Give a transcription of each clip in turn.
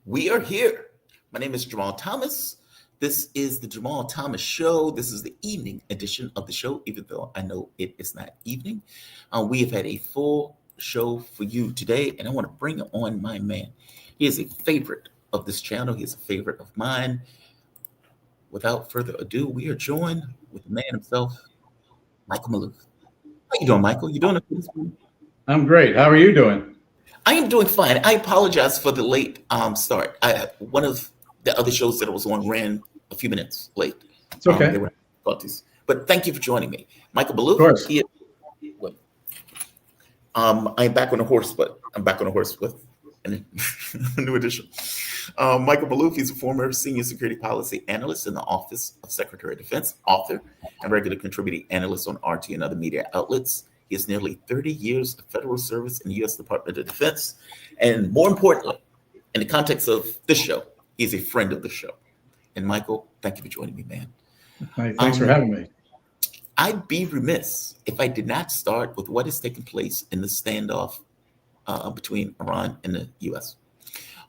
We are here. My name is Jamal Thomas. This is the Jamal Thomas Show. This is the evening edition of the show, even though I know it is not evening. We have had a full show for you today, and I want to bring on my man. He is a favorite of this channel. He is a favorite of mine. Without further ado, we are joined with the man himself, Michael Maloof. How you doing, Michael? You doing okay? I'm great. How are you doing? I am doing fine. I apologize for the late start. One of the other shows that I was on ran a few minutes late. It's okay. There were difficulties. But thank you for joining me. Michael Maloof. Of course. I'm back on a horse, but I'm back on a horse with a new edition. Michael Maloof, he's a former senior security policy analyst in the Office of Secretary of Defense, author, and regular contributing analyst on RT and other media outlets. He has nearly 30 years of federal service in the U.S. Department of Defense. And more importantly, in the context of this show, he's a friend of the show. And Michael, thank you for joining me, man. Hi, thanks for having me. I'd be remiss if I did not start with what is taking place in the standoff between Iran and the U.S.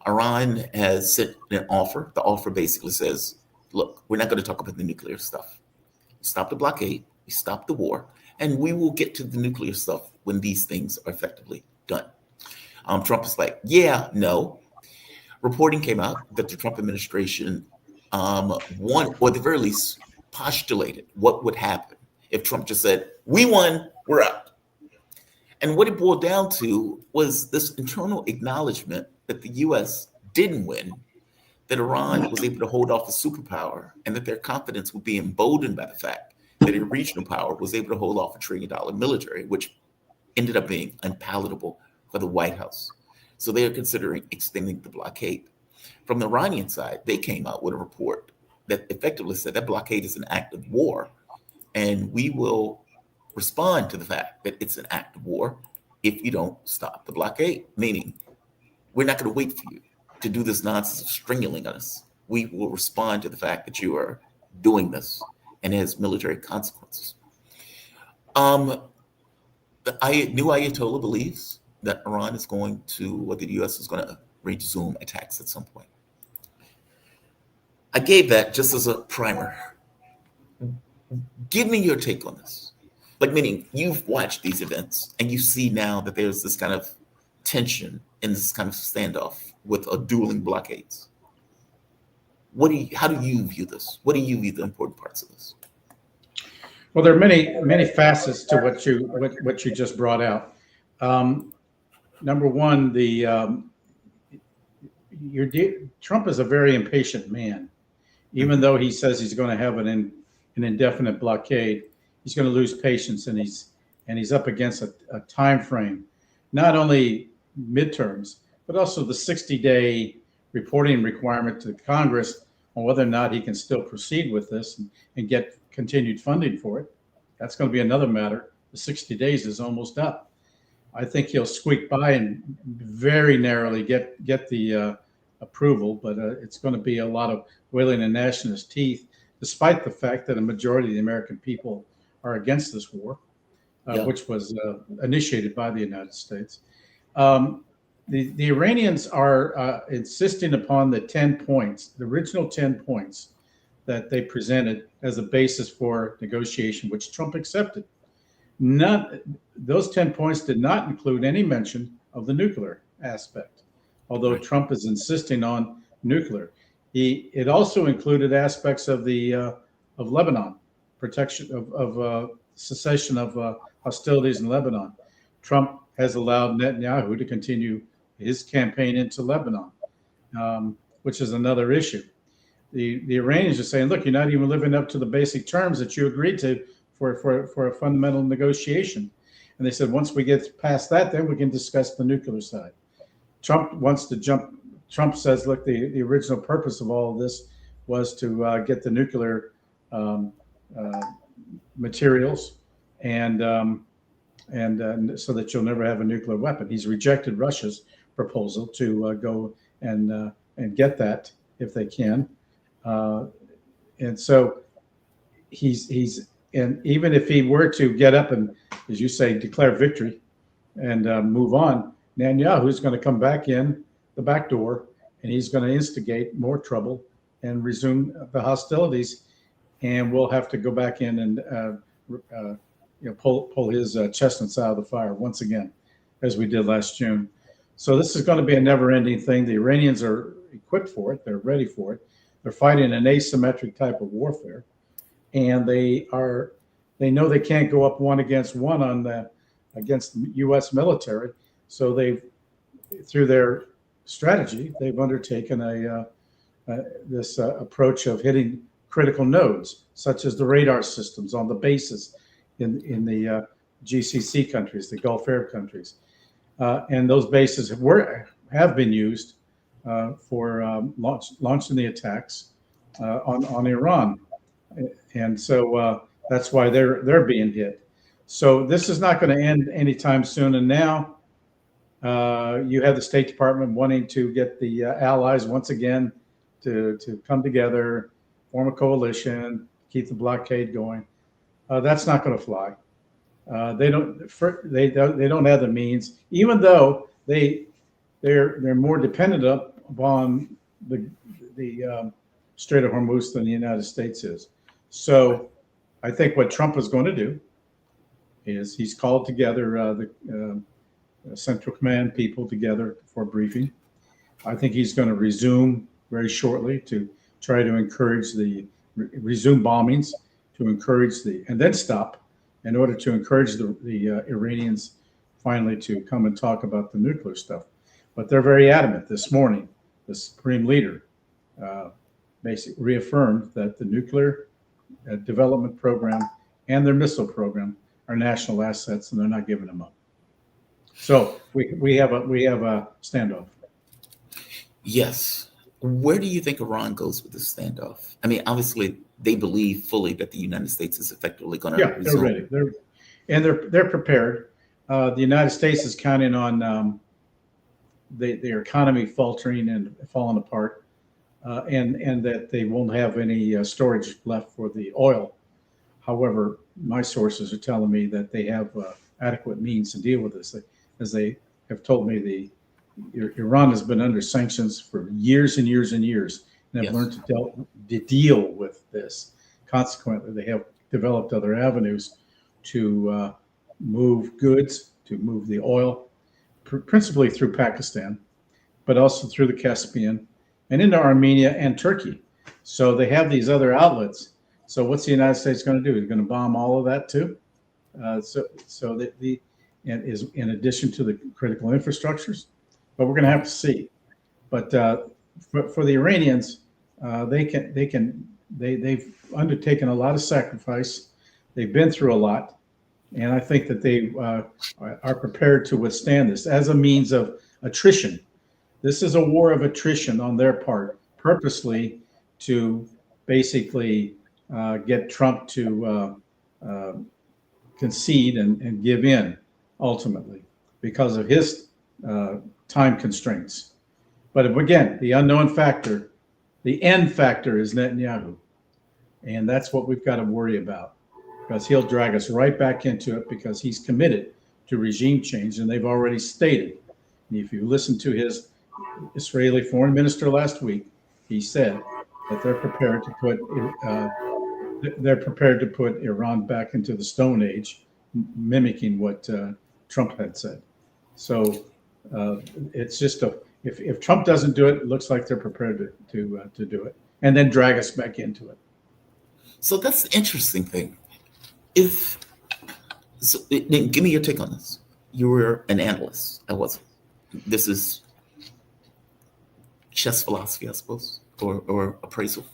Iran has sent an offer. The offer basically says, look, we're not going to talk about the nuclear stuff. Stop the blockade. We stop the war. And we will get to the nuclear stuff when these things are effectively done. Trump is like, yeah, no. Reporting came out that the Trump administration won, or at the very least, postulated what would happen if Trump just said, we won, we're out. And what it boiled down to was this internal acknowledgement that the U.S. didn't win, that Iran was able to hold off a superpower, and that their confidence would be emboldened by the fact that a regional power was able to hold off $1 trillion military, which ended up being unpalatable for the White House. So they are considering extending the blockade. From the Iranian side, they came out with a report that effectively said that blockade is an act of war, and we will respond to the fact that it's an act of war if you don't stop the blockade, meaning we're not going to wait for you to do this nonsense of strangling us. We will respond to the fact that you are doing this, and has military consequences. The new Ayatollah believes that Iran is going to, or the U.S. is going to resume attacks at some point. I gave that just as a primer. Give me your take on this. Like, meaning you've watched these events and you see now that there's this kind of tension in this kind of standoff with dueling blockades. How do you view this? What do you view the important parts of this? Well, there are many facets to what you just brought out. Number one, Trump is a very impatient man. Even though he says he's going to have an indefinite blockade, he's going to lose patience, and he's up against a time frame, not only midterms, but also the 60-day reporting requirement to Congress on whether or not he can still proceed with this and get continued funding for it. That's going to be another matter. The 60 days is almost up. I think he'll squeak by and very narrowly get the approval, but it's going to be a lot of wailing and gnashing his teeth, despite the fact that a majority of the American people are against this war, which was initiated by the United States. The Iranians are insisting upon the 10 points, the original 10 points that they presented as a basis for negotiation, which Trump accepted. Those 10 points did not include any mention of the nuclear aspect, although Trump is insisting on nuclear. It also included aspects of of Lebanon, protection of cessation of hostilities in Lebanon. Trump has allowed Netanyahu to continue his campaign into Lebanon, which is another issue. The Iranians are saying, look, you're not even living up to the basic terms that you agreed to for a fundamental negotiation. And they said, once we get past that, then we can discuss the nuclear side. Trump wants to jump. Trump says, look, the original purpose of all of this was to get the nuclear materials and so that you'll never have a nuclear weapon. He's rejected Russia's proposal to go and get that if they can. And so and even if he were to get up and, as you say, declare victory and move on, Netanyahu is going to come back in the back door and he's going to instigate more trouble and resume the hostilities, and we'll have to go back in and pull his chestnuts out of the fire once again, as we did last June. So this is going to be a never-ending thing. The Iranians are equipped for it. They're ready for it. They're fighting an asymmetric type of warfare, and they know they can't go up one against one against the U.S. military. So through their strategy, they've undertaken this approach of hitting critical nodes, such as the radar systems on the bases in the GCC countries, the Gulf Arab countries, and those bases have been used for launching the attacks on Iran, and so that's why they're being hit. So this is not going to end anytime soon. And now you have the State Department wanting to get the allies once again to come together, form a coalition, keep the blockade going. That's not going to fly. They don't have the means, even though they're more dependent upon the Strait of Hormuz than the United States is. So I think what Trump is going to do is he's called together the Central Command people together for a briefing. I think he's going to resume very shortly to try to encourage resume bombings, to encourage and then stop, in order to encourage the Iranians finally to come and talk about the nuclear stuff. But they're very adamant. This morning, the Supreme Leader basically reaffirmed that the nuclear development program and their missile program are national assets, and they're not giving them up. So we have a standoff. Yes. Where do you think Iran goes with this standoff? I mean, obviously, they believe fully that the United States is effectively going to resolve. They're ready. They're prepared. The United States is counting on their economy faltering and falling apart, and that they won't have any storage left for the oil. However, my sources are telling me that they have adequate means to deal with this. As they have told me, Iran has been under sanctions for years and years and years, and have learned to deal with this. Consequently, they have developed other avenues to move goods, to move the oil, principally through Pakistan, but also through the Caspian and into Armenia and Turkey. So they have these other outlets. So what's the United States going to do? Is going to bomb all of that too? So that is in addition to the critical infrastructures. But we're going to have to see. But for the Iranians, they've undertaken a lot of sacrifice. They've been through a lot, and I think that they are prepared to withstand this as a means of attrition. This is a war of attrition on their part, purposely to basically get Trump to concede and give in ultimately because of his time constraints. But again, the unknown factor, the end factor is Netanyahu. And that's what we've got to worry about, because he'll drag us right back into it, because he's committed to regime change. And they've already stated, and if you listen to his Israeli foreign minister last week, he said that they're prepared to put Iran back into the Stone Age, mimicking what Trump had said. So it's just if Trump doesn't do it, it looks like they're prepared to do it, and then drag us back into it. So that's the interesting thing. Give me your take on this. You were an analyst. I wasn't. This is chess philosophy, I suppose, or appraisal.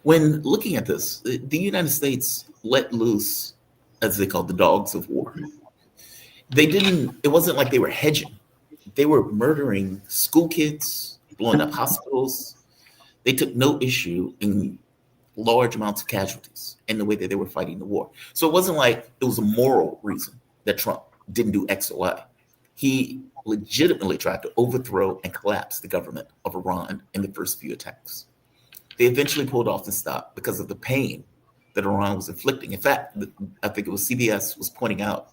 When looking at this, the United States let loose, as they call the dogs of war. It wasn't like they were hedging. They were murdering school kids, blowing up hospitals. They took no issue in large amounts of casualties in the way that they were fighting the war. So it wasn't like it was a moral reason that Trump didn't do X or Y. He legitimately tried to overthrow and collapse the government of Iran in the first few attacks. They eventually pulled off and stopped because of the pain that Iran was inflicting. In fact, I think it was CBS was pointing out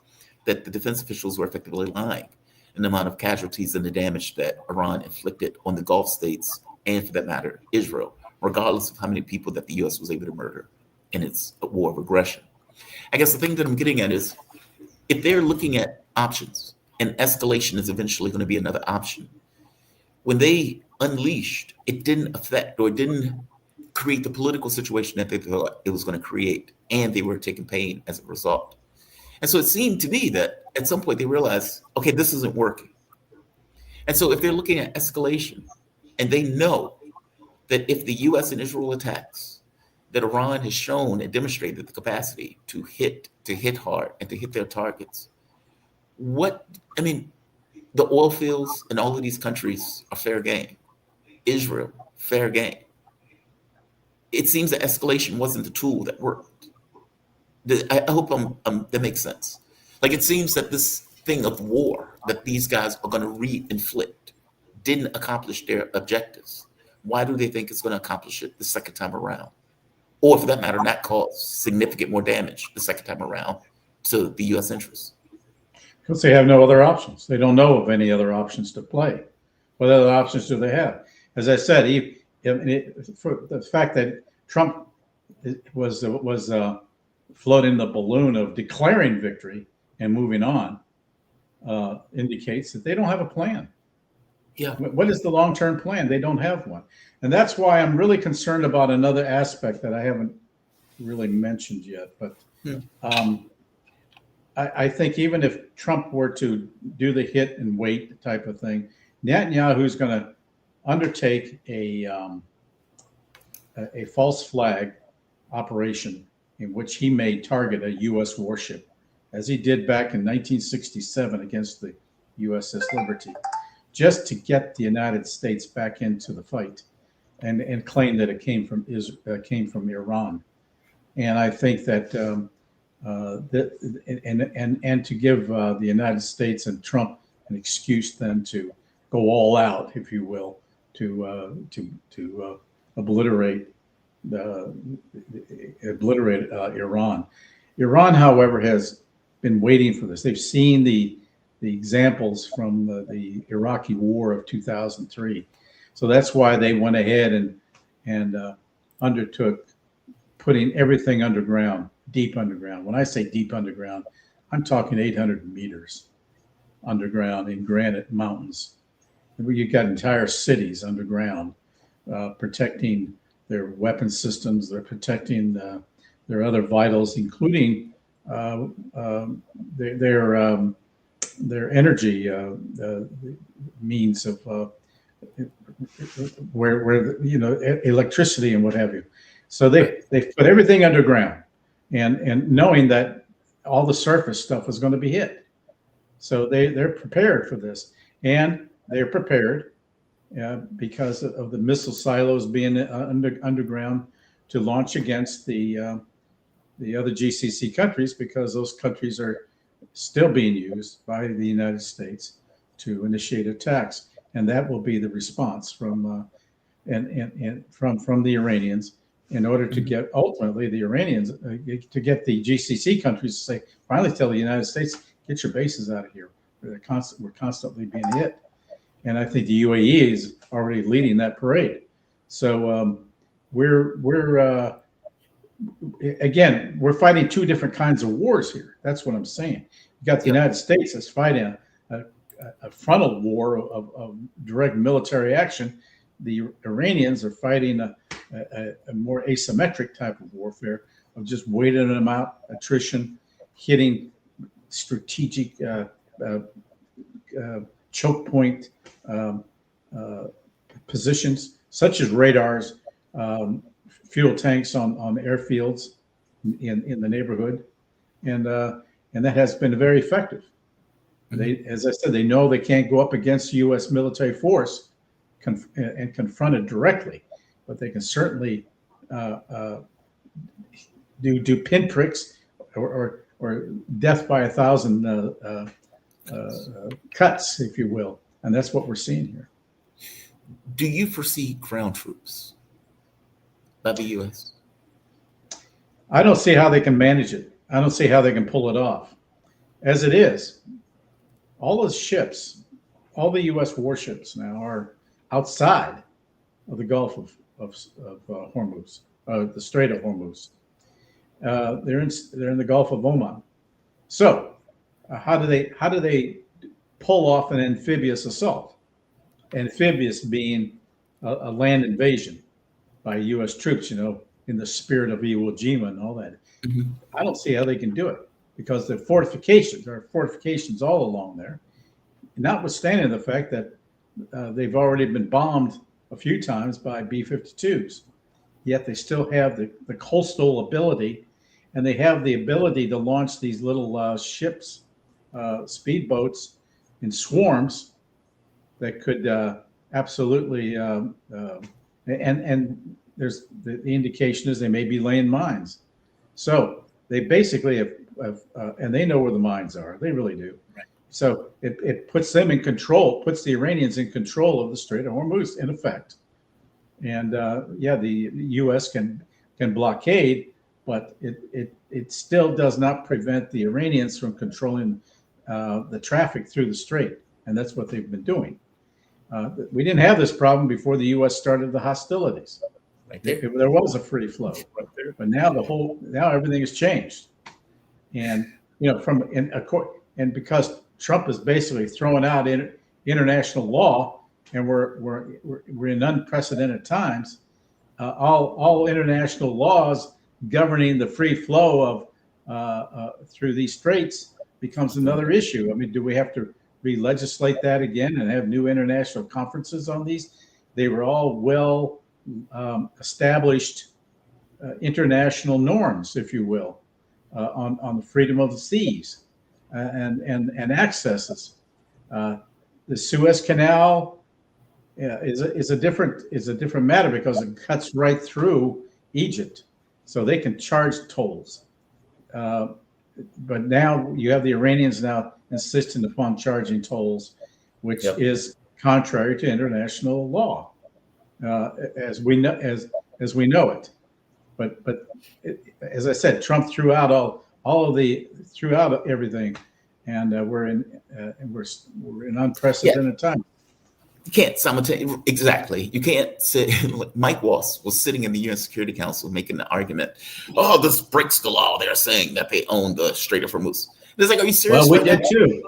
that the defense officials were effectively lying in the amount of casualties and the damage that Iran inflicted on the Gulf states, and for that matter, Israel, regardless of how many people that the U.S. was able to murder in its war of aggression. I guess the thing that I'm getting at is, if they're looking at options, and escalation is eventually going to be another option, when they unleashed, it didn't affect or it didn't create the political situation that they thought it was going to create, and they were taking pain as a result. And so it seemed to me that at some point they realized, okay, this isn't working. And so if they're looking at escalation, and they know that if the U.S. and Israel attacks, that Iran has shown and demonstrated the capacity to hit hard and to hit their targets. The oil fields in all of these countries are fair game. Israel, fair game. It seems that escalation wasn't the tool that worked. I hope that makes sense. Like, it seems that this thing of war that these guys are going to re-inflict didn't accomplish their objectives. Why do they think it's going to accomplish it the second time around? Or for that matter, not cause significant more damage the second time around to the U.S. interests? Because they have no other options. They don't know of any other options to play. What other options do they have? As I said, for the fact that Trump was floating the balloon of declaring victory and moving on indicates that they don't have a plan. Yeah. What is the long-term plan? They don't have one. And that's why I'm really concerned about another aspect that I haven't really mentioned yet. But I think even if Trump were to do the hit and wait type of thing, Netanyahu is going to undertake a false flag operation in which he may target a U.S. warship, as he did back in 1967 against the USS Liberty, just to get the United States back into the fight, and claim that it came from Iran. And I think that and to give the United States and Trump an excuse then to go all out, if you will, to obliterate Iran. Iran, however, has been waiting for this. They've seen the examples from the Iraqi War of 2003. So that's why they went ahead and undertook putting everything underground, deep underground. When I say deep underground, I'm talking 800 meters underground in granite mountains. You've got entire cities underground, protecting their weapon systems. They're protecting their other vitals, including their energy means of where electricity and what have you. So they put everything underground, and knowing that all the surface stuff is going to be hit. So they're prepared for this, and they're prepared because of the missile silos being underground to launch against the other GCC countries, because those countries are still being used by the United States to initiate attacks, and that will be the response from the Iranians in order to get ultimately the Iranians to get the GCC countries to say, finally tell the United States, get your bases out of here. We're constantly being hit. And I think the UAE is already leading that parade. So we're fighting two different kinds of wars here. That's what I'm saying. You got the United States that's fighting a frontal war of direct military action. The Iranians are fighting a more asymmetric type of warfare of just waiting them out, attrition, hitting strategic choke point positions, such as radars, fuel tanks on airfields in the neighborhood, and that has been very effective. They, as I said, they know they can't go up against U.S. military force and confront it directly, but they can certainly do pinpricks or death by 1,000 cuts, if you will, and that's what we're seeing here. Do you foresee ground troops by the U.S.? I don't see how they can manage it. I don't see how they can pull it off. As it is, all those ships all the U.S. warships now are outside of the Gulf of Hormuz, the Strait of Hormuz. They're in the Gulf of Oman. So, how do they pull off an amphibious assault? Amphibious being a land invasion by U.S. troops, in the spirit of Iwo Jima and all that. Mhm. I don't see how they can do it because there are fortifications all along there, notwithstanding the fact that they've already been bombed a few times by B-52s. Yet they still have the coastal ability, and they have the ability to launch these little ships, speedboats, in swarms that could absolutely and there's the indication is they may be laying mines. So they basically have and they know where the mines are. They really do. Right. So it puts them in control, puts the Iranians in control of the Strait of Hormuz, in effect. And the U.S. can blockade, but it still does not prevent the Iranians from controlling the traffic through the strait, and that's what they've been doing. We didn't have this problem before the U.S. started the hostilities. Right there. There was a free flow, but now everything has changed, and and because Trump is basically throwing out international law, and we're in unprecedented times. All international laws governing the free flow of through these straits becomes another issue. I mean, do we have to re-legislate that again and have new international conferences on these? They were all well established international norms, if you will, on the freedom of the seas and accesses. The Suez Canal is a different matter because it cuts right through Egypt, so they can charge tolls. But now you have the Iranians now insisting upon charging tolls, which is contrary to international law, as we know it. But as I said, Trump threw out everything, and we're in unprecedented times. You can't simultaneously, exactly. You can't sit. Mike Waltz was sitting in the UN Security Council making the argument, "Oh, this breaks the law. They're saying that they own the Strait of Hormuz." It's like, are you serious? Well, we did too.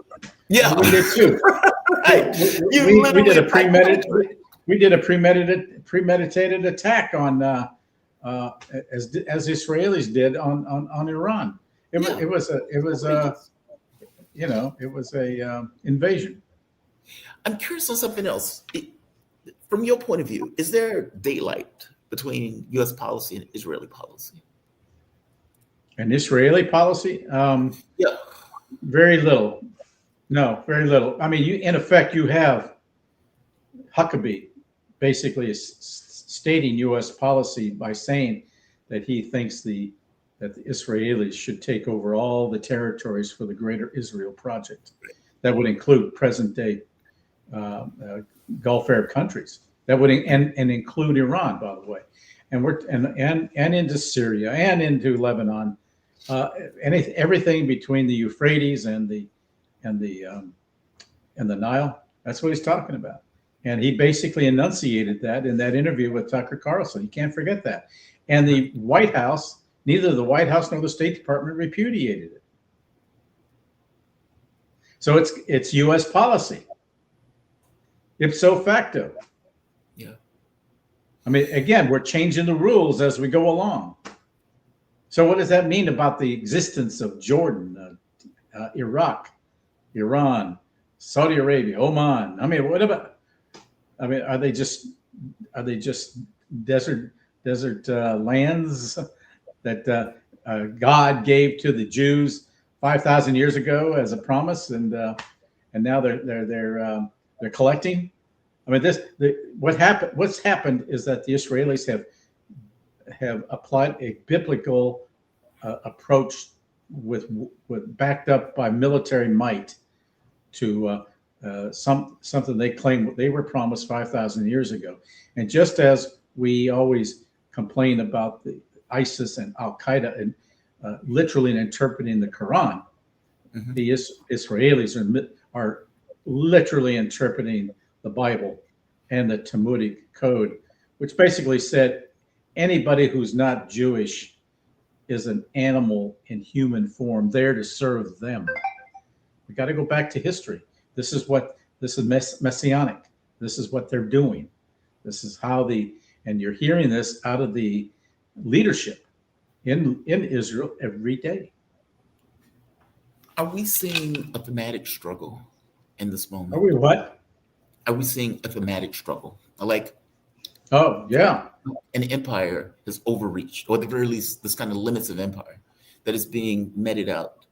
Yeah, we did too. Right. We did a premeditated attack on as Israelis did on Iran. It was a invasion. I'm curious on something else. From your point of view, is there daylight between U.S. policy and Israeli policy? An Israeli policy? Yeah. Very little. No, very little. I mean, in effect, you have Huckabee basically stating U.S. policy by saying that he thinks that the Israelis should take over all the territories for the Greater Israel Project. That would include present-day Gulf Arab countries. That would and include Iran, by the way, and into Syria and into Lebanon, everything between the Euphrates and the Nile. That's what he's talking about, and he basically enunciated that in that interview with Tucker Carlson. You can't forget that. And the White House, neither the White House nor the State Department repudiated it. So it's U.S. policy. Ipso facto. Yeah. I mean, again, we're changing the rules as we go along. So what does that mean about the existence of Jordan, Iraq, Iran, Saudi Arabia, Oman? I mean, what about? I mean, are they just desert lands that God gave to the Jews 5,000 years ago as a promise, and now they're collecting? I mean, what's happened is that the Israelis have applied a biblical approach with backed up by military might to something they claim they were promised 5,000 years ago. And just as we always complain about the ISIS and Al Qaeda and literally interpreting the Quran, the Israelis are literally interpreting the Bible and the Talmudic code, which basically said anybody who's not Jewish is an animal in human form there to serve them. We got to go back to history. This is messianic. This is what they're doing. This is how and you're hearing this out of the leadership in Israel every day. Are we seeing a thematic struggle in this moment? Are we what? Are we seeing a thematic struggle? Like, oh, yeah. An empire has overreached, or at the very least, this kind of limits of empire that is being meted out.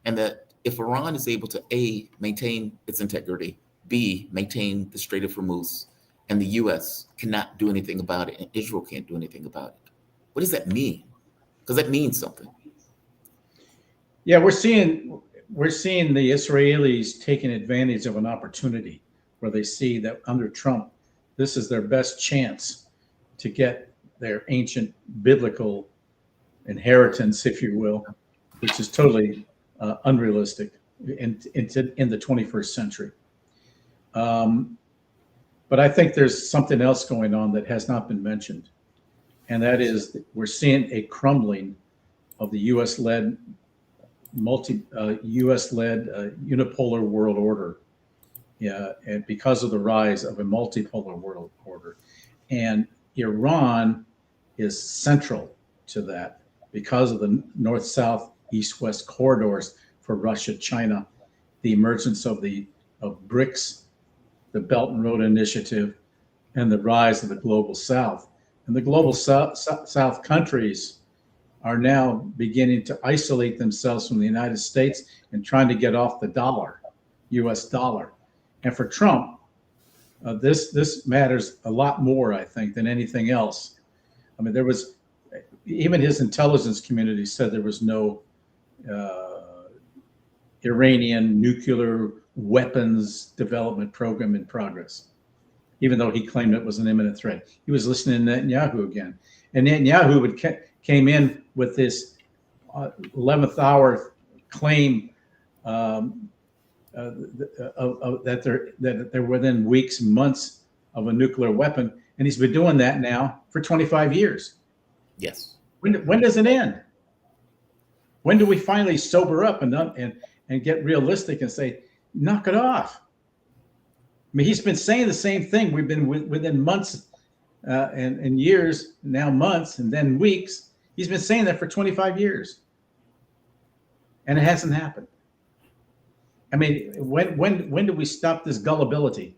And that if Iran is able to A, maintain its integrity, B, maintain the Strait of Hormuz, and the US cannot do anything about it, and Israel can't do anything about it, what does that mean? Because that means something. Yeah, we're seeing the Israelis taking advantage of an opportunity where they see that under Trump, this is their best chance to get their ancient biblical inheritance, if you will, which is totally unrealistic in the 21st century. But I think there's something else going on that has not been mentioned, and that is we're seeing a crumbling of the U.S.-led unipolar world order, and because of the rise of a multipolar world order, and Iran is central to that because of the north-south, east-west corridors for Russia, China, the emergence of BRICS, the Belt and Road Initiative, and the rise of the global South. And the global South countries are now beginning to isolate themselves from the United States and trying to get off the dollar, U.S. dollar. And for Trump, this matters a lot more, I think, than anything else. I mean, even his intelligence community said there was no Iranian nuclear weapons development program in progress, even though he claimed it was an imminent threat. He was listening to Netanyahu again. And Netanyahu came in with this 11th hour claim that they're within weeks and months of a nuclear weapon. And he's been doing that now for 25 years. Yes. When does it end? When do we finally sober up and get realistic and say, knock it off? I mean, he's been saying the same thing. We've been within months and years, now months, and then weeks. He's been saying that for 25 years. And it hasn't happened. I mean, when do we stop this gullibility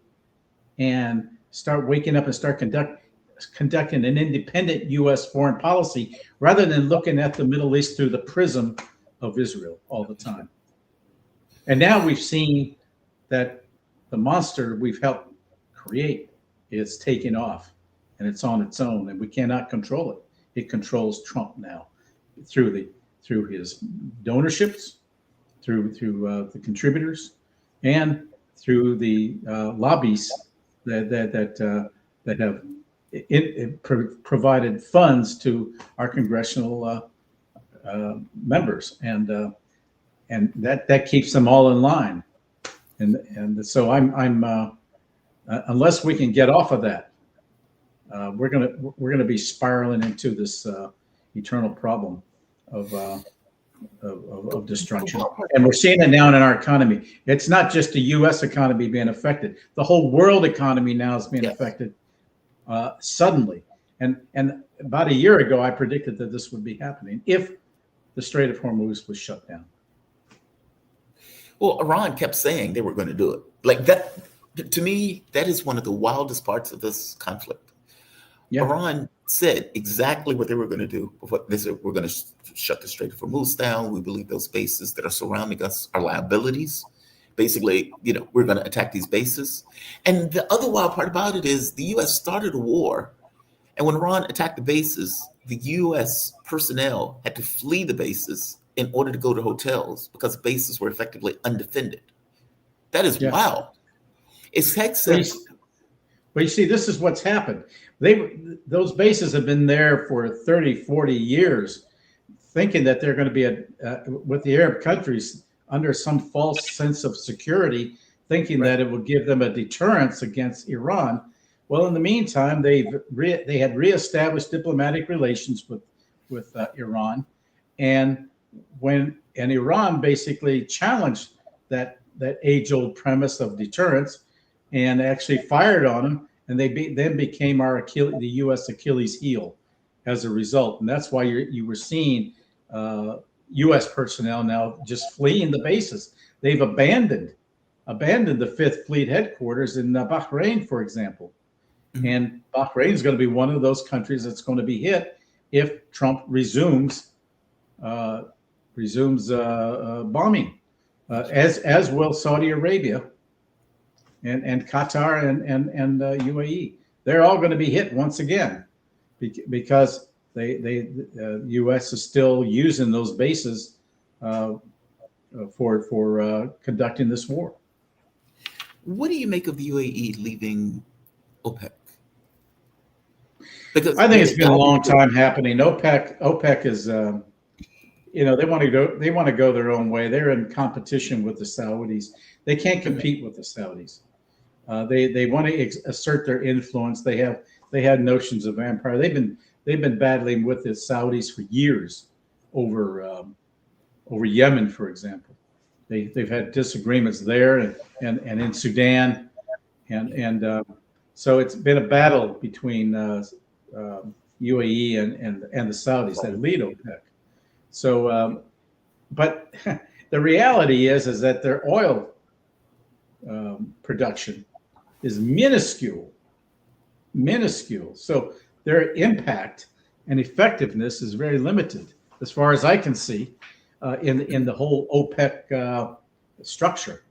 and start waking up and start conducting an independent U.S. foreign policy rather than looking at the Middle East through the prism of Israel all the time? And now we've seen that the monster we've helped create is taking off, and it's on its own, and we cannot control it. It controls Trump now through his donorships, through the contributors, and through the lobbies that have provided funds to our congressional members, and that keeps them all in line. And so I'm unless we can get off of that, we're gonna be spiraling into this eternal problem of destruction. And we're seeing it now in our economy. It's not just the U.S. economy being affected; the whole world economy now is being affected suddenly. And about a year ago, I predicted that this would be happening if the Strait of Hormuz was shut down. Well, Iran kept saying they were going to do it. Like that, to me, that is one of the wildest parts of this conflict. Yeah. Iran said exactly what they were going to do. They said, we're going to shut the Strait of Hormuz down. We believe those bases that are surrounding us are liabilities. Basically, we're going to attack these bases. And the other wild part about it is the U.S. started a war. And when Iran attacked the bases, the U.S. personnel had to flee the bases in order to go to hotels because bases were effectively undefended. That is wild. It's But you see, this is what's happened. Those bases have been there for 30, 40 years, thinking that they're going to be with the Arab countries under some false sense of security, thinking Right. that it would give them a deterrence against Iran. Well, in the meantime, they had reestablished diplomatic relations with Iran, and Iran basically challenged that age old premise of deterrence, and actually fired on them, and then became the U.S. Achilles heel as a result, and that's why you were seeing U.S. personnel now just fleeing the bases. They've abandoned the Fifth Fleet headquarters in Bahrain, for example. Mhm. And Bahrain is going to be one of those countries that's going to be hit if Trump resumes bombing, as will Saudi Arabia and Qatar and UAE. They're all going to be hit once again because the U.S. is still using those bases for conducting this war. What do you make of the UAE leaving OPEC? Because I think it's been a long time happening. OPEC is, they want to go. They want to go their own way. They're in competition with the Saudis. They can't compete with the Saudis. They want to assert their influence. They had notions of empire. They've been battling with the Saudis for years over Yemen, for example. They've had disagreements there and in Sudan, and so it's been a battle between UAE and the Saudis that lead OPEC. So, but the reality is that their oil production is minuscule. So their impact and effectiveness is very limited, as far as I can see, in the whole OPEC structure.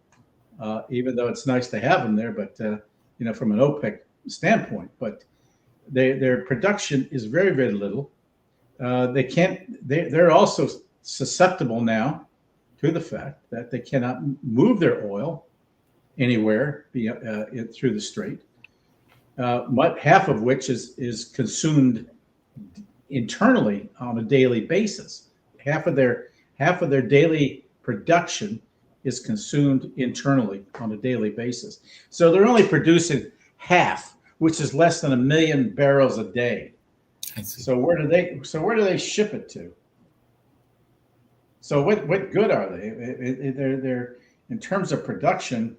Even though it's nice to have them there, but from an OPEC standpoint, but their production is very, very little. They're also susceptible now to the fact that they cannot move their oil anywhere through the Strait. Half of which is consumed internally on a daily basis. Half of their daily production is consumed internally on a daily basis. So they're only producing half, which is less than 1 million barrels a day. I see. So where do they ship it to? So what good are they? They're in terms of production,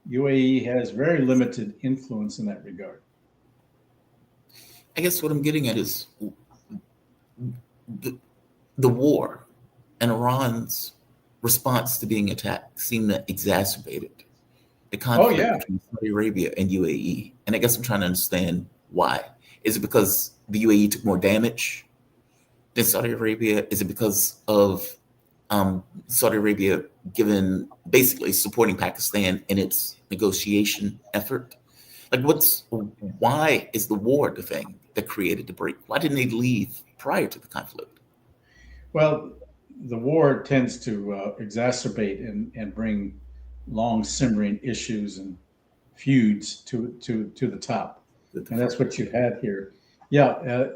UAE has very limited influence in that regard. I guess what I'm getting at is the war and Iran's response to being attacked seemed to exacerbate it. The conflict between Saudi Arabia and UAE. And I guess I'm trying to understand why. Is it because the UAE took more damage than Saudi Arabia? Is it because of Saudi Arabia basically supporting Pakistan in its negotiation effort? Like, why is the war the thing that created the break? Why didn't they leave prior to the conflict? Well, the war tends to exacerbate and bring long simmering issues and feuds to the top, and that's what you had here. Yeah,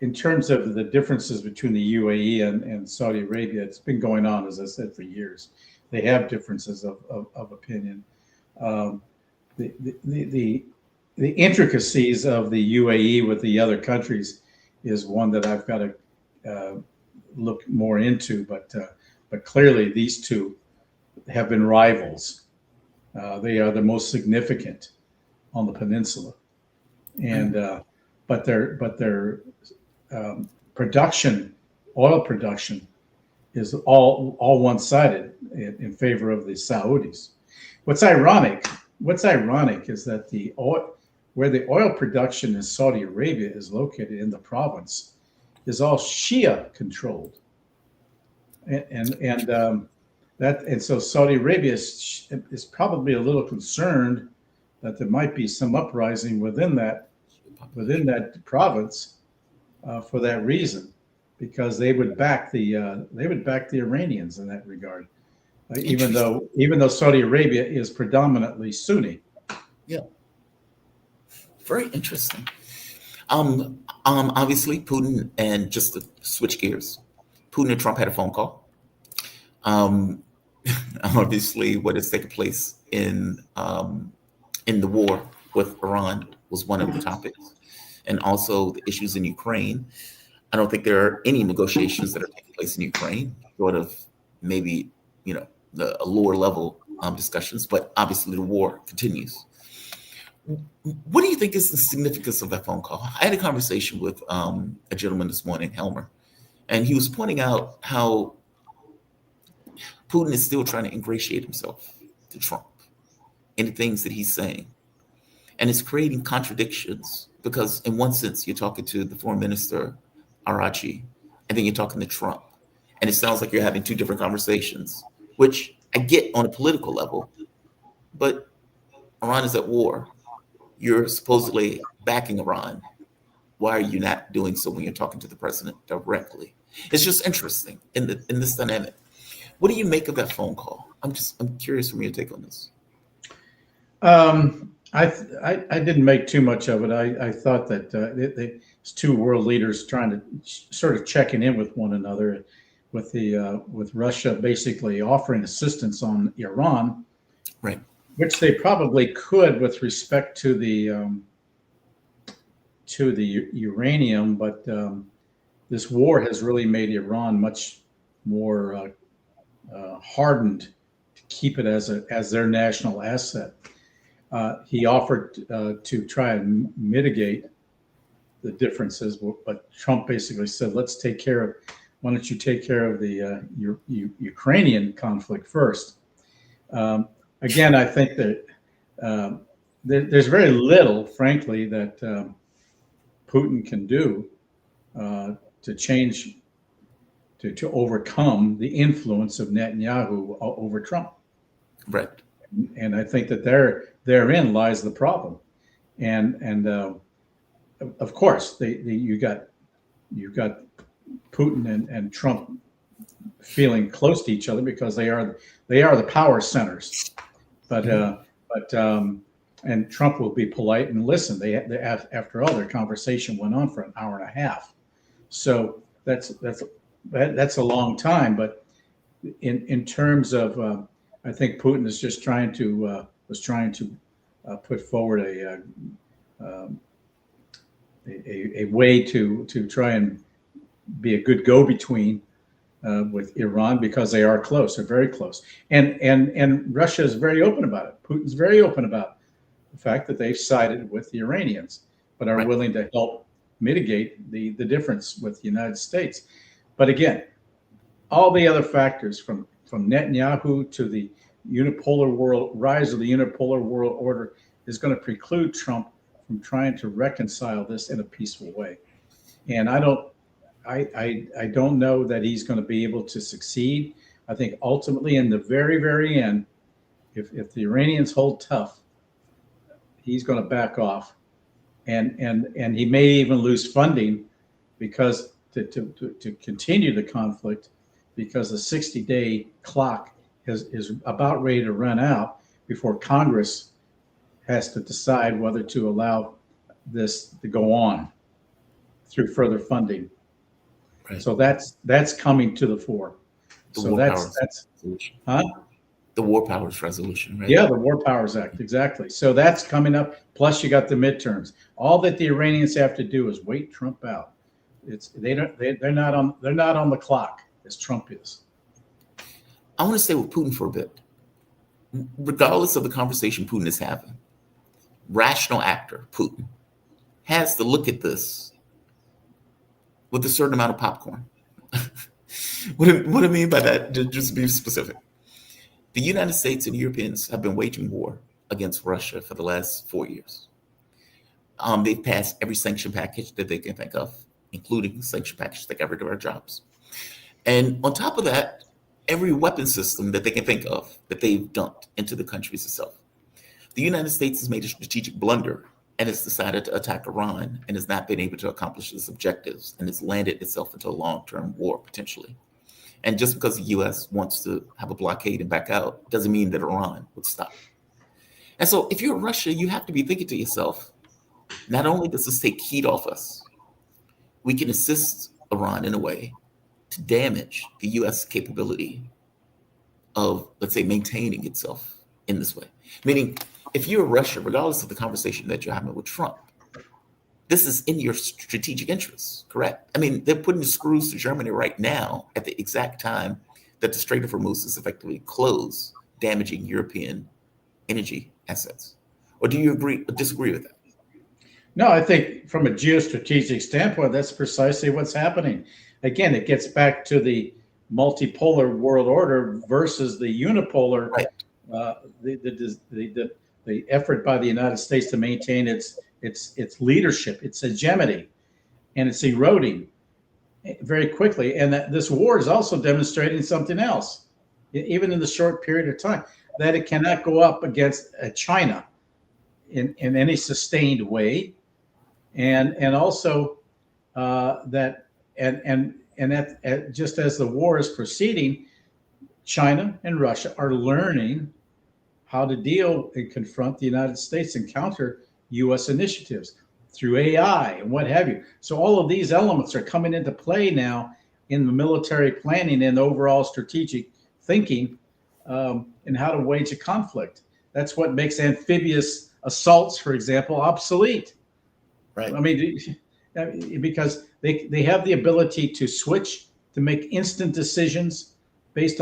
in terms of the differences between the UAE and Saudi Arabia, it's been going on, as I said, for years. They have differences of opinion. The intricacies of the UAE with the other countries is one that I've got to look more into, but clearly these two have been rivals. They are the most significant on the peninsula, and but their oil production, is all one-sided in favor of the Saudis. What's ironic is that where the oil production in Saudi Arabia is located in the province is all Shia controlled, and so Saudi Arabia is probably a little concerned that there might be some uprising within that province for that reason, because they would back the Iranians in that regard, even though Saudi Arabia is predominantly Sunni. Yeah, very interesting. Obviously, Putin, and just to switch gears, Putin and Trump had a phone call. Obviously, what has taken place in the war with Iran was one of the topics, and also the issues in Ukraine. I don't think there are any negotiations that are taking place in Ukraine, sort of maybe, the lower level discussions, but obviously the war continues. What do you think is the significance of that phone call? I had a conversation with a gentleman this morning, Helmer, and he was pointing out how Putin is still trying to ingratiate himself to Trump in the things that he's saying. And it's creating contradictions because, in one sense, you're talking to the foreign minister, Arachi, and then you're talking to Trump. And it sounds like you're having two different conversations, which I get on a political level, but Iran is at war. You're supposedly backing Iran. Why are you not doing so when you're talking to the president directly? It's just interesting in this dynamic. What do you make of that phone call? I'm curious from your take on this. I didn't make too much of it. I thought that it's two world leaders trying to sort of checking in with one another, with Russia basically offering assistance on Iran, right? Which they probably could with respect to the uranium, but this war has really made Iran much more hardened to keep it as their national asset. He offered to try and mitigate the differences, but Trump basically said, why don't you take care of the Ukrainian conflict first? Again, I think that there's very little, frankly, that Putin can do to change, to overcome the influence of Netanyahu over Trump. Right. And I think that therein lies the problem. And of course, you got Putin and Trump feeling close to each other because they are the power centers. But and Trump will be polite and listen. They after all, their conversation went on for an hour and a half. So that's a long time. But in terms of I think Putin is just trying to put forward a way to try and be a good go-between with Iran because they are close. They're very close, and Russia is very open about it. Putin's very open about the fact that they've sided with the Iranians, but are willing to help mitigate the difference with the United States. But again, all the other factors from Netanyahu to the rise of the unipolar world order is going to preclude Trump from trying to reconcile this in a peaceful way. And I don't know that he's going to be able to succeed. I think ultimately in the very, very end, if the Iranians hold tough, he's going to back off. And he may even lose funding because to continue the conflict, because the 60-day clock is about ready to run out before Congress has to decide whether to allow this to go on through further funding. Right. So that's coming to the fore. The War Powers Resolution, right? Yeah, the War Powers Act, exactly. So that's coming up. Plus, you got the midterms. All that the Iranians have to do is wait Trump out. They're not on the clock as Trump is. I want to stay with Putin for a bit. Regardless of the conversation Putin is having, rational actor Putin has to look at this with a certain amount of popcorn. What I mean by that, just to be specific, the United States and Europeans have been waging war against Russia for the last 4 years. They've passed every sanction package that they can think of, including the sanction package that got rid of our jobs. And on top of that, every weapon system that they can think of that they've dumped into the countries itself. The United States has made a strategic blunder and has decided to attack Iran and has not been able to accomplish its objectives and has landed itself into a long-term war potentially. And just because the U.S. wants to have a blockade and back out doesn't mean that Iran would stop. And so if you're Russia, you have to be thinking to yourself, not only does this take heat off us, we can assist Iran in a way to damage the U.S. capability of, let's say, maintaining itself in this way. Meaning, if you're Russia, regardless of the conversation that you're having with Trump, this is in your strategic interests, correct? I mean, they're putting the screws to Germany right now at the exact time that the Strait of Hormuz is effectively closed, damaging European energy assets. Or do you agree or disagree with that? No, I think from a geostrategic standpoint, that's precisely what's happening. Again, it gets back to the multipolar world order versus the unipolar, Right. The effort by the United States to maintain its leadership, its hegemony, and it's eroding very quickly. And that this war is also demonstrating something else, even in the short period of time, that it cannot go up against China in any sustained way, and also that just as the war is proceeding, China and Russia are learning how to deal and confront the United States and counter U.S. initiatives through AI and what have you. So all of these elements are coming into play now in the military planning and overall strategic thinking, and how to wage a conflict. That's what makes amphibious assaults, for example, obsolete. Right. I mean, because they have the ability to switch, to make instant decisions based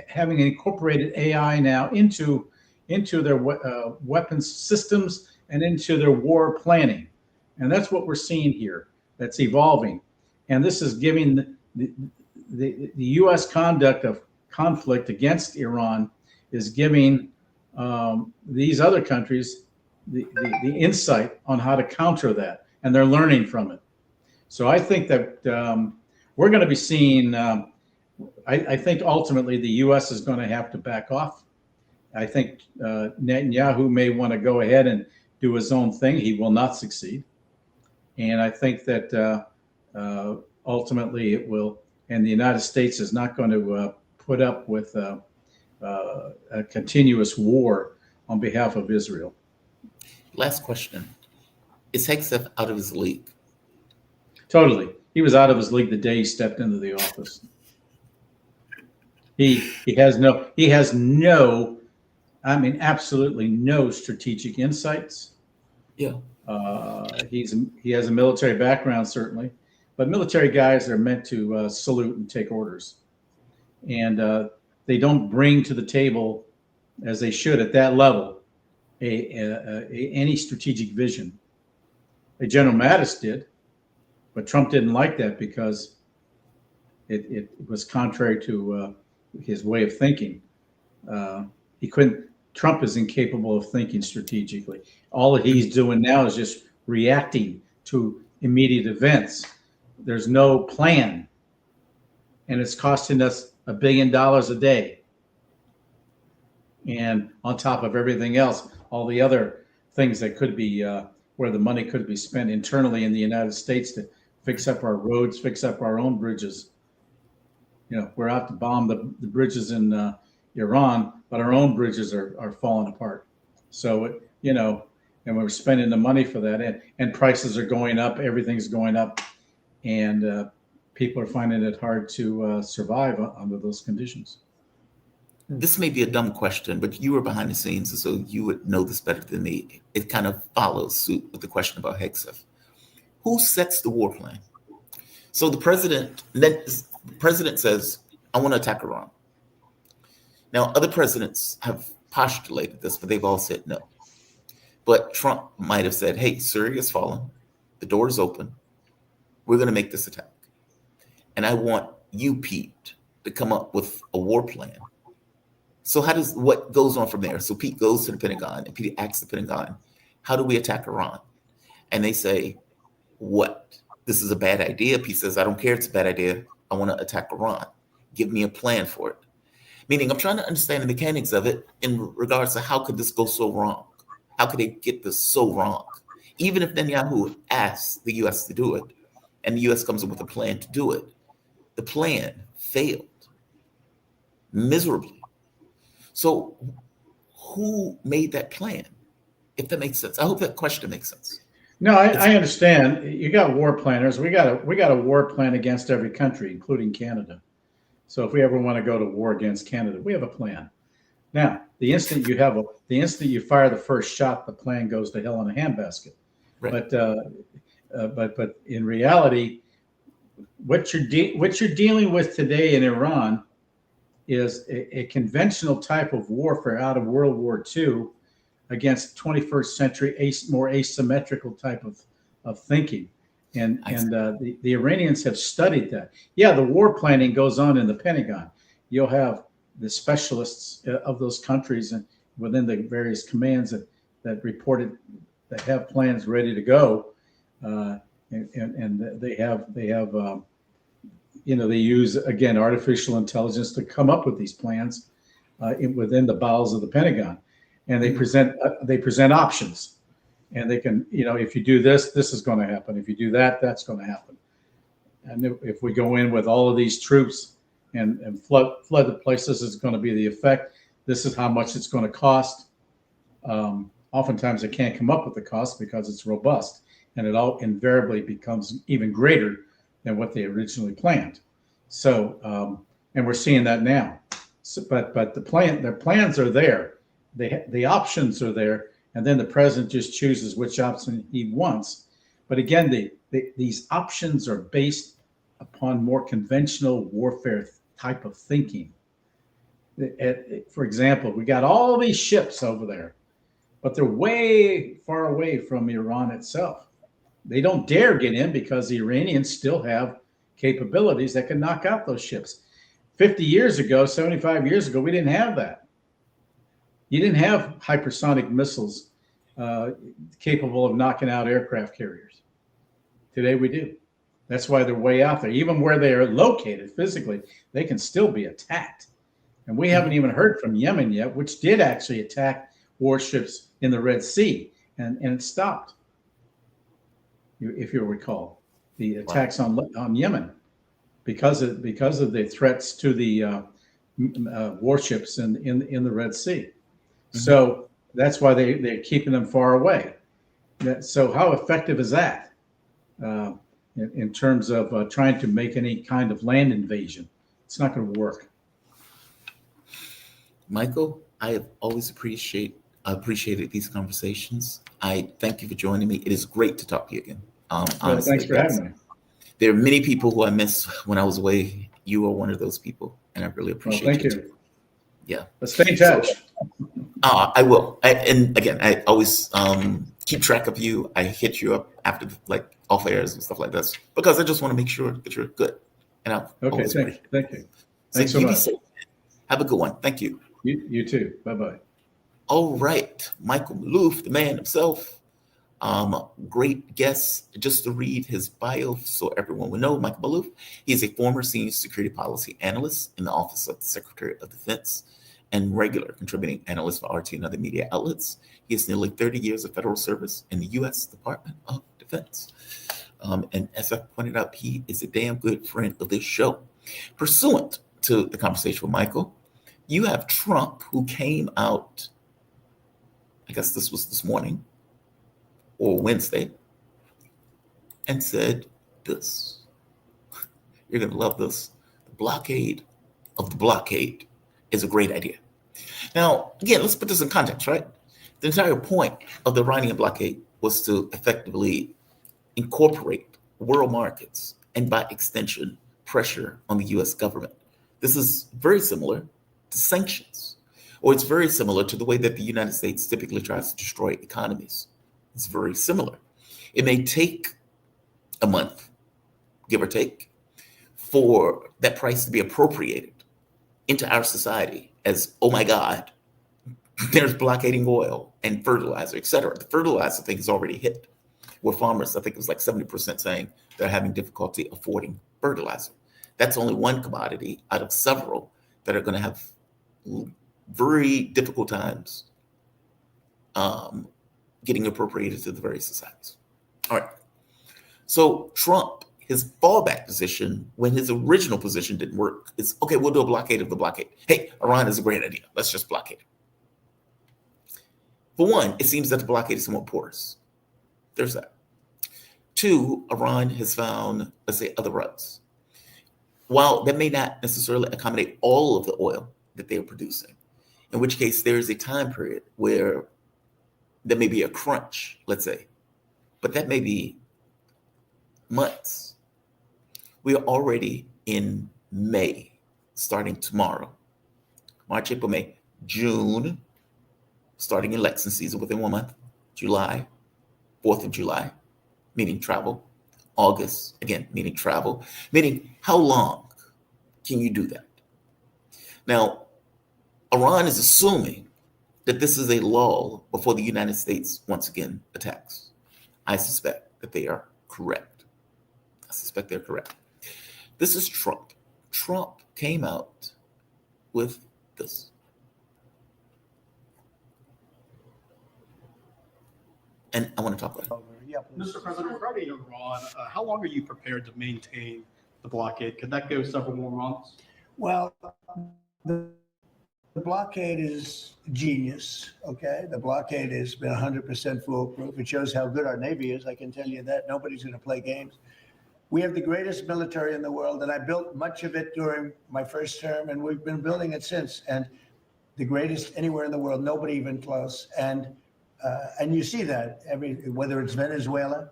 having incorporated AI now into their weapons systems and into their war planning. And that's what we're seeing here. That's evolving. And this is giving the U.S. conduct of conflict against Iran is giving these other countries the insight on how to counter that, and they're learning from it. So I think that we're going to be seeing. I think ultimately the U.S. is going to have to back off. I think Netanyahu may want to go ahead and do his own thing. He will not succeed, and I think that ultimately it will. And the United States is not going to put up with a continuous war on behalf of Israel. Last question. Is Hegseth out of his league? Totally. He was out of his league the day he stepped into the office. He has no, I mean, absolutely no strategic insights. Yeah. He has a military background, certainly, but military guys are meant to salute and take orders. And they don't bring to the table, as they should at that level, any strategic vision. General Mattis did, but Trump didn't like that because it was contrary to his way of thinking. He couldn't. Trump is incapable of thinking strategically. All that he's doing now is just reacting to immediate events. There's no plan, and it's costing us $1 billion a day. And on top of everything else, all the other things that could be where the money could be spent internally in the United States to fix up our roads, fix up our own bridges. You know, we're out to bomb the bridges in Iran, but our own bridges are falling apart. So, you know, and we're spending the money for that, and prices are going up, everything's going up, and people are finding it hard to survive under those conditions. This may be a dumb question, but you were behind the scenes, and so you would know this better than me. It kind of follows suit with the question about Hegseth. Who sets the war plan? So the president says, I want to attack Iran. Now, other presidents have postulated this, but they've all said no. But Trump might have said, hey, Syria is fallen. The door is open. We're going to make this attack. And I want you, Pete, to come up with a war plan. So what goes on from there? So Pete goes to the Pentagon and Pete asks the Pentagon, how do we attack Iran? And they say, what? This is a bad idea. Pete says, I don't care. It's a bad idea. I want to attack Iran. Give me a plan for it. Meaning I'm trying to understand the mechanics of it in regards to how could this go so wrong? How could they get this so wrong? Even if Netanyahu asks the U.S. to do it and the U.S. comes up with a plan to do it, the plan failed miserably. So who made that plan? If that makes sense. I hope that question makes sense. No, I understand. You got war planners. We got a war plan against every country, including Canada. So if we ever want to go to war against Canada, we have a plan. Now, the instant you fire the first shot, the plan goes to hell in a handbasket. Right. But in reality, what you're dealing with today in Iran is a conventional type of warfare out of World War II against 21st century more asymmetrical type of thinking. And the Iranians have studied that. Yeah, the war planning goes on in the Pentagon. You'll have the specialists of those countries and within the various commands that reported that have plans ready to go, and they have they use again artificial intelligence to come up with these plans within the bowels of the Pentagon, and they present options, and they can if you do this, this is going to happen. If you do that, that's going to happen. And if we go in with all of these troops and flood the place, this is going to be the effect. This is how much it's going to cost. Oftentimes, they can't come up with the cost because it's robust, and it all invariably becomes even greater than what they originally planned. So, and we're seeing that now. So, but their plans are there. The options are there, and then the president just chooses which option he wants. But again, these options are based upon more conventional warfare type of thinking. For example, we got all these ships over there, but they're way far away from Iran itself. They don't dare get in because the Iranians still have capabilities that can knock out those ships. 50 years ago, 75 years ago, we didn't have that. You didn't have hypersonic missiles capable of knocking out aircraft carriers. Today we do. That's why they're way out there. Even where they are located physically, they can still be attacked. And we haven't even heard from Yemen yet, which did actually attack warships in the Red Sea, and it stopped. If you recall, the attacks on Yemen because of the threats to the warships in the Red Sea. Mm-hmm. So that's why they're keeping them far away. So how effective is that in terms of trying to make any kind of land invasion? It's not going to work. Michael, I have always appreciated these conversations. I thank you for joining me. It is great to talk to you again. Honestly, thanks for having me. There are many people who I miss when I was away. You are one of those people, and I really appreciate it. Thank you. Yeah. Let's stay in touch. I will. And again, I always keep track of you. I hit you up after off airs and stuff like this because I just want to make sure that you're good. And I'll always thank you. Thanks so much. Have a good one. Thank you. You too. Bye-bye. All right. Michael Maloof, the man himself. Great guest. Just to read his bio so everyone will know, Michael Maloof, he is a former senior security policy analyst in the Office of the Secretary of Defense and regular contributing analyst for RT and other media outlets. He has nearly 30 years of federal service in the U.S. Department of Defense. And as I pointed out, he is a damn good friend of this show. Pursuant to the conversation with Michael, you have Trump, who came out, I guess this was this morning or Wednesday, and said this. You're going to love this. The blockade of the blockade is a great idea. Now, again, let's put this in context, right? The entire point of the Iranian blockade was to effectively incorporate world markets and, by extension, pressure on the U.S. government. This is very similar to sanctions, or it's very similar to the way that the United States typically tries to destroy economies. It's very similar. It may take a month, give or take, for that price to be appropriated into our society as, oh my God, there's blockading oil and fertilizer, et cetera. The fertilizer thing is already hit, where farmers, I think it was like 70% saying they're having difficulty affording fertilizer. That's only one commodity out of several that are going to have very difficult times getting appropriated to the various societies. All right. So Trump, his fallback position when his original position didn't work is, okay, we'll do a blockade of the blockade. Hey, Iran is a great idea. Let's just blockade it. For one, it seems that the blockade is somewhat porous. There's that. Two, Iran has found, let's say, other routes. While that may not necessarily accommodate all of the oil that they are producing, in which case there is a time period where there may be a crunch, let's say, but that may be months. We are already in May, starting tomorrow. March, April, May, June, starting election season within 1 month. July, 4th of July, meaning travel. August, again, meaning travel. Meaning, how long can you do that? Now, Iran is assuming that this is a lull before the United States once again attacks. I suspect that they are correct. I suspect they're correct. This is Trump. Trump came out with this. And I want to talk about it. Yeah, Mr. President, regarding Iran, how long are you prepared to maintain the blockade? Could that go several more months? Well, the blockade is genius, okay? The blockade has been 100% foolproof. It shows how good our Navy is, I can tell you that. Nobody's going to play games. We have the greatest military in the world, and I built much of it during my first term, and we've been building it since. And the greatest anywhere in the world, nobody even close. And you see that whether it's Venezuela,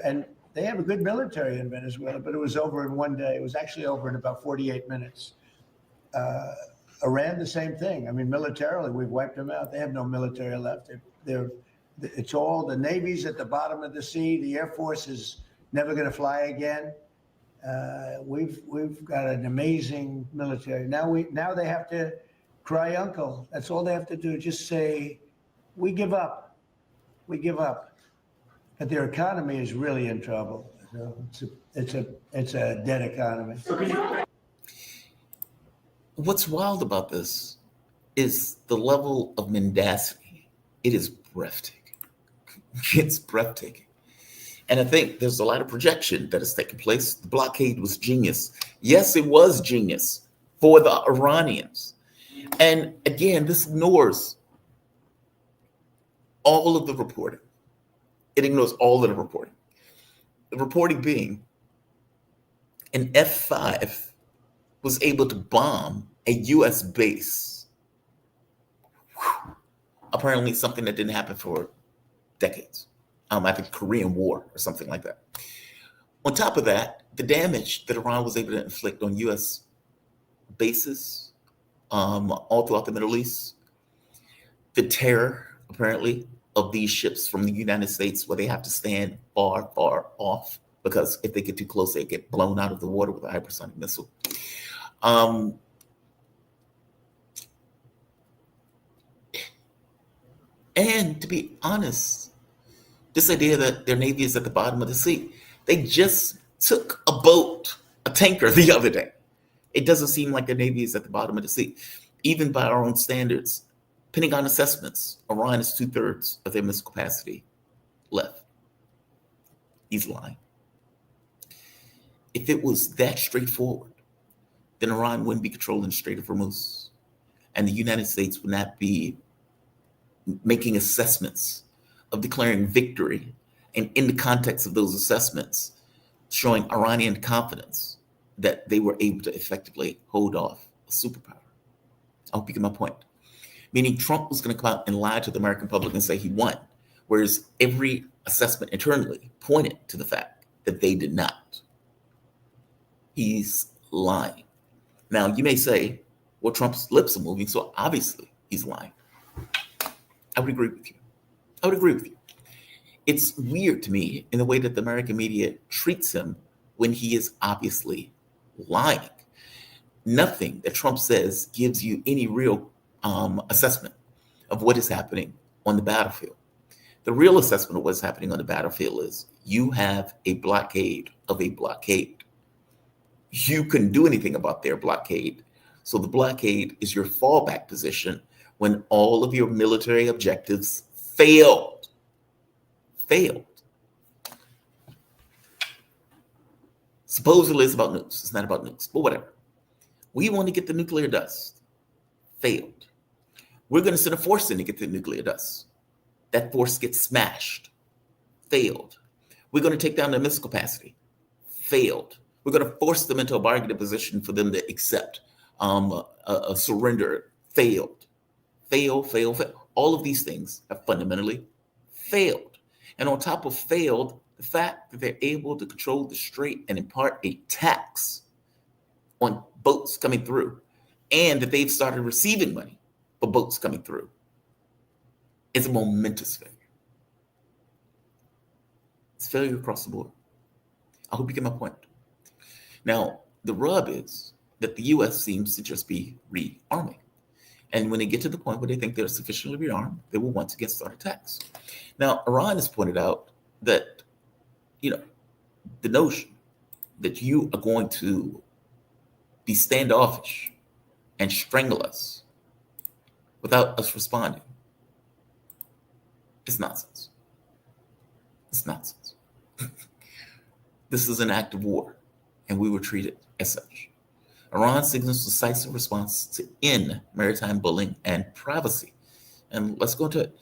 and they have a good military in Venezuela, but it was over in 1 day. It was actually over in about 48 minutes. Iran, the same thing. I mean, militarily, we've wiped them out. They have no military left. It's all the Navy's at the bottom of the sea. The Air Force is never going to fly again. We've got an amazing military. Now they have to cry uncle. That's all they have to do. Just say, we give up. We give up. But their economy is really in trouble. So it's a dead economy. What's wild about this is the level of mendacity. It is breathtaking. It's breathtaking. And I think there's a lot of projection that has taken place. The blockade was genius. Yes, it was genius for the Iranians. And again, this ignores all of the reporting. It ignores all of the reporting. The reporting being an F-5 was able to bomb a U.S. base. Whew. Apparently something that didn't happen for decades. I think Korean War or something like that. On top of that, the damage that Iran was able to inflict on U.S. bases all throughout the Middle East, the terror, apparently, of these ships from the United States where they have to stand far, far off because if they get too close, they get blown out of the water with a hypersonic missile. And to be honest, this idea that their Navy is at the bottom of the sea, they just took a boat, a tanker the other day. It doesn't seem like their Navy is at the bottom of the sea. Even by our own standards, Pentagon assessments, Iran is 2/3 of their missile capacity left. He's lying. If it was that straightforward, then Iran wouldn't be controlling the Strait of Hormuz. And the United States would not be making assessments of declaring victory, and in the context of those assessments, showing Iranian confidence that they were able to effectively hold off a superpower. I hope you get my point. Meaning Trump was going to come out and lie to the American public and say he won, whereas every assessment internally pointed to the fact that they did not. He's lying. Now, you may say, well, Trump's lips are moving, so obviously he's lying. I would agree with you. I would agree with you. It's weird to me in the way that the American media treats him when he is obviously lying. Nothing that Trump says gives you any real assessment of what is happening on the battlefield. The real assessment of what's happening on the battlefield is you have a blockade of a blockade. You couldn't do anything about their blockade. So the blockade is your fallback position when all of your military objectives failed. Supposedly it's about nukes. It's not about nukes, but whatever. We want to get the nuclear dust. Failed. We're going to send a force in to get the nuclear dust. That force gets smashed. Failed. We're going to take down their missile capacity. Failed. We're going to force them into a bargaining position for them to accept a surrender. failed. Fail. All of these things have fundamentally failed. And on top of failed, the fact that they're able to control the Strait and impart a tax on boats coming through, and that they've started receiving money for boats coming through, is a momentous failure. It's failure across the board. I hope you get my point. Now, the rub is that the US seems to just be rearming. And when they get to the point where they think they're sufficiently rearmed, they will once again start attacks. Now, Iran has pointed out that, the notion that you are going to be standoffish and strangle us without us responding is nonsense. It's nonsense. This is an act of war, and we will treat it as such. Iran signals decisive response to end maritime bullying and privacy. And let's go into it.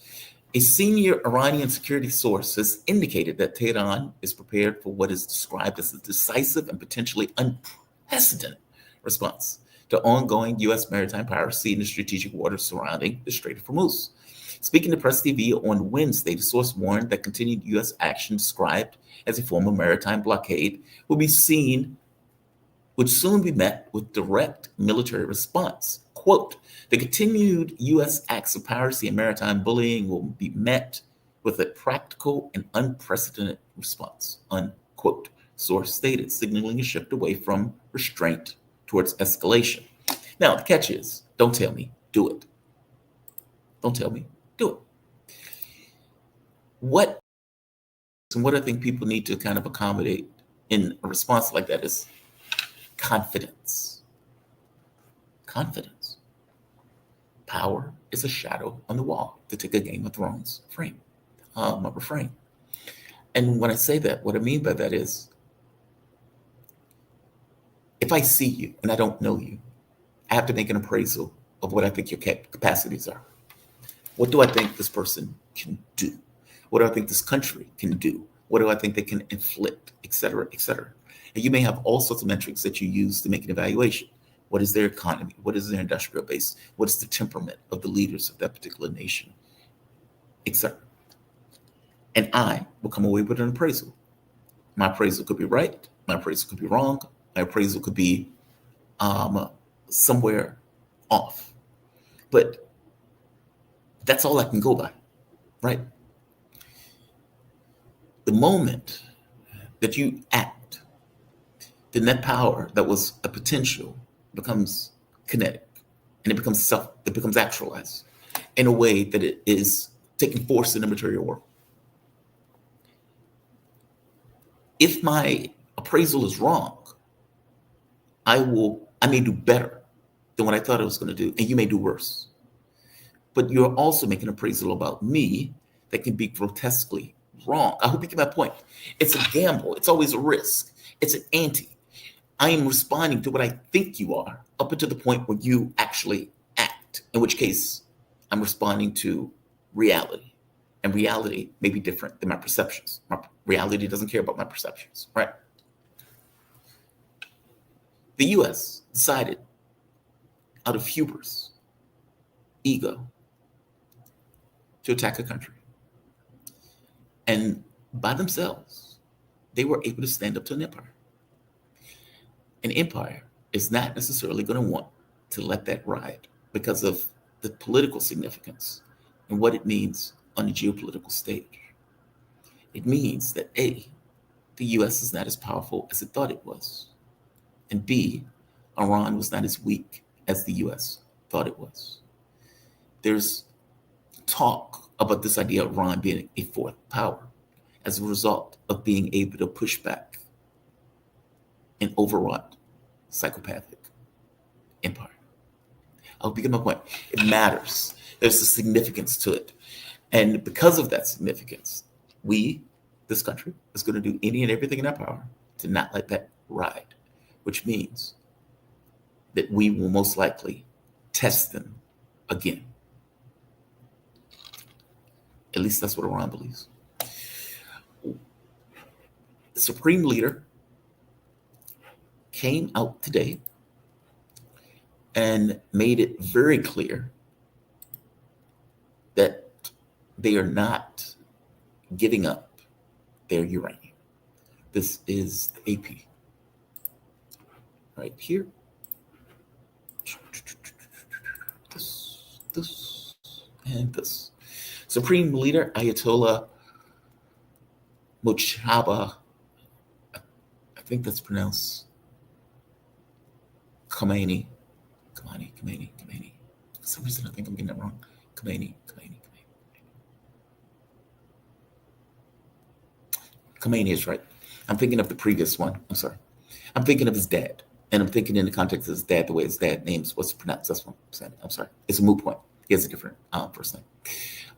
A senior Iranian security source has indicated that Tehran is prepared for what is described as a decisive and potentially unprecedented response to ongoing U.S. maritime piracy in the strategic waters surrounding the Strait of Hormuz. Speaking to Press TV on Wednesday, the source warned that continued U.S. action described as a form of maritime blockade would soon be met with direct military response. Quote, the continued U.S. acts of piracy and maritime bullying will be met with a practical and unprecedented response, unquote, source stated, signaling a shift away from restraint towards escalation. Now, the catch is, don't tell me, do it. Don't tell me, do it. What I think people need to kind of accommodate in a response like that is confidence. Confidence. Power is a shadow on the wall, to take a Game of Thrones refrain. And when I say that, what I mean by that is, if I see you and I don't know you, I have to make an appraisal of what I think your capacities are. What do I think this person can do? What do I think this country can do? What do I think they can inflict, et cetera, et cetera? And you may have all sorts of metrics that you use to make an evaluation. What is their economy? What is their industrial base? What is the temperament of the leaders of that particular nation, et cetera? And I will come away with an appraisal. My appraisal could be right. My appraisal could be wrong. My appraisal could be somewhere off. But that's all I can go by, right? The moment that you act, then that power that was a potential becomes kinetic, and it becomes actualized in a way that it is taking force in the material world. If my appraisal is wrong, I may do better than what I thought I was going to do, and you may do worse. But you're also making an appraisal about me that can be grotesquely wrong. I hope you get my point. It's a gamble. It's always a risk. It's an ante. I am responding to what I think you are up until the point where you actually act, in which case I'm responding to reality. And reality may be different than my perceptions. My reality doesn't care about my perceptions, right? The US decided out of hubris, ego, to attack a country. And by themselves, they were able to stand up to an empire. An empire is not necessarily going to want to let that ride because of the political significance and what it means on the geopolitical stage. It means that A, the US is not as powerful as it thought it was. And B, Iran was not as weak as the US thought it was. There's talk about this idea of Iran being a fourth power as a result of being able to push back an overwrought, psychopathic empire. I hope you get my point. It matters. There's a significance to it. And because of that significance, this country, is going to do any and everything in our power to not let that ride, which means that we will most likely test them again. At least that's what Iran believes. The supreme leader came out today and made it very clear that they are not giving up their uranium. This is the AP right here. This, and this. Supreme Leader Ayatollah Mojtaba, I think that's pronounced Khomeini. For some reason, I think I'm getting it wrong. Khomeini. Khomeini is right. I'm thinking of the previous one. I'm sorry. I'm thinking of his dad. And I'm thinking in the context of his dad, the way his dad names was pronounced. That's what I'm saying. I'm sorry. It's a moot point. He has a different first name.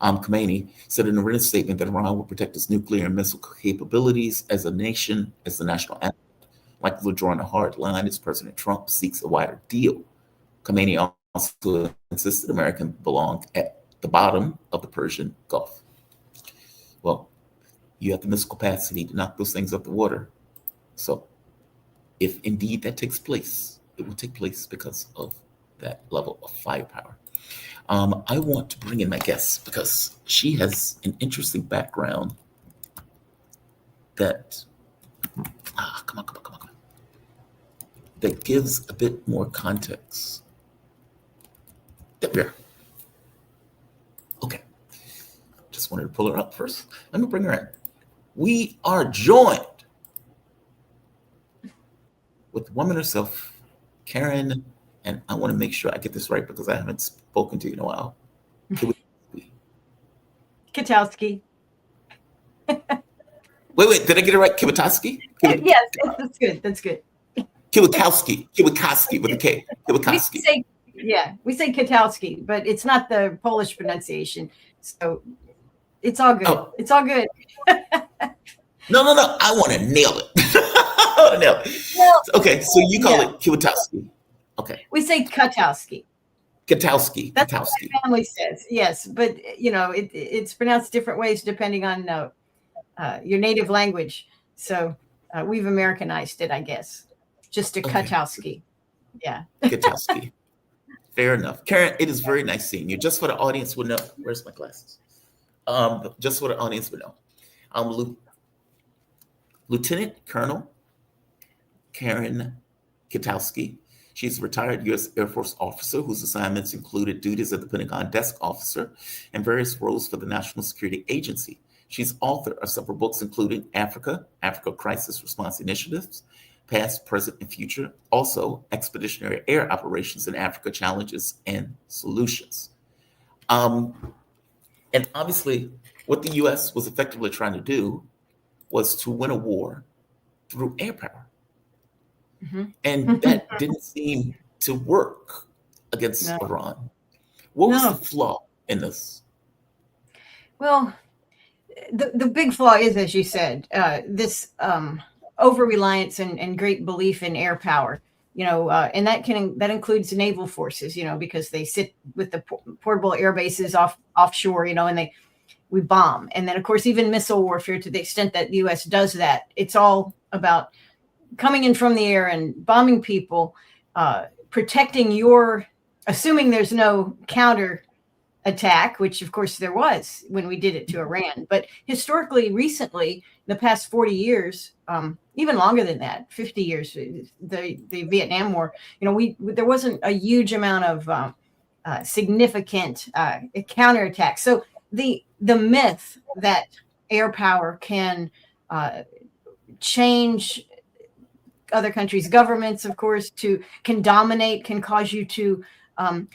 Khomeini said in a written statement that Iran will protect its nuclear and missile capabilities as a nation, as the national anthem. Likely drawing a hard line as President Trump seeks a wider deal. Khomeini also insisted America belong at the bottom of the Persian Gulf. Well, you have the missile capacity to knock those things up the water. So if indeed that takes place, it will take place because of that level of firepower. I want to bring in my guest because she has an interesting background that, come on. That gives a bit more context. There. Okay. Just wanted to pull her up first. Let me bring her in. We are joined with the woman herself, Karen, and I want to make sure I get this right because I haven't spoken to you in a while. Kwiatkowski. Wait, did I get it right? Kwiatkowski? Yes, that's good. Kwiatkowski with a K. Kwiatkowski. We say Kwiatkowski, but it's not the Polish pronunciation. So it's all good. Oh. It's all good. No. I want to nail it. Well, okay, so you call it Kwiatkowski. Okay. We say Kwiatkowski. Kwiatkowski. That's what my family says. Yes, but it's pronounced different ways depending on your native language. So we've Americanized it, I guess. Just a Kwiatkowski. Yeah. Kwiatkowski. Fair enough. Karen, it is very nice seeing you. Just for the audience would know. Where's my glasses? Just so the audience would know. Lieutenant Colonel Karen Kwiatkowski. She's a retired U.S. Air Force officer whose assignments included duties as the Pentagon desk officer and various roles for the National Security Agency. She's author of several books, including Africa Crisis Response Initiatives, Past, Present, and Future, also Expeditionary Air Operations in Africa, Challenges and Solutions. And obviously, what the U.S. was effectively trying to do was to win a war through air power. Mm-hmm. And that didn't seem to work against Iran. What was the flaw in this? Well, the big flaw is, as you said, this over-reliance and great belief in air power, and that includes naval forces, because they sit with the portable air bases offshore, and we bomb. And then, of course, even missile warfare, to the extent that the U.S. does that, it's all about coming in from the air and bombing people, protecting assuming there's no counter attack, which of course there was when we did it to Iran. But historically, recently, the past 40 years, even longer than that, 50 years, the Vietnam War, there wasn't a huge amount of significant counterattack. So the myth that air power can change other countries' governments, of course, can dominate, can cause you to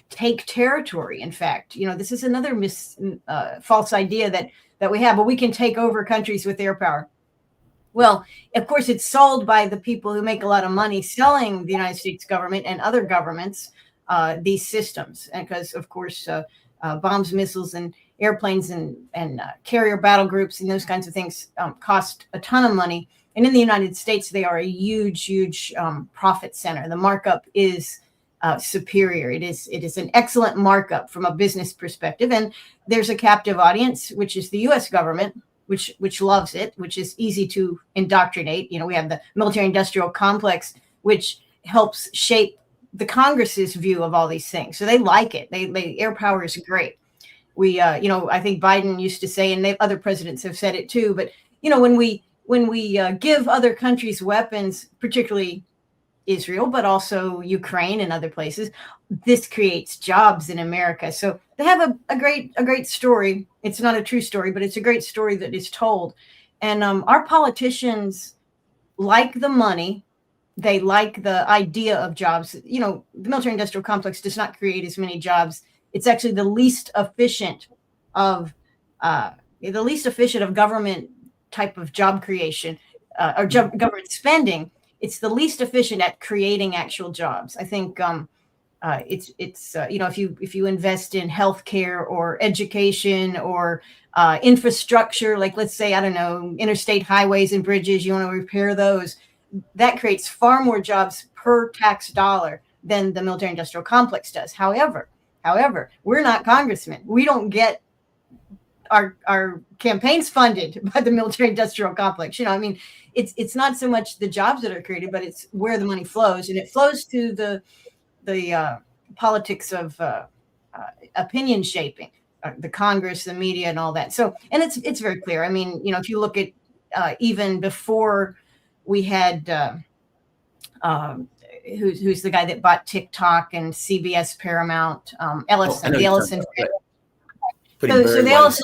take territory. In fact, this is another false idea that we have. But we can take over countries with air power. Well, of course, it's sold by the people who make a lot of money selling the United States government and other governments these systems, and because, of course, bombs, missiles, and airplanes and carrier battle groups and those kinds of things cost a ton of money. And in the United States, they are a huge profit center. The markup is superior. It is an excellent markup from a business perspective. And there's a captive audience, which is the U.S. government, which loves it, which is easy to indoctrinate. We have the military-industrial complex, which helps shape the Congress's view of all these things. So they like it. They air power is great. We, I think Biden used to say, and other presidents have said it too. But when we give other countries weapons, particularly Israel, but also Ukraine and other places, this creates jobs in America. So they have a great story. It's not a true story, but it's a great story that is told. And our politicians like the money. They like the idea of jobs. The military-industrial complex does not create as many jobs. It's actually the least efficient of government type of job creation or government spending. It's the least efficient at creating actual jobs. I think if you invest in healthcare or education or infrastructure, like let's say, I don't know, interstate highways and bridges, you want to repair those, that creates far more jobs per tax dollar than the military industrial complex does. However, we're not congressmen. We don't get our campaigns funded by the military industrial complex. It's not so much the jobs that are created, but it's where the money flows, and it flows to the politics of opinion shaping, the Congress, the media, and all that. So, and it's very clear. I mean, if you look at even before we had who's the guy that bought TikTok and CBS, Paramount, Ellison, the Ellison. So they also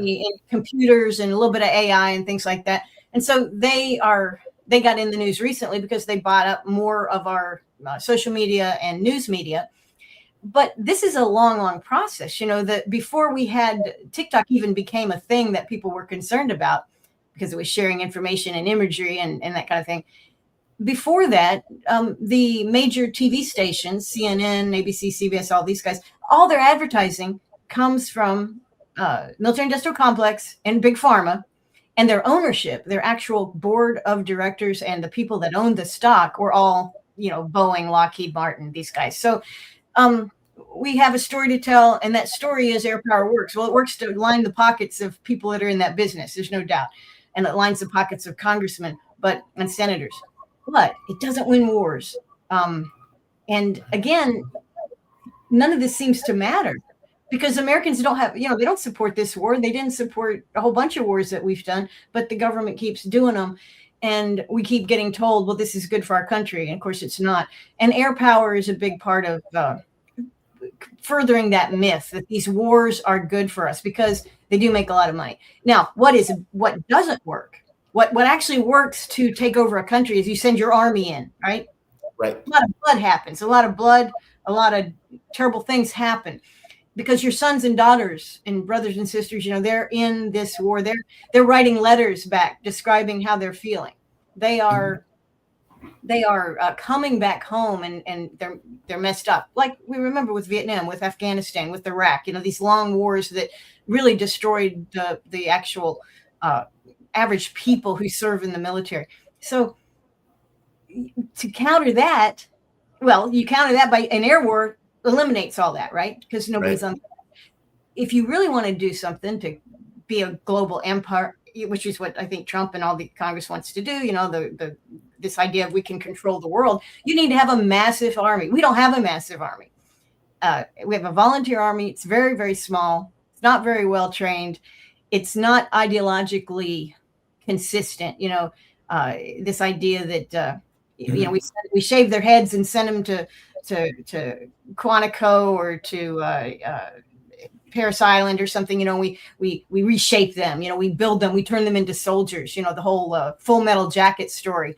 in computers and a little bit of AI and things like that. And so they got in the news recently because they bought up more of our social media and news media. But this is a long process. That before we had TikTok even became a thing that people were concerned about because it was sharing information and imagery and that kind of thing. Before that, the major TV stations, CNN, ABC, CBS, all these guys, all their advertising comes from military industrial complex and big pharma, and their ownership, their actual board of directors and the people that own the stock were all, Boeing, Lockheed Martin, these guys. So we have a story to tell, and that story is air power works. Well, it works to line the pockets of people that are in that business. There's no doubt. And it lines the pockets of congressmen and senators. But it doesn't win wars. And again, none of this seems to matter because Americans don't have, they don't support this war. They didn't support a whole bunch of wars that we've done, but the government keeps doing them. And we keep getting told, well, this is good for our country. And of course it's not. And air power is a big part of furthering that myth that these wars are good for us because they do make a lot of money. Now, what doesn't work? What actually works to take over a country is you send your army in, right? Right. A lot of blood happens. A lot of blood, a lot of terrible things happen because your sons and daughters and brothers and sisters, they're in this war. They're writing letters back describing how they're feeling. They are coming back home and they're messed up. Like we remember with Vietnam, with Afghanistan, with Iraq, these long wars that really destroyed the actual average people who serve in the military. So to counter that, you counter that by an air war eliminates all that, right? Because nobody's on. If you really want to do something to be a global empire, which is what I think Trump and all the Congress wants to do, this idea of we can control the world, you need to have a massive army. We don't have a massive army. We have a volunteer army. It's very, very small. It's not very well trained. It's not ideologically consistent. This idea that we shave their heads and send them to Quantico or to Paris Island or something. We reshape them. We build them. We turn them into soldiers. The whole Full Metal Jacket story.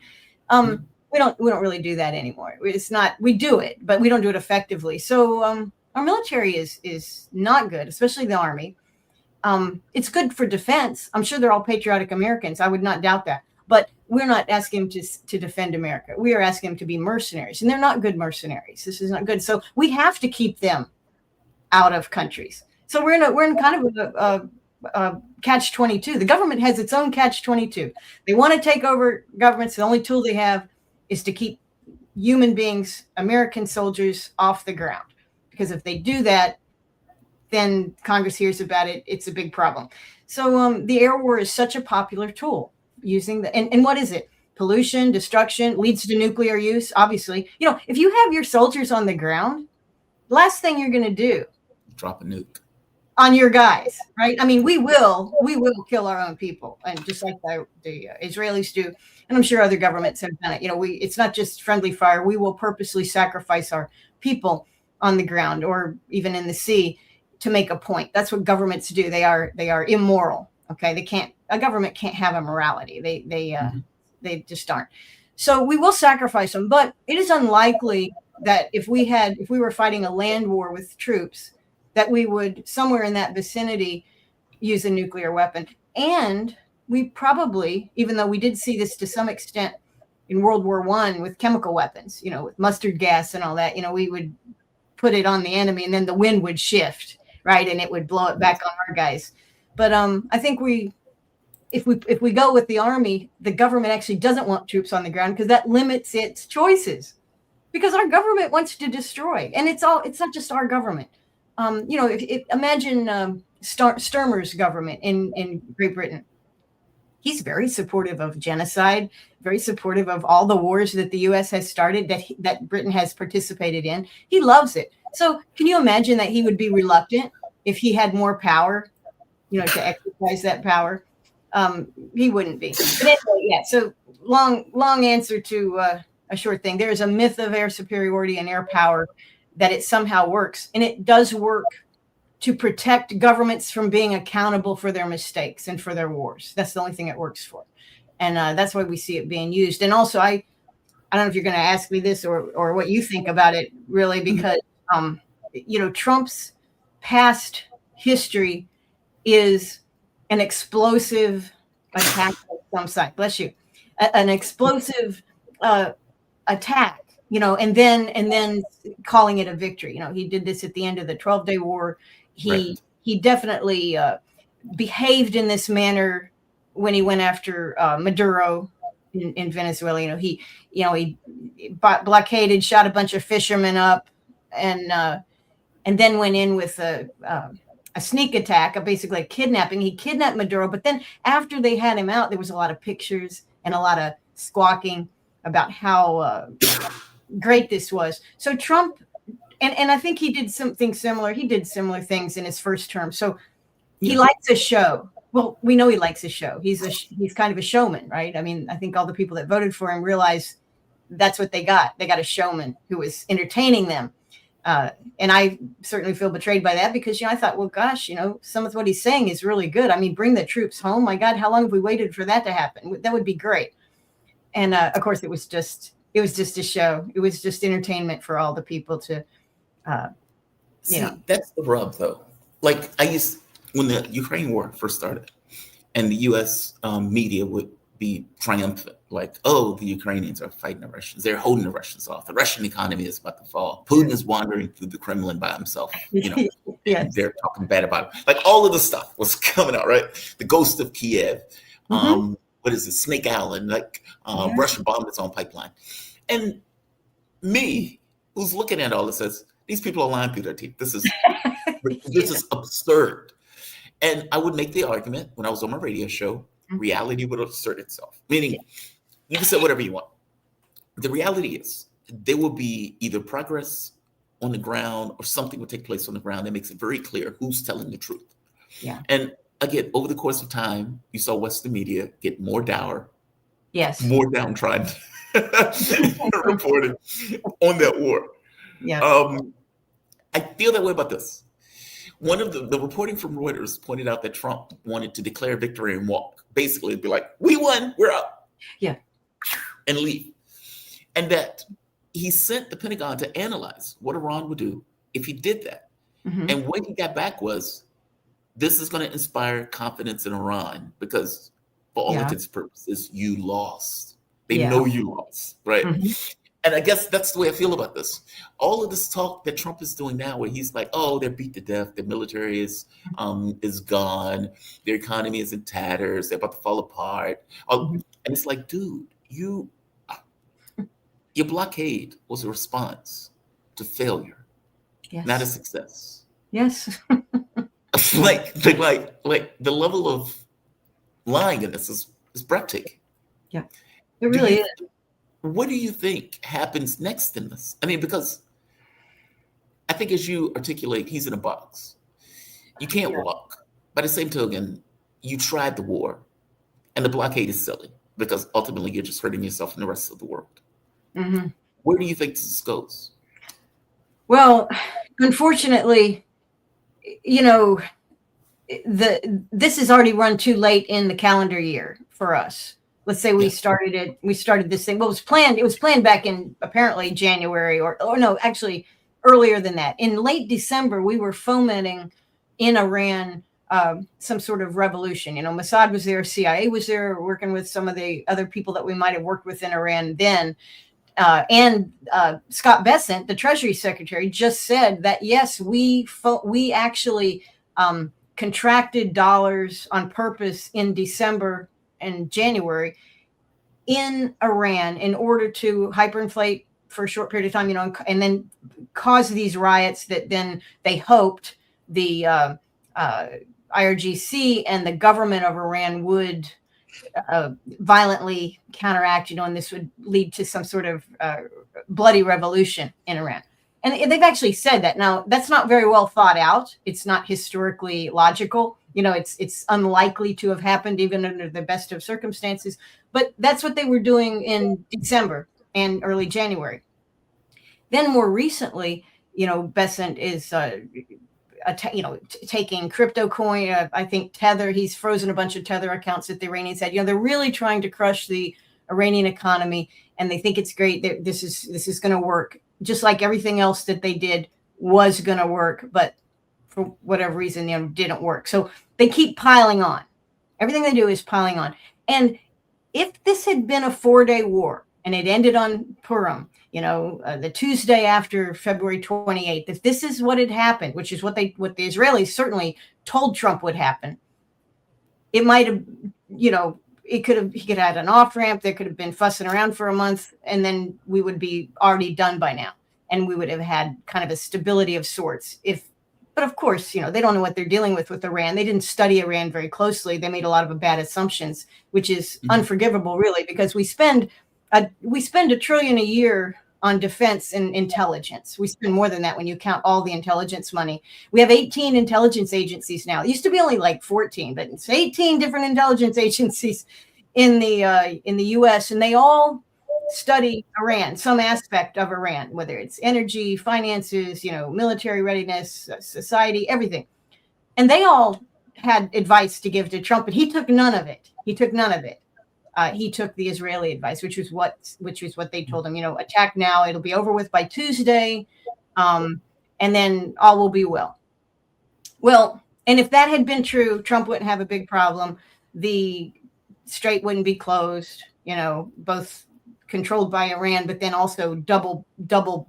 We don't really do that anymore. It's not. We do it, but we don't do it effectively. So our military is not good, especially the Army. It's good for defense. I'm sure they're all patriotic Americans. I would not doubt that. But we're not asking them to defend America. We are asking them to be mercenaries, and they're not good mercenaries. This is not good. So we have to keep them out of countries. So we're in kind of a catch-22. The government has its own catch-22. They want to take over governments. The only tool they have is to keep human beings, American soldiers, off the ground. Because if they do that, then Congress hears about it. It's a big problem. So the air war is such a popular tool. And what is it? pollution, destruction, leads to nuclear use. Obviously, if you have your soldiers on the ground, last thing you're going to do, Drop a nuke on your guys, right? I mean, we will kill our own people, and just like the Israelis do, and I'm sure other governments have done it. It's not just friendly fire. We will purposely sacrifice our people on the ground or even in the sea to make a point. That's what governments do. They are immoral. Okay, a government can't have a morality. They just aren't. So we will sacrifice them, but it is unlikely that if we were fighting a land war with troops, that we would somewhere in that vicinity use a nuclear weapon. And we probably, even though we did see this to some extent in World War I with chemical weapons, with mustard gas and all that, we would put it on the enemy and then the wind would shift, right? And it would blow it back on our guys. But I think if we go with the army, the government actually doesn't want troops on the ground because that limits its choices, because our government wants to destroy. And it's not just our government. Imagine Sturmer's government in Great Britain. He's very supportive of genocide, very supportive of all the wars that the U.S. has started, that Britain has participated in. He loves it. So can you imagine that he would be reluctant if he had more power, to exercise that power? He wouldn't be. But anyway, yeah. So long answer to a short thing. There is a myth of air superiority and air power, that it somehow works. And it does work to protect governments from being accountable for their mistakes and for their wars. That's the only thing it works for. And that's why we see it being used. And also, I don't know if you're going to ask me this or what you think about it, really, because, Trump's past history is an explosive attack of some side. Bless you. An explosive attack. And then calling it a victory. He did this at the end of the 12-day war. He definitely behaved in this manner when he went after Maduro in Venezuela. He blockaded, shot a bunch of fishermen up, and then went in with a sneak attack, basically a kidnapping. He kidnapped Maduro, but then after they had him out, there was a lot of pictures and a lot of squawking about how great this was. So Trump, and I think he did something similar. He did similar things in his first term. So he likes a show. Well, we know he likes a show. He's kind of a showman, right? I mean, I think all the people that voted for him realize that's what they got. They got a showman who was entertaining them. And I certainly feel betrayed by that because, I thought, well, gosh, some of what he's saying is really good. I mean, bring the troops home. My God, how long have we waited for that to happen? That would be great. And of course, it was just a show. It was just entertainment for all the people to, That's the rub, though. Like when the Ukraine war first started, and the U.S. Media would be triumphant, like, oh, the Ukrainians are fighting the Russians. They're holding the Russians off. The Russian economy is about to fall. Putin is wandering through the Kremlin by himself. Yes. They're talking bad about him. Like all of the stuff was coming out, right? The ghost of Kiev. What is it? Snake Island, Russian bombers on pipeline. And me, who's looking at all this, says, these people are lying through their teeth. This is absurd. And I would make the argument when I was on my radio show, reality would assert itself. Meaning, you can say whatever you want. The reality is there will be either progress on the ground or something will take place on the ground that makes it very clear who's telling the truth. Yeah. And again, over the course of time, you saw Western media get more dour, yes, more downtrodden reporting on that war. Yeah. I feel that way about this. One of the reporting from Reuters pointed out that Trump wanted to declare victory and walk. Basically, it'd be like, we won, we're up. Yeah. And leave. And that he sent the Pentagon to analyze what Iran would do if he did that. And what he got back was, this is going to inspire confidence in Iran because for all intents and purposes, you lost. They know you lost, right? And I guess that's the way I feel about this. All of this talk that Trump is doing now, where he's like, "Oh, they're beat to death. The military is gone. Their economy is in tatters. They're about to fall apart." And it's like, dude, your blockade was a response to failure, not a success. Yes. like the level of lying in this is breathtaking. Yeah. It Do really you, is. what do you think happens next in this? I mean, because I think as you articulate, he's in a box. You can't Yeah. walk. By the same token, you tried the war, and the blockade is silly because ultimately you're just hurting yourself and the rest of the world. Hmm. Where do you think this goes? Well, unfortunately, you know, this is already run too late in the calendar year for us. Let's say Yeah. we started this thing. Well, it was planned back in apparently January or no, actually earlier than that. In late December, we were fomenting in Iran some sort of revolution. You know, Mossad was there, CIA was there, working with some of the other people that we might have worked with in Iran then. And Scott Bessent, the Treasury Secretary, just said that yes, we actually contracted dollars on purpose in December and January in Iran in order to hyperinflate for a short period of time, you know, and then cause these riots that then they hoped the IRGC and the government of Iran would violently counteract, you know, and this would lead to some sort of bloody revolution in Iran. And they've actually said that. Now, that's not very well thought out. It's not historically logical. You know, it's unlikely to have happened even under the best of circumstances. But that's what they were doing in December and early January. Then more recently, you know, Bessent is taking crypto coin. I think Tether, he's frozen a bunch of Tether accounts that the Iranians had. You know, they're really trying to crush the Iranian economy, and they think it's great. This is going to work, just like everything else that they did was going to work, but for whatever reason, you know, didn't work. So they keep piling on. Everything they do is piling on. And if this had been a 4-day war and it ended on Purim, you know, the Tuesday after February 28th, if this is what had happened, which is what the Israelis certainly told Trump would happen, it might have, you know, he could have had an off ramp. There could have been fussing around for a month, and then we would be already done by now, and we would have had kind of a stability of sorts. But of course, you know, they don't know what they're dealing with Iran. They didn't study Iran very closely. They made a lot of bad assumptions, which is unforgivable, really, because we spend $1 trillion a year on defense and intelligence. We spend more than that when you count all the intelligence money. We have 18 intelligence agencies now. It used to be only like 14, but it's 18 different intelligence agencies in the US, and they all study Iran, some aspect of Iran, whether it's energy, finances, you know, military readiness, society, everything. And they all had advice to give to Trump, but he took none of it. He took the Israeli advice, which was what they told him, you know, attack now. It'll be over with by Tuesday. And then all will be well. Well, and if that had been true, Trump wouldn't have a big problem. The Strait wouldn't be closed, you know, both controlled by Iran, but then also double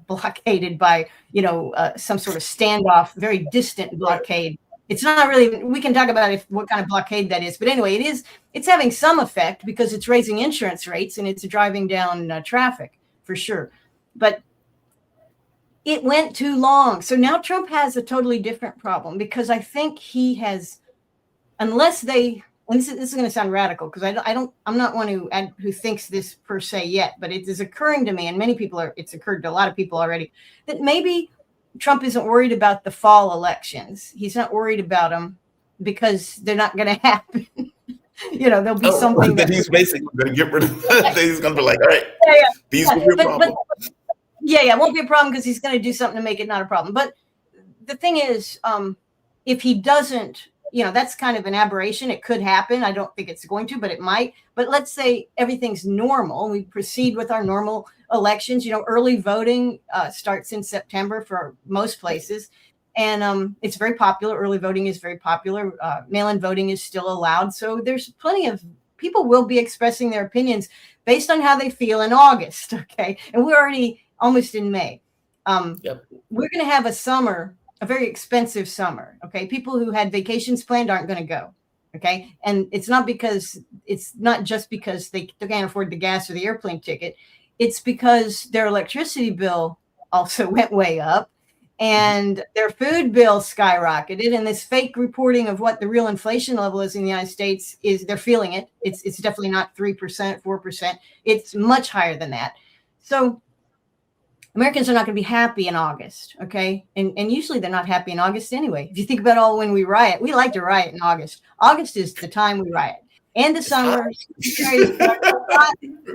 blockaded by, you know, some sort of standoff, very distant blockade. It's not really, we can talk about what kind of blockade that is, but anyway, it's having some effect because it's raising insurance rates and it's driving down traffic for sure. But it went too long. So now Trump has a totally different problem because I think he has, unless they, and this is going to sound radical because I'm not one who thinks this per se yet, but it is occurring to me, and it's occurred to a lot of people already, that maybe Trump isn't worried about the fall elections. He's not worried about them because they're not going to happen. You know, there'll be something that he's basically going to get rid of that. He's going to be like, all right, these will be a problem. It won't be a problem because he's going to do something to make it not a problem. But the thing is, if he doesn't, you know, that's kind of an aberration. It could happen. I don't think it's going to, but it might. But let's say everything's normal and we proceed with our normal elections. You know, early voting starts in September for most places. And it's very popular. Early voting is very popular. Mail-in voting is still allowed. So there's plenty of people will be expressing their opinions based on how they feel in August. Okay. And we're already almost in May. We're going to have a summer, a very expensive summer. Okay. People who had vacations planned aren't going to go. Okay. And it's not just because they can't afford the gas or the airplane ticket. It's because their electricity bill also went way up. and their food bill skyrocketed. And this fake reporting of what the real inflation level is in the United States is they're feeling it. It's definitely not 3%, 4%. It's much higher than that. So Americans are not going to be happy in August, okay? And usually they're not happy in August anyway. If you think about when we riot, we like to riot in August. August is the time we riot. And the summer,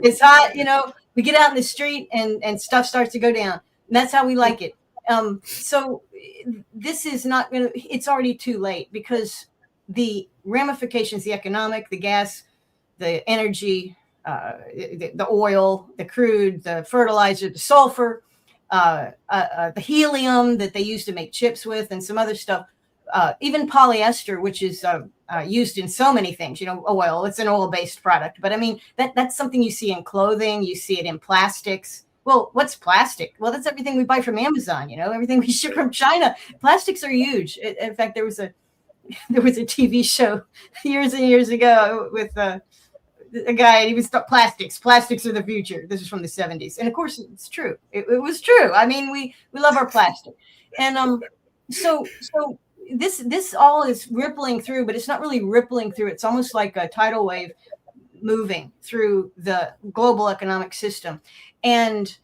it's hot, you know, we get out in the street and stuff starts to go down. And that's how we like it. So this is not going to, it's already too late because the ramifications, the economic, the gas, the energy, the oil, the crude, the fertilizer, the sulfur, the helium that they use to make chips with, and some other stuff. Even polyester, which is used in so many things. You know, oil. It's an oil-based product, but I mean that's something you see in clothing. You see it in plastics. Well, what's plastic? Well, that's everything we buy from Amazon. You know, everything we ship from China. Plastics are huge. In fact, there was a TV show years and years ago with a guy, and he was plastics. Plastics are the future. This is from the 70s, and of course, it's true. It was true. I mean, we love our plastic, and so this all is rippling through, but it's not really rippling through. It's almost like a tidal wave moving through the global economic system, and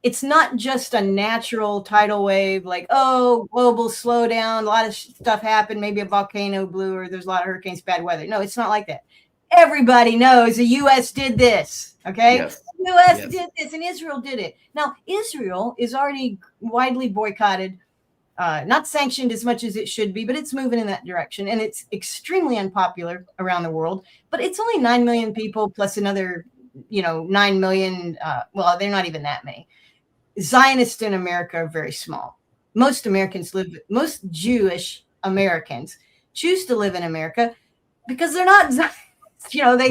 it's not just a natural tidal wave, like, oh, global slowdown, a lot of stuff happened, maybe a volcano blew, or there's a lot of hurricanes, bad weather. No, it's not like that. Everybody knows the U.S. did this, okay? Yes. The U.S. Yes. did this, and Israel did it. Now, Israel is already widely boycotted, not sanctioned as much as it should be, but it's moving in that direction, and it's extremely unpopular around the world. But it's only 9 million people plus another, 9 million. Well, they're not even that many. Zionists in America are very small. Most Jewish Americans choose to live in America because they're not Zionists. They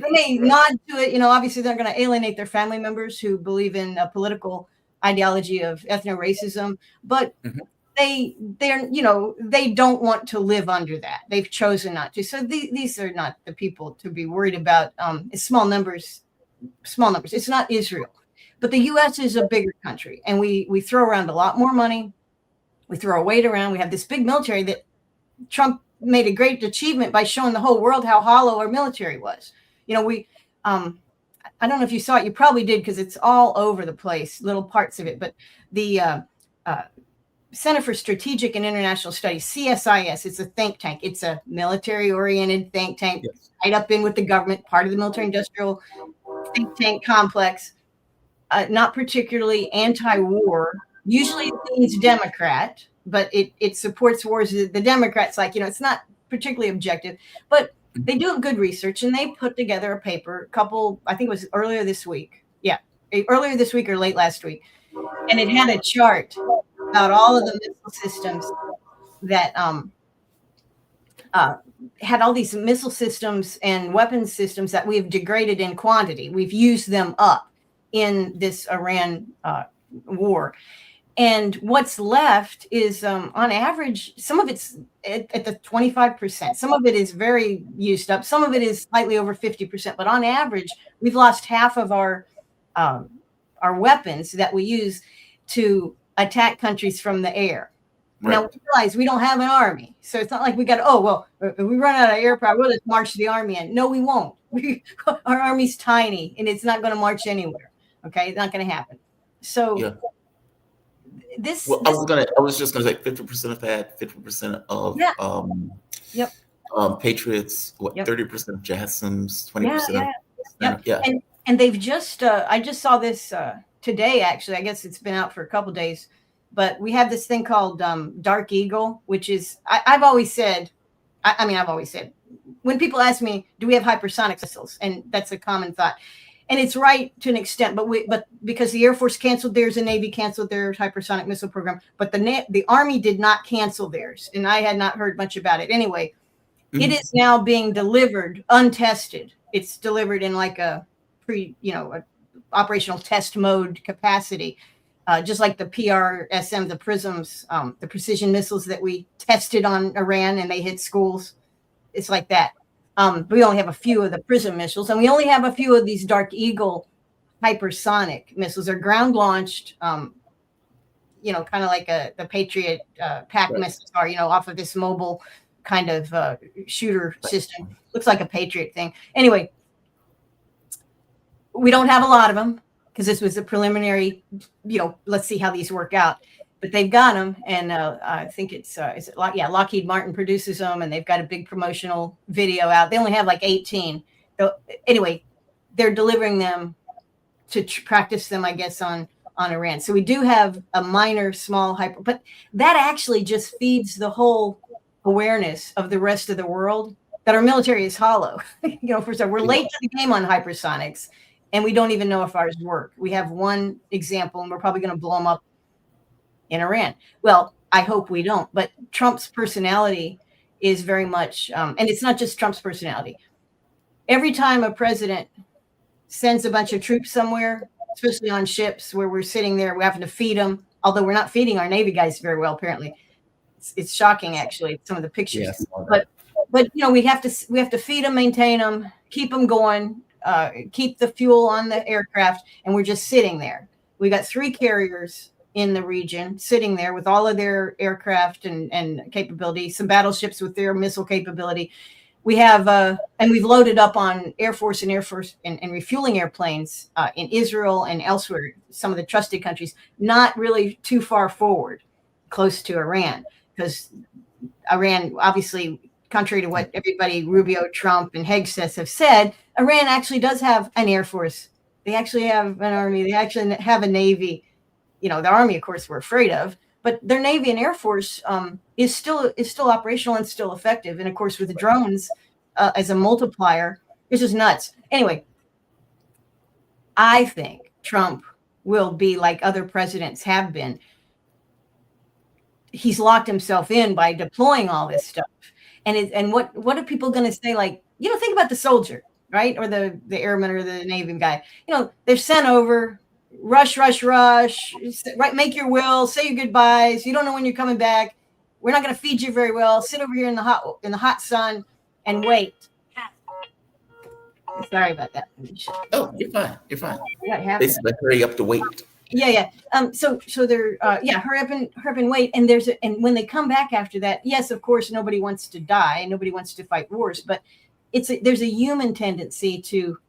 may nod to it. Obviously they're going to alienate their family members who believe in a political ideology of ethno-racism, but they don't want to live under that. They've chosen not to. So these are not the people to be worried about. It's small numbers. It's not Israel. But the U.S. is a bigger country, and we throw around a lot more money. We throw our weight around. We have this big military that Trump made a great achievement by showing the whole world how hollow our military was. I don't know if you saw it. You probably did because it's all over the place, little parts of it. But the Center for Strategic and International Studies, CSIS, it's a think tank. It's a military-oriented think tank, tied up in with the government, part of the military-industrial think tank complex. Not particularly anti-war, usually leans Democrat, but it supports wars. The Democrats, it's not particularly objective, but they do good research, and they put together a paper, I think it was earlier this week. Yeah, earlier this week or late last week. And it had a chart about all of the missile systems that had all these missile systems and weapons systems that we've degraded in quantity. We've used them up in this Iran war. And what's left is, on average, some of it's at the 25%. Some of it is very used up. Some of it is slightly over 50%. But on average, we've lost half of our weapons that we use to attack countries from the air. Right. Now, we realize we don't have an army. So it's not like we got, if we run out of air power, we'll just march the army in. No, we won't. Our army's tiny, and it's not going to march anywhere. Okay, it's not going to happen. So I was just going to say 50% of that, 50% of Patriots, 30% of JASSMs, 20%. And they've just I just saw this today. Actually, I guess it's been out for a couple of days. But we have this thing called Dark Eagle, which is I've always said when people ask me, do we have hypersonic missiles, and that's a common thought. And it's right to an extent, but because the Air Force canceled theirs and Navy canceled their hypersonic missile program, but the Army did not cancel theirs, and I had not heard much about it. Anyway, It is now being delivered untested. It's delivered in like a operational test mode capacity, just like the PRSM, the PRISMs, the precision missiles that we tested on Iran and they hit schools. It's like that. We only have a few of the PRISM missiles, and we only have a few of these Dark Eagle hypersonic missiles. They're ground launched kind of like the Patriot pack Right. missiles are, off of this mobile kind of shooter system. Looks like a Patriot thing. Anyway, we don't have a lot of them because this was a preliminary, let's see how these work out. But they've got them, and I think Lockheed Martin produces them, and they've got a big promotional video out. They only have like 18. So anyway, they're delivering them to practice them, I guess, on Iran. So we do have a minor, small hyper, but that actually just feeds the whole awareness of the rest of the world that our military is hollow. First of all, we're late to the game on hypersonics, and we don't even know if ours work. We have one example, and we're probably going to blow them up in Iran. Well, I hope we don't. But Trump's personality is very much, and it's not just Trump's personality. Every time a president sends a bunch of troops somewhere, especially on ships where we're sitting there, we're having to feed them, although we're not feeding our Navy guys very well, apparently. It's shocking, actually, some of the pictures. Yes. But we have to feed them, maintain them, keep them going, keep the fuel on the aircraft, and we're just sitting there. We got 3 carriers in the region sitting there with all of their aircraft and capability, some battleships with their missile capability. We have, and we've loaded up on Air Force and refueling airplanes in Israel and elsewhere, some of the trusted countries, not really too far forward, close to Iran, because Iran, obviously, contrary to what everybody, Rubio, Trump, and Hegseth have said, Iran actually does have an Air Force. They actually have an army. They actually have a Navy. The Army, of course, we're afraid of, but their Navy and Air Force is still operational and still effective. And of course, with the drones as a multiplier, it's just nuts. Anyway, I think Trump will be like other presidents have been. He's locked himself in by deploying all this stuff. And what are people going to say? Like, think about the soldier, right? Or the airman or the Navy guy. They're sent over. Rush, right? Make your will, say your goodbyes. You don't know when you're coming back. We're not going to feed you very well. Sit over here in the hot sun and wait. Sorry about that. Oh, you're fine. You're fine. What happened? Basically, hurry up to wait. Yeah. So they're hurry up and wait. And and when they come back after that, yes, of course, nobody wants to die. Nobody wants to fight wars, but there's a human tendency to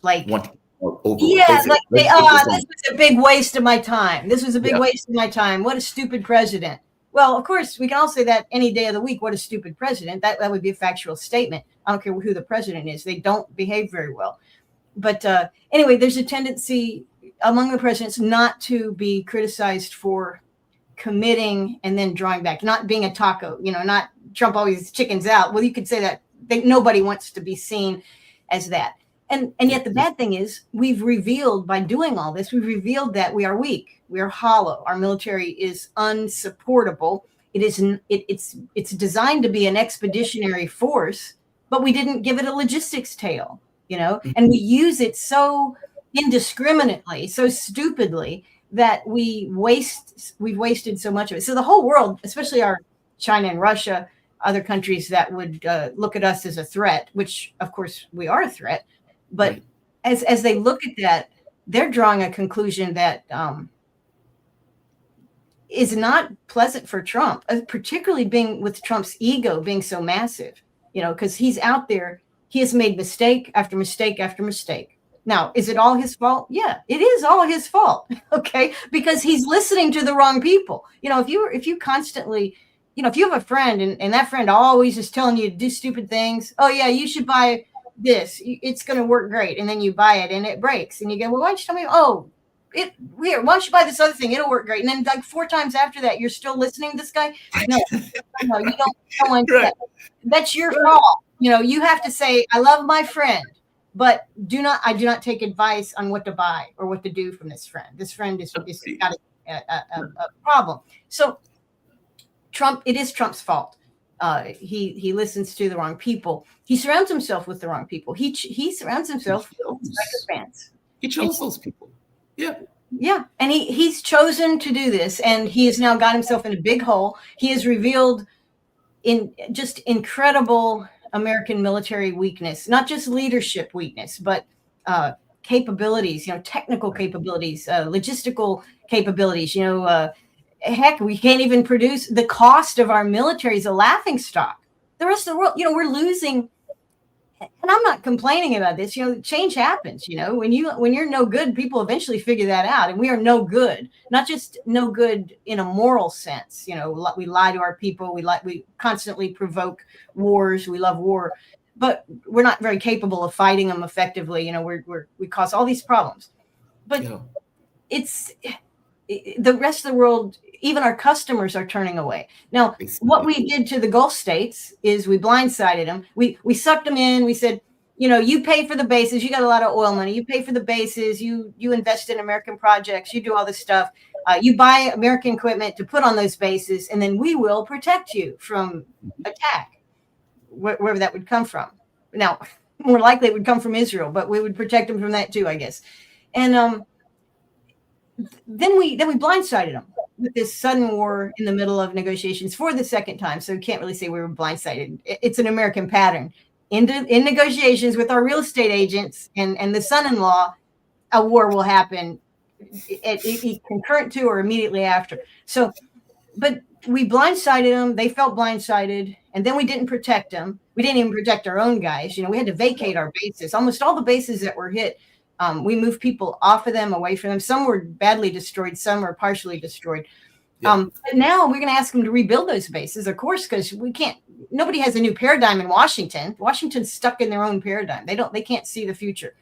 like, Want to this was a big waste of my time. This was a big waste of my time. What a stupid president. Well, of course, we can all say that any day of the week. What a stupid president. That would be a factual statement. I don't care who the president is. They don't behave very well. But anyway, there's a tendency among the presidents not to be criticized for committing and then drawing back, not being a taco, not Trump always chickens out. Well, you could say that nobody wants to be seen as that. And yet the bad thing is we've revealed by doing all this, we've revealed that we are weak. We are hollow. Our military is unsupportable. It's designed to be an expeditionary force, but we didn't give it a logistics tail, and we use it so indiscriminately, so stupidly that we've wasted so much of it. So the whole world, especially our China and Russia, other countries that would look at us as a threat, which of course we are a threat. But Right. as they look at that, they're drawing a conclusion that is not pleasant for Trump, particularly being with Trump's ego being so massive, because he's out there. He has made mistake after mistake after mistake. Now, is it all his fault? Yeah, it is all his fault. Okay, because he's listening to the wrong people. If you constantly, if you have a friend and that friend always is telling you to do stupid things. Oh yeah, you should buy this. It's going to work great. And then you buy it and it breaks. And you go, well, why don't you tell me? Oh, why don't you buy this other thing? It'll work great. And then like 4 times after that, you're still listening to this guy. No, you don't want that. That's your fault. You have to say, I love my friend, but I do not take advice on what to buy or what to do from this friend. This friend is got a problem. So it is Trump's fault. He listens to the wrong people. He surrounds himself with the wrong people. He surrounds himself with psychopaths. He chose those people. Yeah. And he's chosen to do this, and he has now got himself in a big hole. He has revealed in just incredible American military weakness, not just leadership weakness, but capabilities, technical capabilities, logistical capabilities, heck, we can't even produce. The cost of our military is a laughing stock. The rest of the world, we're losing. And I'm not complaining about this. Change happens. When you're no good, people eventually figure that out. And we are no good, not just no good in a moral sense. We lie to our people. We constantly provoke wars. We love war, but we're not very capable of fighting them effectively. We cause all these problems. But it's the rest of the world. Even our customers are turning away. Now, what we did to the Gulf states is we blindsided them. We sucked them in. We said, you pay for the bases. You got a lot of oil money. You pay for the bases. You invest in American projects. You do all this stuff. You buy American equipment to put on those bases, and then we will protect you from attack, wherever that would come from. Now, more likely it would come from Israel, but we would protect them from that too, I guess. And then we blindsided them with this sudden war in the middle of negotiations for the second time. So we can't really say we were blindsided. It's an American pattern. In negotiations with our real estate agents and the son-in-law, a war will happen concurrent to or immediately after. So, but we blindsided them. They felt blindsided. And then we didn't protect them. We didn't even protect our own guys. We had to vacate our bases. Almost all the bases that were hit, we moved people off of them, away from them. Some were badly destroyed. Some were partially destroyed. But now we're going to ask them to rebuild those bases, of course, because nobody has a new paradigm in Washington. Washington's stuck in their own paradigm. They can't see the future.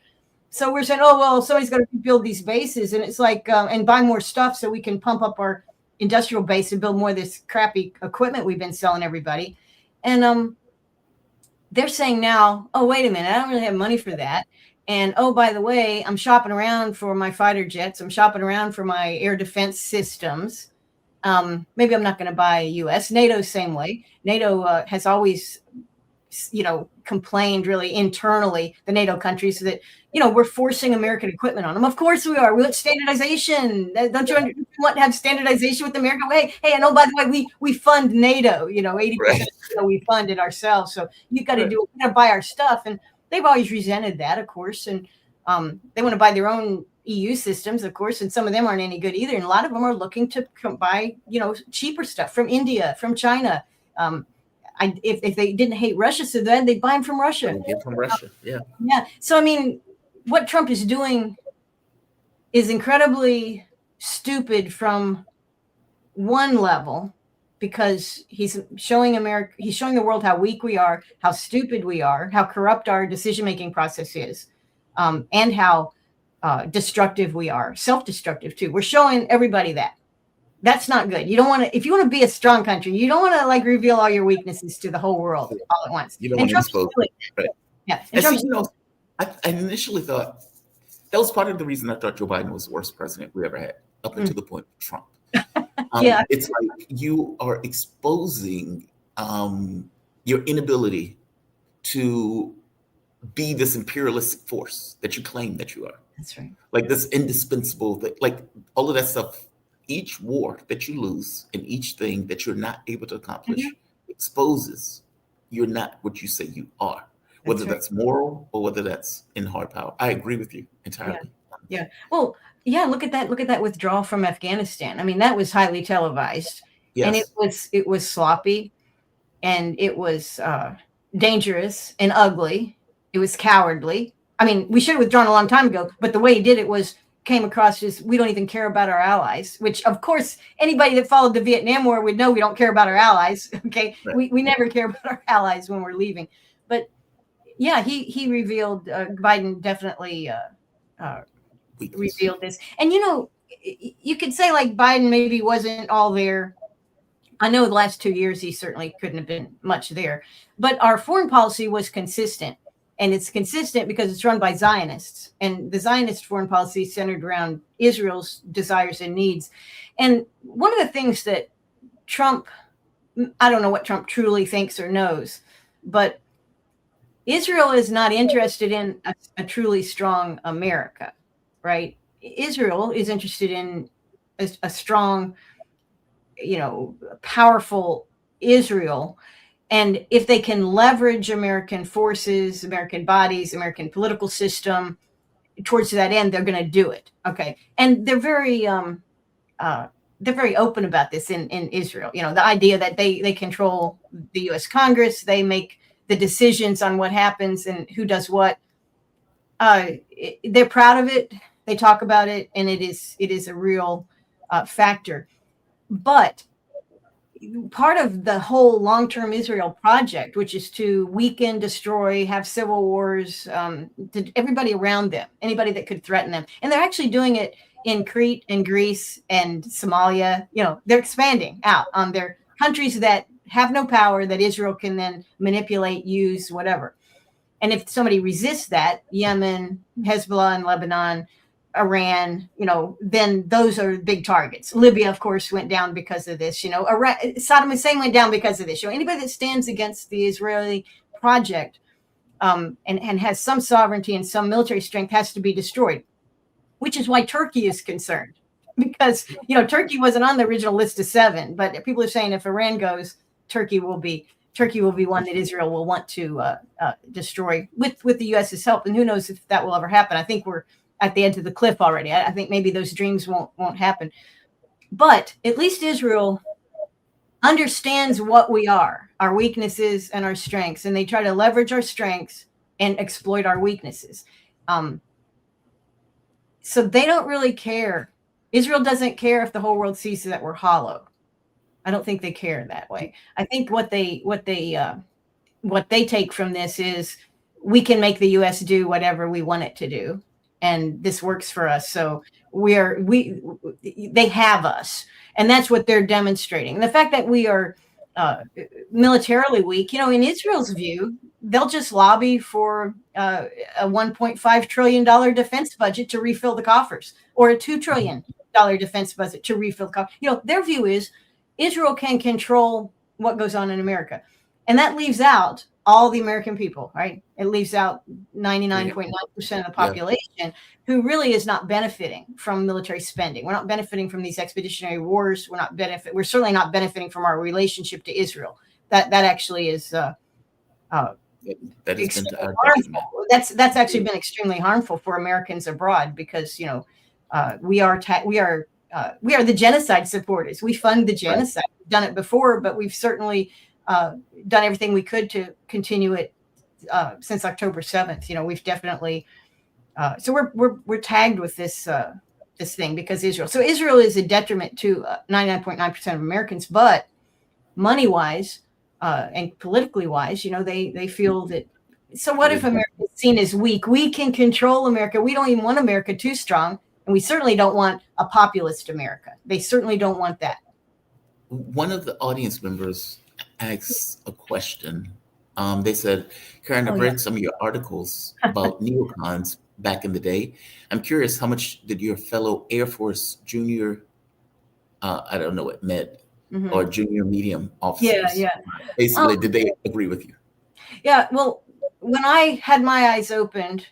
So we're saying, oh, well, somebody's got to rebuild these bases. And it's like, and buy more stuff so we can pump up our industrial base and build more of this crappy equipment we've been selling everybody. And they're saying now, oh, wait a minute, I don't really have money for that. And, oh, by the way, I'm shopping around for my fighter jets. I'm shopping around for my air defense systems. Maybe I'm not going to buy US. NATO, same way. NATO has always, complained really internally, the NATO countries, that, we're forcing American equipment on them. Of course we are. We want standardization. Don't you want to have standardization with America? Hey, and oh, by the way, we fund NATO, 80%, we fund it ourselves. So you got to do it. We got to buy our stuff. And they've always resented that, of course. And they want to buy their own EU systems, of course, and some of them aren't any good either. And a lot of them are looking to buy, cheaper stuff from India, from China. If they didn't hate Russia so bad, they'd buy them from Russia. Get from Russia, yeah. Yeah. So, I mean, what Trump is doing is incredibly stupid from one level, because he's showing the world how weak we are, how stupid we are, how corrupt our decision-making process is, and how destructive we are, self-destructive too. We're showing everybody that. That's not good. You don't want to, if you want to be a strong country, you don't want to reveal all your weaknesses to the whole world all at once. You don't want to expose it, right? Yeah. And I initially thought that was part of the reason I thought Joe Biden was the worst president we ever had, up until the point of Trump. Yeah. It's like you are exposing your inability to be this imperialistic force that you claim that you are. That's right. Like this indispensable, like all of that stuff. Each war that you lose and each thing that you're not able to accomplish exposes you're not what you say you are, whether that's moral or whether that's in hard power. I agree with you entirely. Yeah. Well, yeah. Look at that withdrawal from Afghanistan. I mean, that was highly televised, and it was sloppy, and it was dangerous and ugly. It was cowardly. I mean, we should have withdrawn a long time ago, but the way he did it came across as we don't even care about our allies, which of course anybody that followed the Vietnam War would know we don't care about our allies. Okay. Right. We never care about our allies when we're leaving. But yeah, he revealed, Biden definitely revealed this. And you could say Biden maybe wasn't all there. I know the last 2 years he certainly couldn't have been much there, but our foreign policy was consistent. And it's consistent because it's run by Zionists, and the Zionist foreign policy is centered around Israel's desires and needs. And one of the things that Trump, I don't know what Trump truly thinks or knows, but Israel is not interested in a truly strong America, right? Israel is interested in a strong, powerful Israel. And if they can leverage American forces, American bodies, American political system, towards that end, they're going to do it. Okay. And they're very open about this in Israel. You know, the idea that they control the U.S. Congress, they make the decisions on what happens and who does what. They're proud of it. They talk about it, and it is a real factor. But part of the whole long-term Israel project, which is to weaken, destroy, have civil wars, to everybody around them, anybody that could threaten them. And they're actually doing it in Crete and Greece and Somalia. You know, they're expanding out on their countries that have no power that Israel can then manipulate, use, whatever. And if somebody resists that, Yemen, Hezbollah in Lebanon, Iran, you know, then those are big targets. Libya, of course, went down because of this. You know, Saddam Hussein went down because of this. You know, anybody that stands against the Israeli project and has some sovereignty and some military strength has to be destroyed, which is why Turkey is concerned. Because, you know, Turkey wasn't on the original list of 7, but people are saying if Iran goes, Turkey will be one that Israel will want to destroy with the U.S.'s help. And who knows if that will ever happen. I think we're at the edge of the cliff already. I think maybe those dreams won't happen. But at least Israel understands what we are, our weaknesses and our strengths, and they try to leverage our strengths and exploit our weaknesses. So they don't really care. Israel doesn't care if the whole world sees that we're hollow. I don't think they care that way. I think what they take from this is we can make the U.S. do whatever we want it to do, and this works for us. So they have us, and that's what they're demonstrating. And the fact that we are militarily weak, you know, in Israel's view, they'll just lobby for a $1.5 trillion defense budget to refill the coffers, or a $2 trillion defense budget to refill the coffers. You know, their view is Israel can control what goes on in America. And that leaves out all the American people, right? It leaves out 99.9% of the population who really is not benefiting from military spending. We're not benefiting from these expeditionary wars. We're certainly not benefiting from our relationship to Israel. That actually is that has been to our harmful. That's actually been extremely harmful for Americans abroad because, you know, we are the genocide supporters. We fund the genocide. Right. We've done it before, but we've certainly done everything we could to continue it since October 7th. You know, we've definitely so we're tagged with this thing because Israel. So Israel is a detriment to 99.9% of Americans, but money wise and politically wise, you know, they feel that. So what if America is seen as weak? We can control America. We don't even want America too strong. And we certainly don't want a populist America. They certainly don't want that. One of the audience members asked a question. They said, Karen, I've read some of your articles about neocons back in the day. I'm curious, how much did your fellow Air Force junior, I don't know what, med or junior medium officers, basically, did they agree with you? Yeah, well, when I had my eyes opened,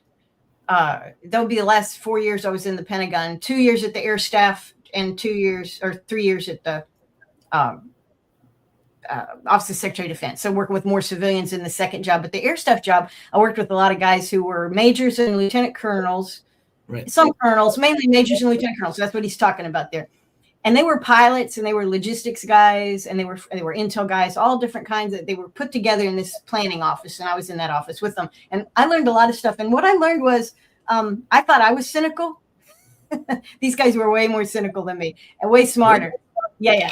that would be the last 4 years I was in the Pentagon, 2 years at the Air Staff and 3 years at the Office of Secretary of Defense. So working with more civilians in the second job. But the Air Staff job, I worked with a lot of guys who were majors and lieutenant colonels, some colonels, mainly majors and lieutenant colonels. So that's what he's talking about there. And they were pilots and they were logistics guys and they were intel guys, all different kinds that they were put together in this planning office. And I was in that office with them. And I learned a lot of stuff. And what I learned was I thought I was cynical. These guys were way more cynical than me and way smarter. Yeah.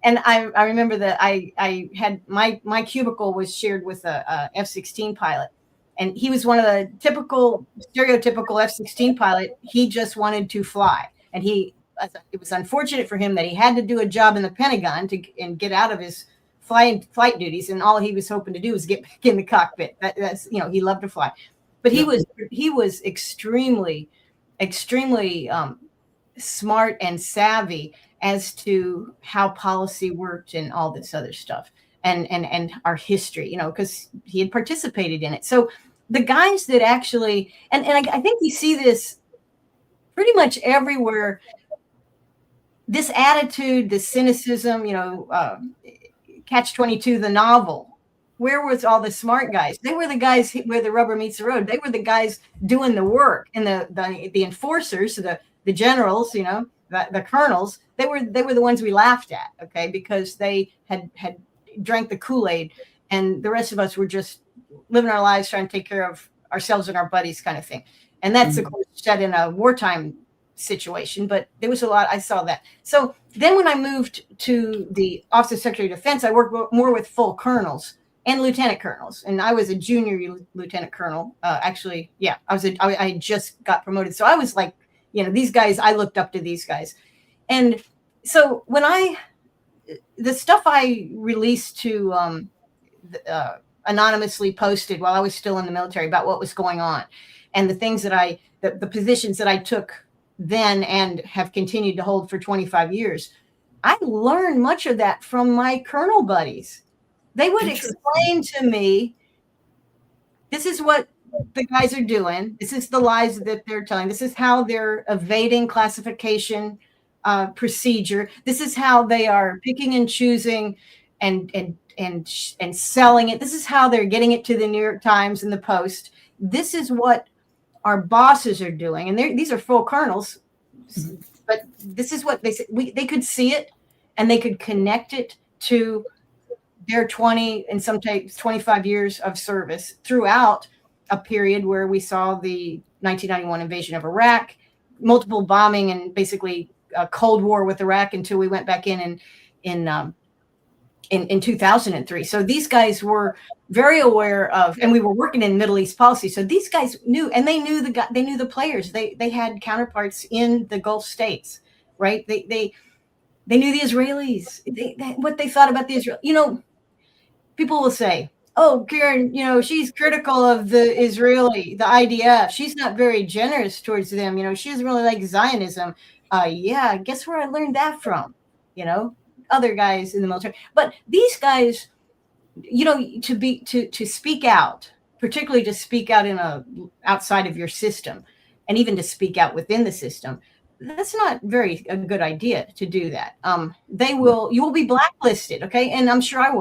And I remember that I had my cubicle was shared with a F-16 pilot. And he was one of the stereotypical F-16 pilot. He just wanted to fly. And it was unfortunate for him that he had to do a job in the Pentagon and get out of his flight duties, and all he was hoping to do was get back in the cockpit. That's you know, he loved to fly, but he was extremely smart and savvy as to how policy worked and all this other stuff and our history, you know, because he had participated in it. So the guys that actually and I think you see this pretty much everywhere. This attitude, this cynicism, you know, Catch-22, the novel, where was all the smart guys? They were the guys where the rubber meets the road. They were the guys doing the work, and the enforcers, the generals, you know, the colonels. They were the ones we laughed at, okay, because they had drank the Kool-Aid, and the rest of us were just living our lives trying to take care of ourselves and our buddies, kind of thing. And that's of course set in a wartime situation, but there was a lot. I saw that. So then when I moved to the Office of Secretary of Defense, I worked more with full colonels and lieutenant colonels, and I was a junior lieutenant colonel. Actually, yeah, I just got promoted, so I was like, you know, these guys. I looked up to these guys, and so when the stuff I released to anonymously posted while I was still in the military about what was going on, and the things that the positions that I took then and have continued to hold for 25 years, I learned much of that from my colonel buddies. They would explain to me, this is what the guys are doing. This is the lies that they're telling. This is how they're evading classification procedure. This is how they are picking and choosing and selling it. This is how they're getting it to the New York Times and the Post. This is what our bosses are doing. And these are full colonels, but this is what they said. They could see it, and they could connect it to their 20 and sometimes 25 years of service throughout a period where we saw the 1991 invasion of Iraq, multiple bombing, and basically a Cold War with Iraq until we went back in 2003. So these guys were very aware of, and we were working in Middle East policy. So these guys knew, and they knew the players. They had counterparts in the Gulf states, right? They knew the Israelis. What they thought about the Israel. You know, people will say, "Oh, Karen, you know, she's critical of the IDF. She's not very generous towards them. You know, she doesn't really like Zionism." Yeah, guess where I learned that from? You know, other guys in the military. But these guys, you know, to speak out, particularly to speak out outside of your system, and even to speak out within the system, that's not a good idea to do that. You will be blacklisted. Okay. And I'm sure I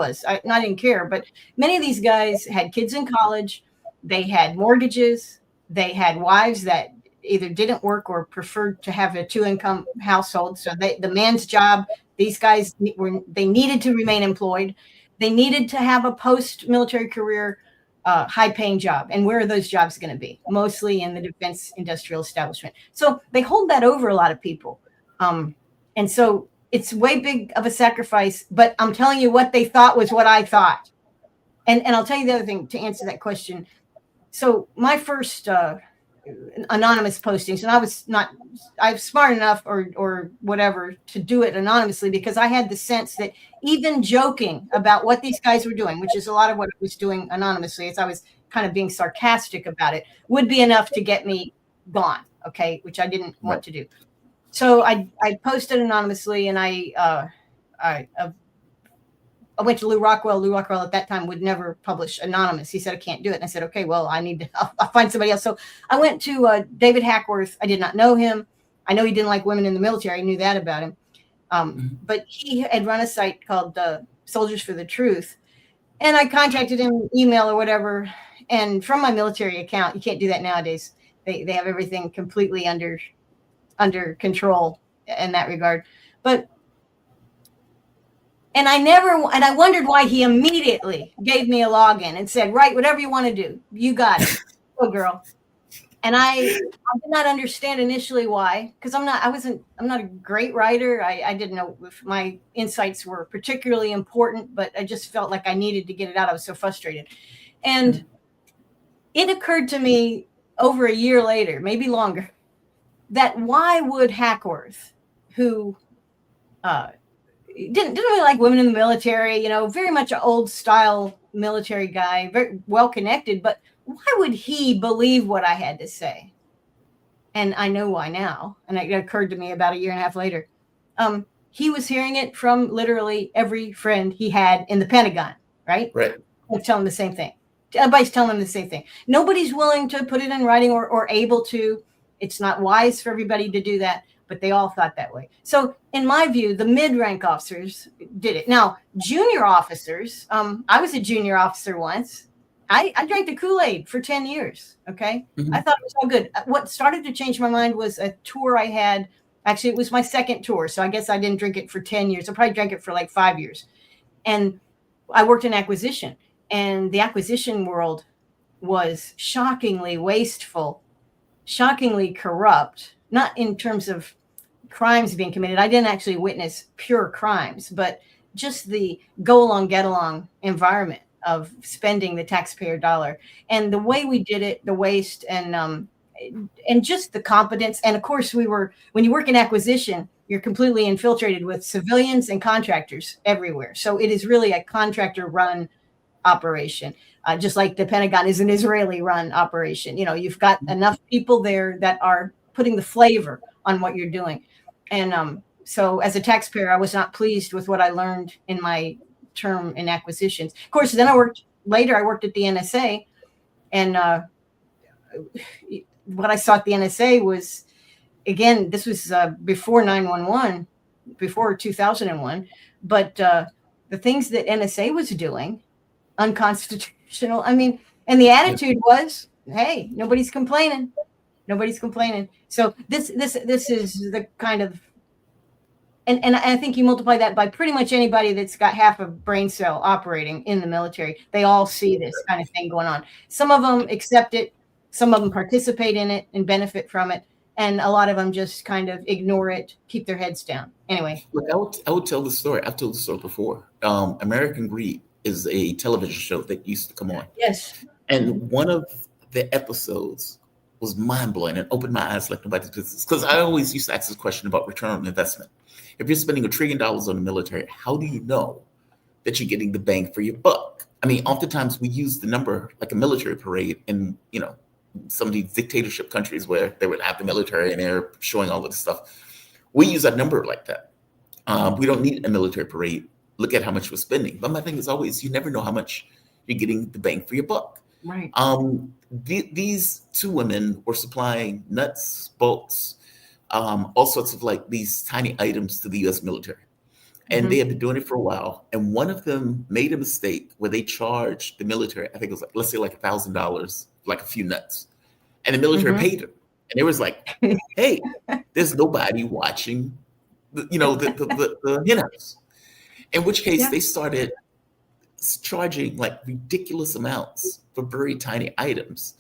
didn't care, but many of these guys had kids in college. They had mortgages. They had wives that either didn't work or preferred to have a 2-income household. So the man's job, these guys they needed to remain employed. They needed to have a post-military career, high-paying job. And where are those jobs going to be? Mostly in the defense industrial establishment. So they hold that over a lot of people. And so it's way big of a sacrifice, but I'm telling you what they thought was what I thought. And I'll tell you the other thing to answer that question. So my first anonymous postings, and I was smart enough or whatever to do it anonymously, because I had the sense that even joking about what these guys were doing, which is a lot of what I was doing anonymously, as I was kind of being sarcastic about it, would be enough to get me gone. Okay. Which I didn't want to do. So I posted anonymously, and I went to Lou Rockwell. Lou Rockwell at that time would never publish anonymous. He said, I can't do it. And I said, okay, well, I'll find somebody else. So I went to David Hackworth. I did not know him. I know he didn't like women in the military. I knew that about him. But he had run a site called Soldiers for the Truth. And I contacted him, email or whatever. And from my military account, you can't do that nowadays. They have everything completely under control in that regard. And I wondered why he immediately gave me a login and said, write whatever you want to do. You got it. Go girl. And I did not understand initially why, because I'm not a great writer. I didn't know if my insights were particularly important, but I just felt like I needed to get it out. I was so frustrated. And it occurred to me over a year later, maybe longer, that why would Hackworth, who didn't really like women in the military, you know, very much an old style military guy, very well connected, but why would he believe what I had to say? And I know why now. And it occurred to me about a year and a half later. He was hearing it from literally every friend he had in the Pentagon, right? Right. They're telling him the same thing. Everybody's telling him the same thing. Nobody's willing to put it in writing or able to. It's not wise for everybody to do that. but they all thought that way. So in my view, the mid-rank officers did it. Now, junior officers, I was a junior officer once. I drank the Kool-Aid for 10 years. Okay. Mhm. I thought it was all good. What started to change my mind was a tour I had. Actually, it was my second tour. So I guess I didn't drink it for 10 years. I probably drank it for like 5 years. And I worked in acquisition, and the acquisition world was shockingly wasteful, shockingly corrupt, not in terms of crimes being committed. I didn't actually witness pure crimes, but just the go along, get along environment of spending the taxpayer dollar, and the way we did it, the waste, and just the competence. And of course, when you work in acquisition, you're completely infiltrated with civilians and contractors everywhere. So it is really a contractor run operation, just like the Pentagon is an Israeli run operation. You've got enough people there that are putting the flavor on what you're doing. And so as a taxpayer, I was not pleased with what I learned in my term in acquisitions. Of course, then I worked at the NSA, and what I saw at the NSA was, again, this was before 9/11, before 2001, but the things that NSA was doing, unconstitutional. I mean, and the attitude was, hey, nobody's complaining. Nobody's complaining. So this is the kind of, and I think you multiply that by pretty much anybody that's got half a brain cell operating in the military. They all see this kind of thing going on. Some of them accept it. Some of them participate in it and benefit from it. And a lot of them just kind of ignore it, keep their heads down. Anyway. Look, I would tell the story. I've told the story before. American Greed is a television show that used to come on. Yes. And one of the episodes was mind-blowing and opened my eyes like nobody's business. Because I always used to ask this question about return on investment. If you're spending $1 trillion on the military, how do you know that you're getting the bang for your buck? I mean, oftentimes we use the number like a military parade in, some of these dictatorship countries where they would have the military and they're showing all of this stuff. We use a number like that. We don't need a military parade. Look at how much we're spending. But my thing is always, you never know how much you're getting the bang for your buck. Right. These two women were supplying nuts, bolts, all sorts of like these tiny items to the U.S. military. And they had been doing it for a while. And one of them made a mistake where they charged the military, I think it was like, let's say like $1,000, like a few nuts. And the military paid them. And it was like, hey, there's nobody watching, the hen house. In which case they started charging like ridiculous amounts for very tiny items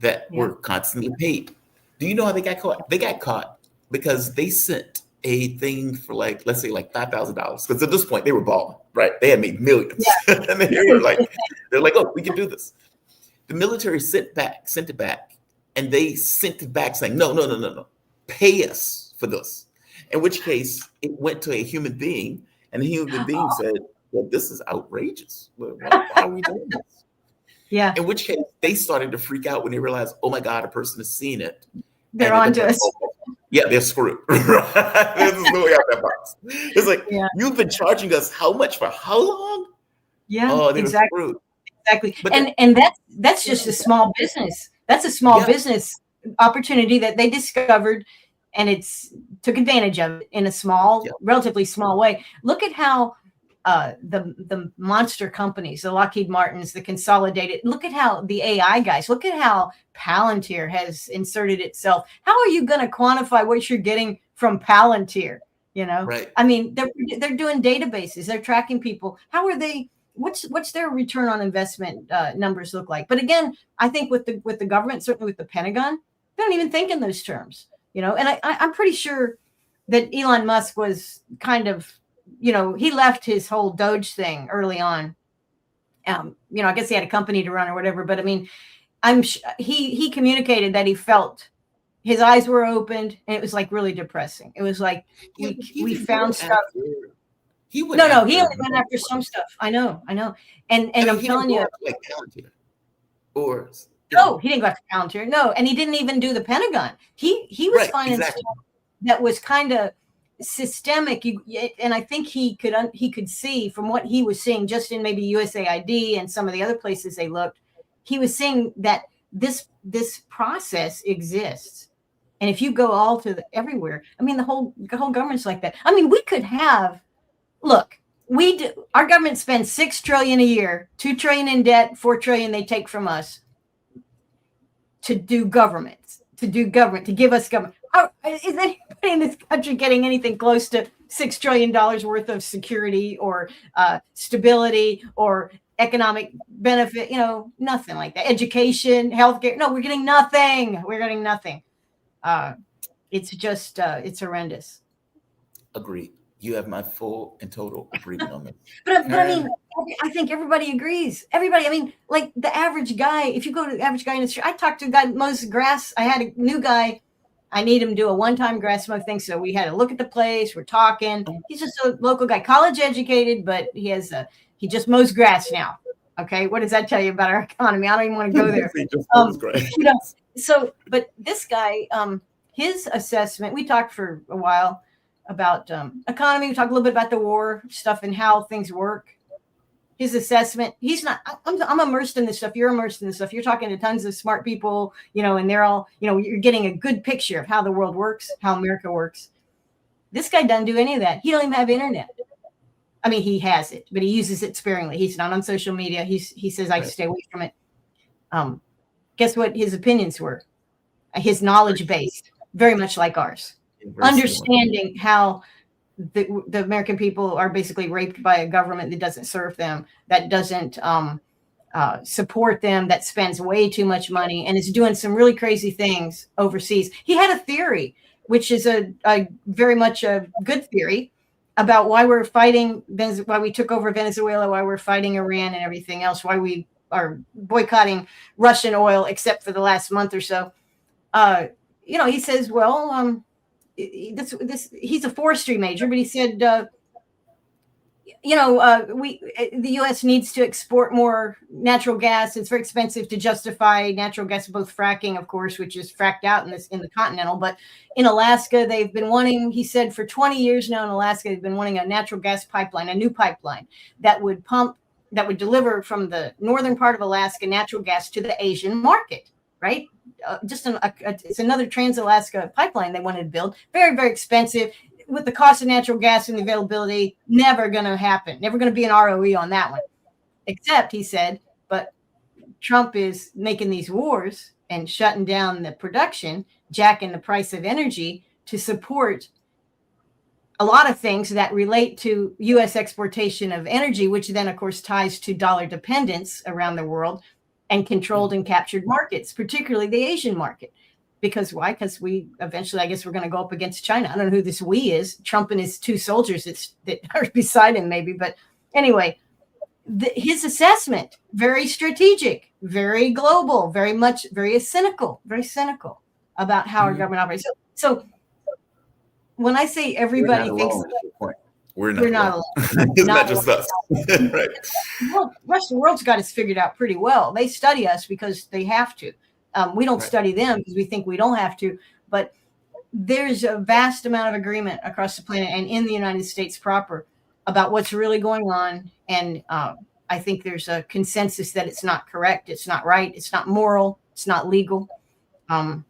that were constantly paid. Do you know how they got caught? They got caught because they sent a thing for like, let's say like $5,000. Because at this point they were balling, right? They had made millions. Yeah. And they're like, oh, we can do this. The military sent it back. And they sent it back saying, no, pay us for this. In which case it went to a human being, and the human being said, well, this is outrageous. Why are we doing this? Yeah. In which case they started to freak out when they realized, oh my God, a person has seen it. They're on to us. Yeah, they're screwed. This is the way out that box. It's like, you've been charging us how much for how long? Yeah, oh, exactly. Exactly. But and that's just a small business. That's a small business opportunity that they discovered, and took advantage of it in a small, relatively small way. Look at how the monster companies, the Lockheed Martins, the Consolidated, look at how the AI guys, look at how Palantir has inserted itself. How are you going to quantify what you're getting from Palantir? Right. I mean, they're doing databases, they're tracking people. How are they? What's their return on investment numbers look like? But again, I think with the government, certainly with the Pentagon, they don't even think in those terms, And I'm pretty sure that Elon Musk was kind of, he left his whole Doge thing early on. I guess he had a company to run or whatever. But I mean, he communicated that he felt his eyes were opened, and it was like really depressing. It was like we found stuff. He only went after some stuff. I know. And I'm telling you, like Palantir, or no, he didn't go after Palantir. No, and he didn't even do the Pentagon. He was finding stuff that was kind of systemic, and I think he could see from what he was seeing just in maybe USAID and some of the other places they looked. He was seeing that this process exists, And if you go all to everywhere, I mean, the whole government's like that. I mean, we could have, look, our government spends $6 trillion a year, $2 trillion in debt, $4 trillion they take from us to do government, to give us government. Is anybody in this country getting anything close to $6 trillion worth of security or stability or economic benefit? Nothing like that. Education, healthcare. No, we're getting nothing. It's just, it's horrendous. Agreed. You have my full and total agreement on that. But I mean, I think everybody agrees. Everybody, I mean, like the average guy, if you go to the average guy in the street, I talked to a guy mows grass. I had a new guy. I need him to do a one-time grass mow thing. So we had to look at the place. We're talking. He's just a local guy, college educated, but he just mows grass now. Okay. What does that tell you about our economy? I don't even want to go there. But this guy, his assessment, we talked for a while about economy. We talked a little bit about the war stuff and how things work. His assessment, he's not, I'm immersed in this stuff. You're immersed in this stuff. You're talking to tons of smart people, and they're all, you're getting a good picture of how the world works, how America works. This guy doesn't do any of that. He don't even have internet. I mean, he has it, but he uses it sparingly. He's not on social media. He says, I stay away from it. Guess what his opinions were? His knowledge base, very much like ours. Understanding how the American people are basically raped by a government that doesn't serve them, that doesn't support them, that spends way too much money and is doing some really crazy things overseas. He had a theory, which is a very much a good theory about why we're fighting, why we took over Venezuela, why we're fighting Iran and everything else, why we are boycotting Russian oil, except for the last month or so. He says, well, he's a forestry major, but he said, the U.S. needs to export more natural gas. It's very expensive to justify natural gas, both fracking, of course, which is fracked out in the continental. But in Alaska, they've been wanting, he said, for 20 years now in Alaska, they've been wanting a natural gas pipeline, a new pipeline that would deliver from the northern part of Alaska natural gas to the Asian market, right? It's another Trans-Alaska pipeline they wanted to build. Very, very expensive. With the cost of natural gas and the availability, never going to happen. Never going to be an ROE on that one. Except, he said, but Trump is making these wars and shutting down the production, jacking the price of energy to support a lot of things that relate to U.S. exportation of energy, which then, of course, ties to dollar dependence around the world and controlled and captured markets, particularly the Asian market. Because why? Because we eventually, I guess we're going to go up against China. I don't know who this we is. Trump and his two soldiers that are beside him, maybe. But anyway, his assessment, very strategic, very global, very cynical about how our government operates. So when I say everybody thinks we're not alone. It's not just us. Right. Well, the rest of the world's got us figured out pretty well. They study us because they have to. We don't study them because we think we don't have to. But there's a vast amount of agreement across the planet and in the United States proper about what's really going on. And I think there's a consensus that it's not correct. It's not right. It's not moral. It's not legal. And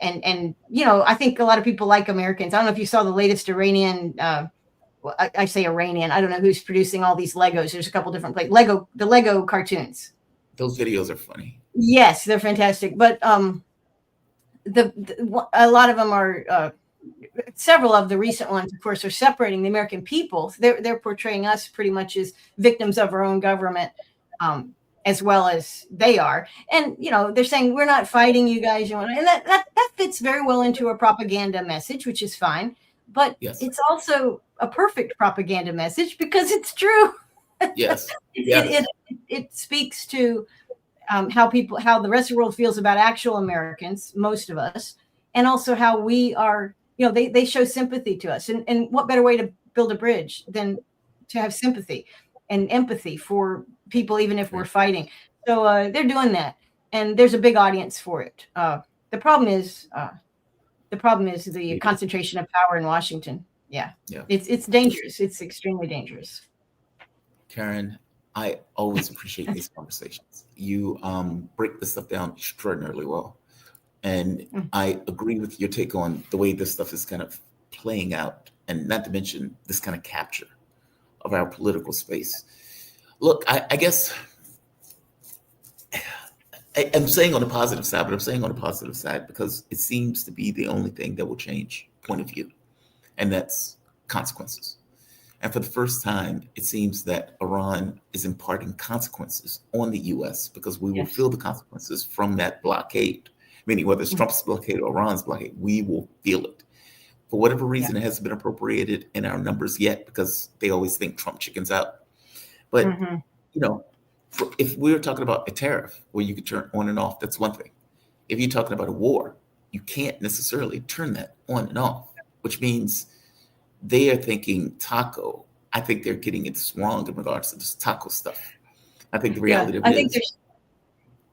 I think a lot of people like Americans. I don't know if you saw the latest Iranian, I say Iranian, I don't know who's producing all these Legos. There's a couple different places. The Lego cartoons. Those videos are funny. Yes, they're fantastic. But a lot of them are, several of the recent ones, of course, are separating the American people. They're portraying us pretty much as victims of our own government. As well as they are. And, they're saying, we're not fighting you guys. And that fits very well into a propaganda message, which is fine. But It's also a perfect propaganda message because it's true. Yes. It speaks to how the rest of the world feels about actual Americans, most of us, and also how we are, they show sympathy to us. And what better way to build a bridge than to have sympathy and empathy for people, even if we're fighting. So they're doing that, and there's a big audience for it. The problem is the concentration of power in Washington. Yeah. It's dangerous. It's extremely dangerous. Karen, I always appreciate these conversations. You break this stuff down extraordinarily well. And Mm. I agree with your take on the way this stuff is kind of playing out, and not to mention this kind of capture of our political space. Look, I guess I'm saying on the positive side, but I'm saying on the positive side because it seems to be the only thing that will change point of view, and that's consequences. And for the first time, it seems that Iran is imparting consequences on the US because we will Yes. feel the consequences from that blockade, meaning whether it's Trump's blockade or Iran's blockade, we will feel it. For whatever reason, it hasn't been appropriated in our numbers yet because they always think Trump chickens out. But, Mhm. you know, if we were talking about a tariff where you could turn on and off, that's one thing. If you're talking about a war, you can't necessarily turn that on and off, which means they are thinking taco. I think they're getting it wrong in regards to this taco stuff. I think the reality of I it think is there's.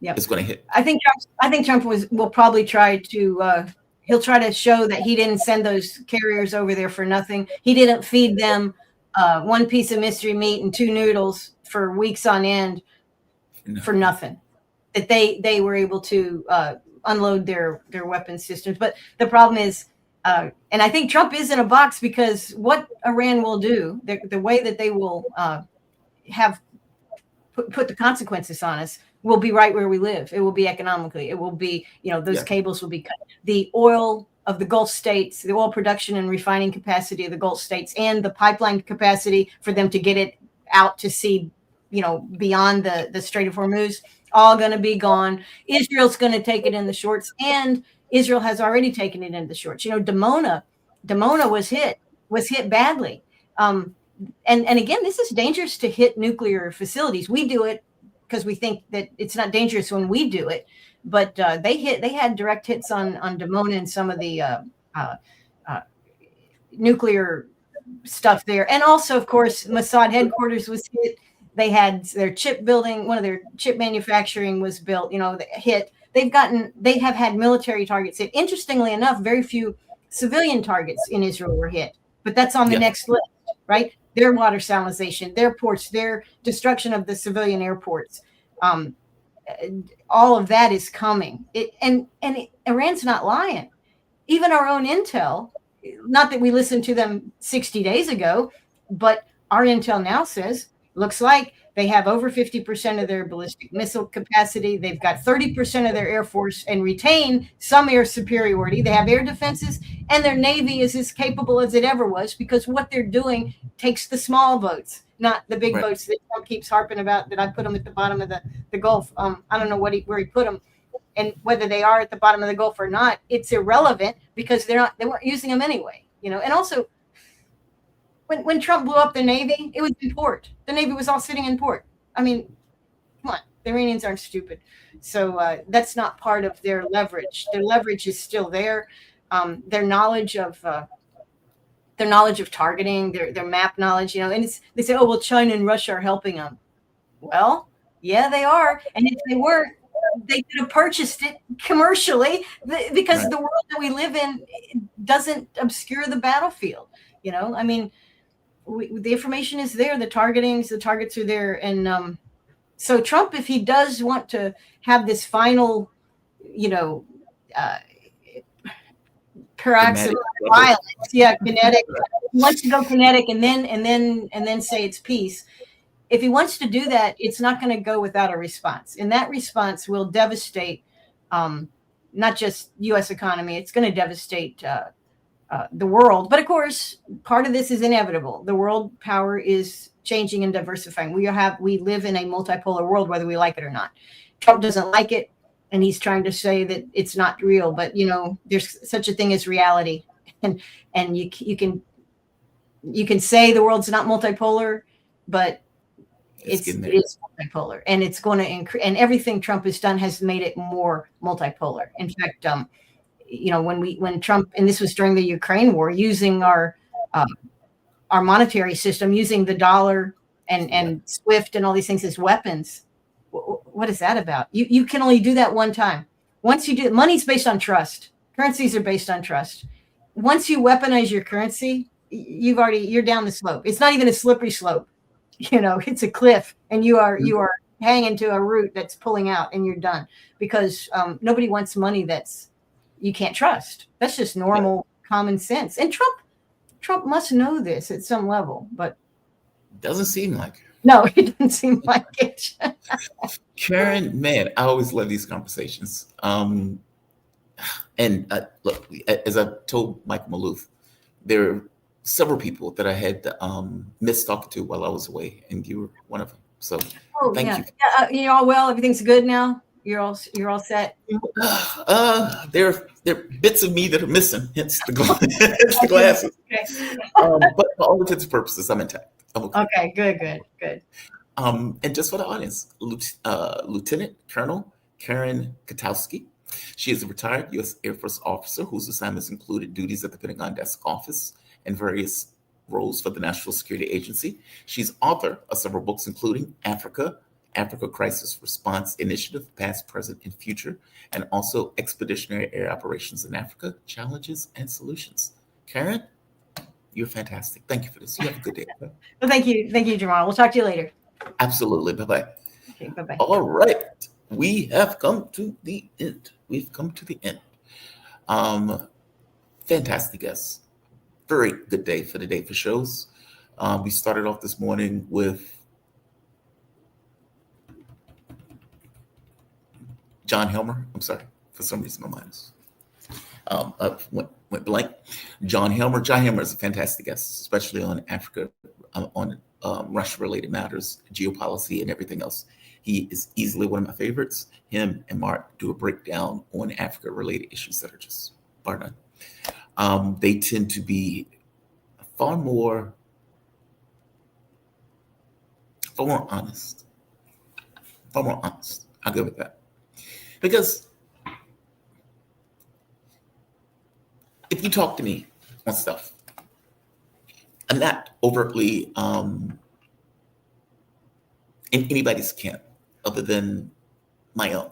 Yep. it's going to hit. I think Trump will probably try to he'll try to show that he didn't send those carriers over there for nothing. He didn't feed them one piece of mystery meat and 2 noodles for weeks on end for nothing. That they were able to unload their weapon systems. But the problem is, and I think Trump is in a box because what Iran will do, the way that they will have put the consequences on us will be right where we live. It will be economically. It will be, those cables will be cut. The oil of the Gulf states, the oil production and refining capacity of the Gulf states, and the pipeline capacity for them to get it out to sea, beyond the Strait of Hormuz, all going to be gone. Israel's going to take it in the shorts, and Israel has already taken it in the shorts. Dimona was hit badly. And again, this is dangerous to hit nuclear facilities. We do it because we think that it's not dangerous when we do it, but they had direct hits on Dimona and some of the nuclear stuff there. And also, of course, Mossad headquarters was hit. They had their chip building, one of their chip manufacturing was built, hit. They have had military targets hit. Interestingly enough, very few civilian targets in Israel were hit, but that's on the next list, right? Their water salinization, their ports, their destruction of the civilian airports. All of that is coming. Iran's not lying. Even our own intel, not that we listened to them 60 days ago, but our intel now says, looks like they have over 50% of their ballistic missile capacity. They've got 30% of their air force and retain some air superiority. They have air defenses, and their Navy is as capable as it ever was because what they're doing takes the small boats, not the big boats that Trump keeps harping about, that I put them at the bottom of the Gulf. I don't know where he put them, and whether they are at the bottom of the Gulf or not, it's irrelevant because they weren't using them anyway. And also, when Trump blew up the Navy, it was in port. The Navy was all sitting in port. I mean, come on, the Iranians aren't stupid. So that's not part of their leverage. Their leverage is still there. Their knowledge of targeting, their map knowledge, and they say, oh, well, China and Russia are helping them. Well, yeah, they are. And if they weren't, they could have purchased it commercially because the world that we live in doesn't obscure the battlefield. I mean, the information is there, the targets are there. And so Trump, if he does want to have this final, paroxysm of violence, kinetic, he wants to go kinetic and then say it's peace. If he wants to do that, it's not going to go without a response. And that response will devastate not just U.S. economy, it's going to devastate the world. But of course, part of this is inevitable. The world power is changing and diversifying. We live in a multipolar world, whether we like it or not. Trump doesn't like it, and he's trying to say that it's not real. But there's such a thing as reality, and you can say the world's not multipolar, but it is multipolar, and it's going to increase. And everything Trump has done has made it more multipolar. In fact, when Trump, and this was during the Ukraine war, using our monetary system, using the dollar and SWIFT and all these things as weapons. What is that about? You can only do that one time. Once you do it, money's based on trust. Currencies are based on trust. Once you weaponize your currency, you're down the slope. It's not even a slippery slope. It's a cliff, and you are hanging to a root that's pulling out, and you're done because nobody wants money that's you can't trust. That's just normal common sense. And Trump must know this at some level, but Doesn't seem like it. no, it doesn't seem like it. Karen, man, I always love these conversations. And look, as I told Mike Maloof, there are several people that I had missed talking to while I was away, and you were one of them. So Oh thank yeah, you. yeah. You're all well. Everything's good now. You're all set. There are bits of me that are missing, hence the, hence the glasses. Okay. But for all intents and purposes, I'm intact. I'm okay. Okay. Good. And just for the audience, Lieutenant Colonel Karen Kwiatkowski. She is a retired U.S. Air Force officer whose assignments included duties at the Pentagon Desk Office and various roles for the National Security Agency. She's author of several books, including Africa Crisis Response Initiative, Past, Present, and Future, and also Expeditionary Air Operations in Africa, Challenges and Solutions. Karen, you're fantastic. Thank you for this. You have a good day. Well, thank you, Jamal. We'll talk to you later. Absolutely. Bye-bye. Okay, bye-bye. All right. We have come to the end. We've come to the end. Fantastic guests. Very good day for shows. We started off this morning with John Helmer. I'm sorry. For some reason, my mind is went blank. John Helmer. John Helmer is a fantastic guest, especially on Africa, on Russia-related matters, geopolicy, and everything else. He is easily one of my favorites. Him and Mark do a breakdown on Africa-related issues that are just bar none. They tend to be far more honest. Far more honest. I'll go with that. Because if you talk to me on stuff, I'm not overtly in anybody's camp other than my own.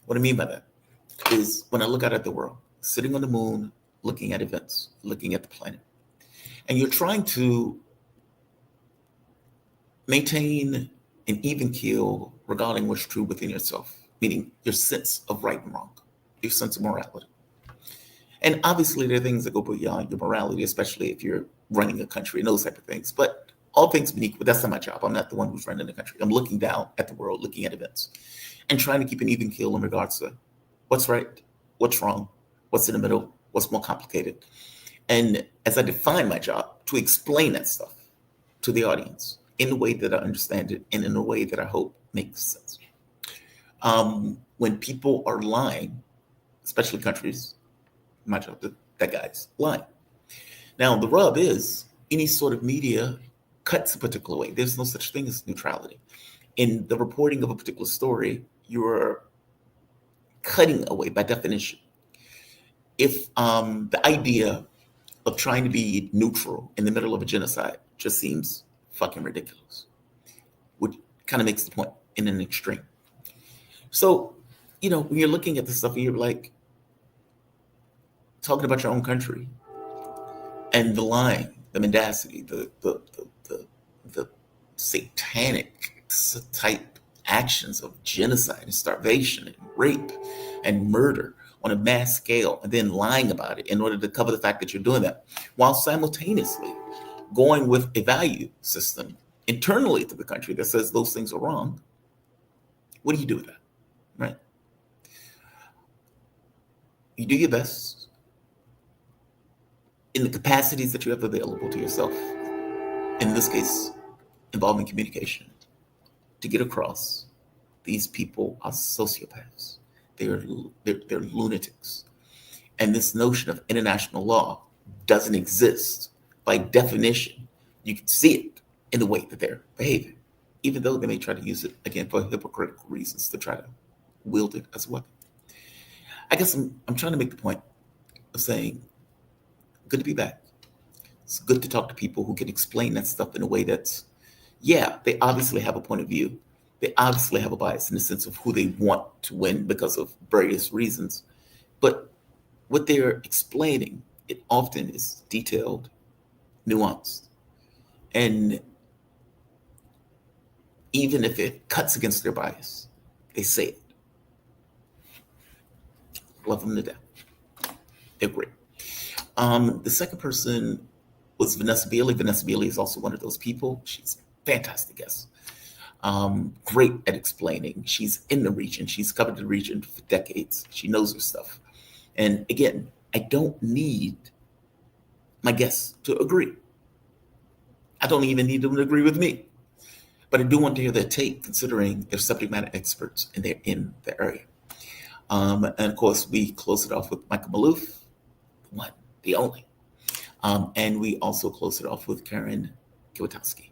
What I mean by that is when I look out at the world, sitting on the moon, looking at events, looking at the planet, and you're trying to maintain an even keel regarding what's true within yourself, meaning your sense of right and wrong, your sense of morality. And obviously there are things that go beyond your morality, especially if you're running a country and those type of things. But all things being equal, that's not my job. I'm not the one who's running the country. I'm looking down at the world, looking at events, and trying to keep an even keel in regards to what's right, what's wrong, what's in the middle, what's more complicated. And as I define my job, to explain that stuff to the audience in the way that I understand it and in a way that I hope makes sense. When people are lying, especially countries, my job, that guy's lying. Now, the rub is any sort of media cuts a particular way. There's no such thing as neutrality. In the reporting of a particular story, you're cutting away by definition. If the idea of trying to be neutral in the middle of a genocide just seems fucking ridiculous, which kind of makes the point in an extreme. So, when you're looking at this stuff and you're like talking about your own country and the lying, the mendacity, the satanic type actions of genocide and starvation and rape and murder on a mass scale, and then lying about it in order to cover the fact that you're doing that, while simultaneously going with a value system internally to the country that says those things are wrong. What do you do with that, right? You do your best in the capacities that you have available to yourself, in this case, involving communication, to get across these people are sociopaths. They're lunatics. And this notion of international law doesn't exist. By definition, you can see it in the way that they're behaving, even though they may try to use it, again, for hypocritical reasons to try to wield it as a weapon. I guess I'm trying to make the point of saying, good to be back. It's good to talk to people who can explain that stuff in a way that's, they obviously have a point of view. They obviously have a bias in the sense of who they want to win because of various reasons. But what they're explaining, it often is detailed, nuanced. And even if it cuts against their bias, they say it. Love them to death. They're great. The second person was Vanessa Beeley. Vanessa Beeley is also one of those people. She's a fantastic guest. Great at explaining. She's in the region. She's covered the region for decades. She knows her stuff. And again, I don't need my guests to agree. I don't even need them to agree with me. But I do want to hear their take, considering they're subject matter experts and they're in the area. And of course, we close it off with Michael Maloof, the one, the only. And we also close it off with Karen Kwiatkowski.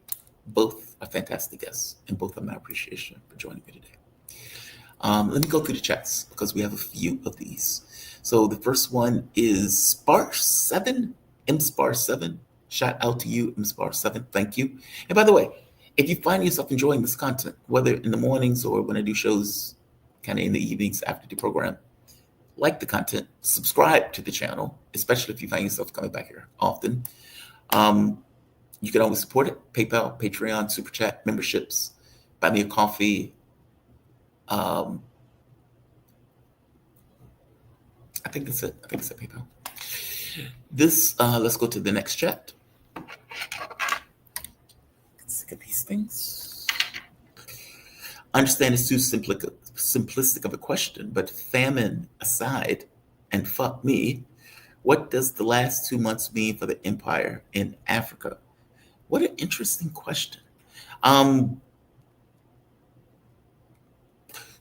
Both are fantastic guests, and both have my appreciation for joining me today. Let me go through the chats because we have a few of these. So the first one is Spar7, MSpar7. Shout out to you, MSpar7. Thank you. And by the way, if you find yourself enjoying this content, whether in the mornings or when I do shows kind of in the evenings after the program, like the content, subscribe to the channel, especially if you find yourself coming back here often. You can always support it. PayPal, Patreon, Super Chat, memberships, buy me a coffee. I think that's it. I think it's a PayPal. This, let's go to the next chat. Let's look at these things. I understand it's too simplistic of a question, but famine aside, and fuck me, what does the last 2 months mean for the empire in Africa? What an interesting question.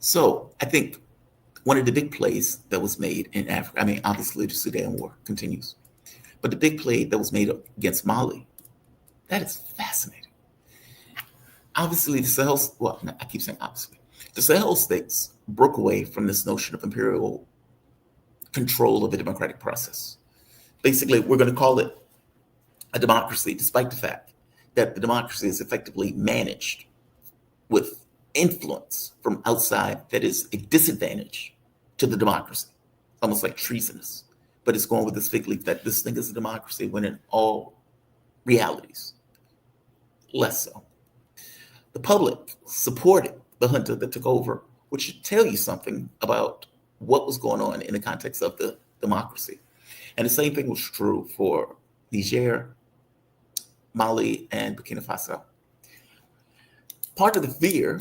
So I think one of the big plays that was made in Africa, I mean, obviously the Sudan war continues, but the big play that was made against Mali, that is fascinating. Obviously the Sahel, well, I keep saying obviously, the Sahel states broke away from this notion of imperial control of the democratic process. Basically, we're going to call it a democracy, despite the fact that the democracy is effectively managed with influence from outside that is a disadvantage to the democracy, almost like treasonous. But it's going with this fig leaf that this thing is a democracy when in all realities, less so. The public supported the junta that took over, which should tell you something about what was going on in the context of the democracy. And the same thing was true for Niger, Mali, and Burkina Faso. Part of the fear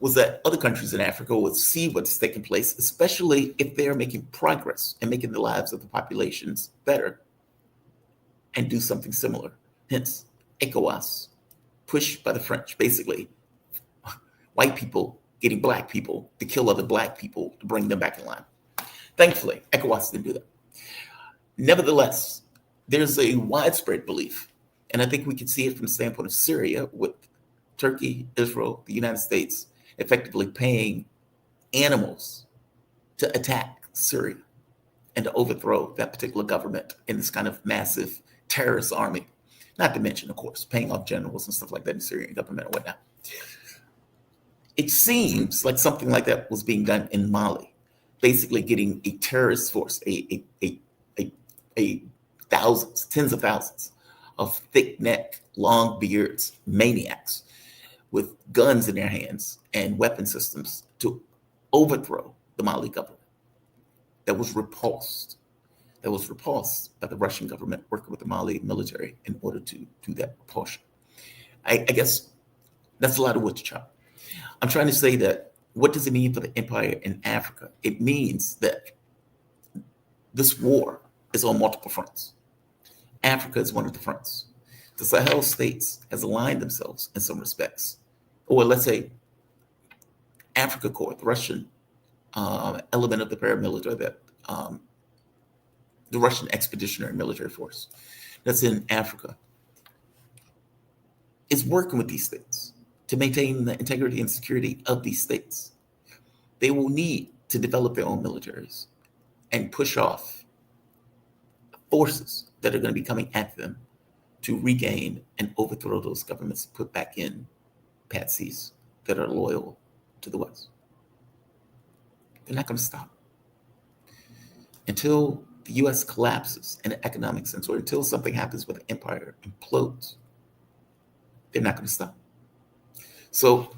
was that other countries in Africa would see what's taking place, especially if they're making progress and making the lives of the populations better, and do something similar. Hence, ECOWAS, pushed by the French, basically, white people getting black people to kill other black people to bring them back in line. Thankfully, ECOWAS didn't do that. Nevertheless, there's a widespread belief, and I think we can see it from the standpoint of Syria with Turkey, Israel, the United States, effectively paying animals to attack Syria and to overthrow that particular government in this kind of massive terrorist army. Not to mention, of course, paying off generals and stuff like that in the Syrian government and whatnot. It seems like something like that was being done in Mali, basically getting a terrorist force, a thousands, tens of thousands of thick neck, long beards, maniacs with guns in their hands and weapon systems to overthrow the Mali government. That was repulsed by the Russian government working with the Mali military in order to do that repulsion. I guess that's a lot of wood to chop. I'm trying to say that what does it mean for the empire in Africa? It means that this war is on multiple fronts. Africa is one of the fronts. The Sahel states has aligned themselves in some respects. Or let's say Africa Corps, the Russian element of the paramilitary, that the Russian expeditionary military force that's in Africa, is working with these states to maintain the integrity and security of these states. They will need to develop their own militaries and push off forces that are going to be coming at them to regain and overthrow those governments, put back in patsies that are loyal to the West. They're not going to stop until the U.S. collapses in an economic sense, or until something happens where the empire implodes. They're not going to stop. So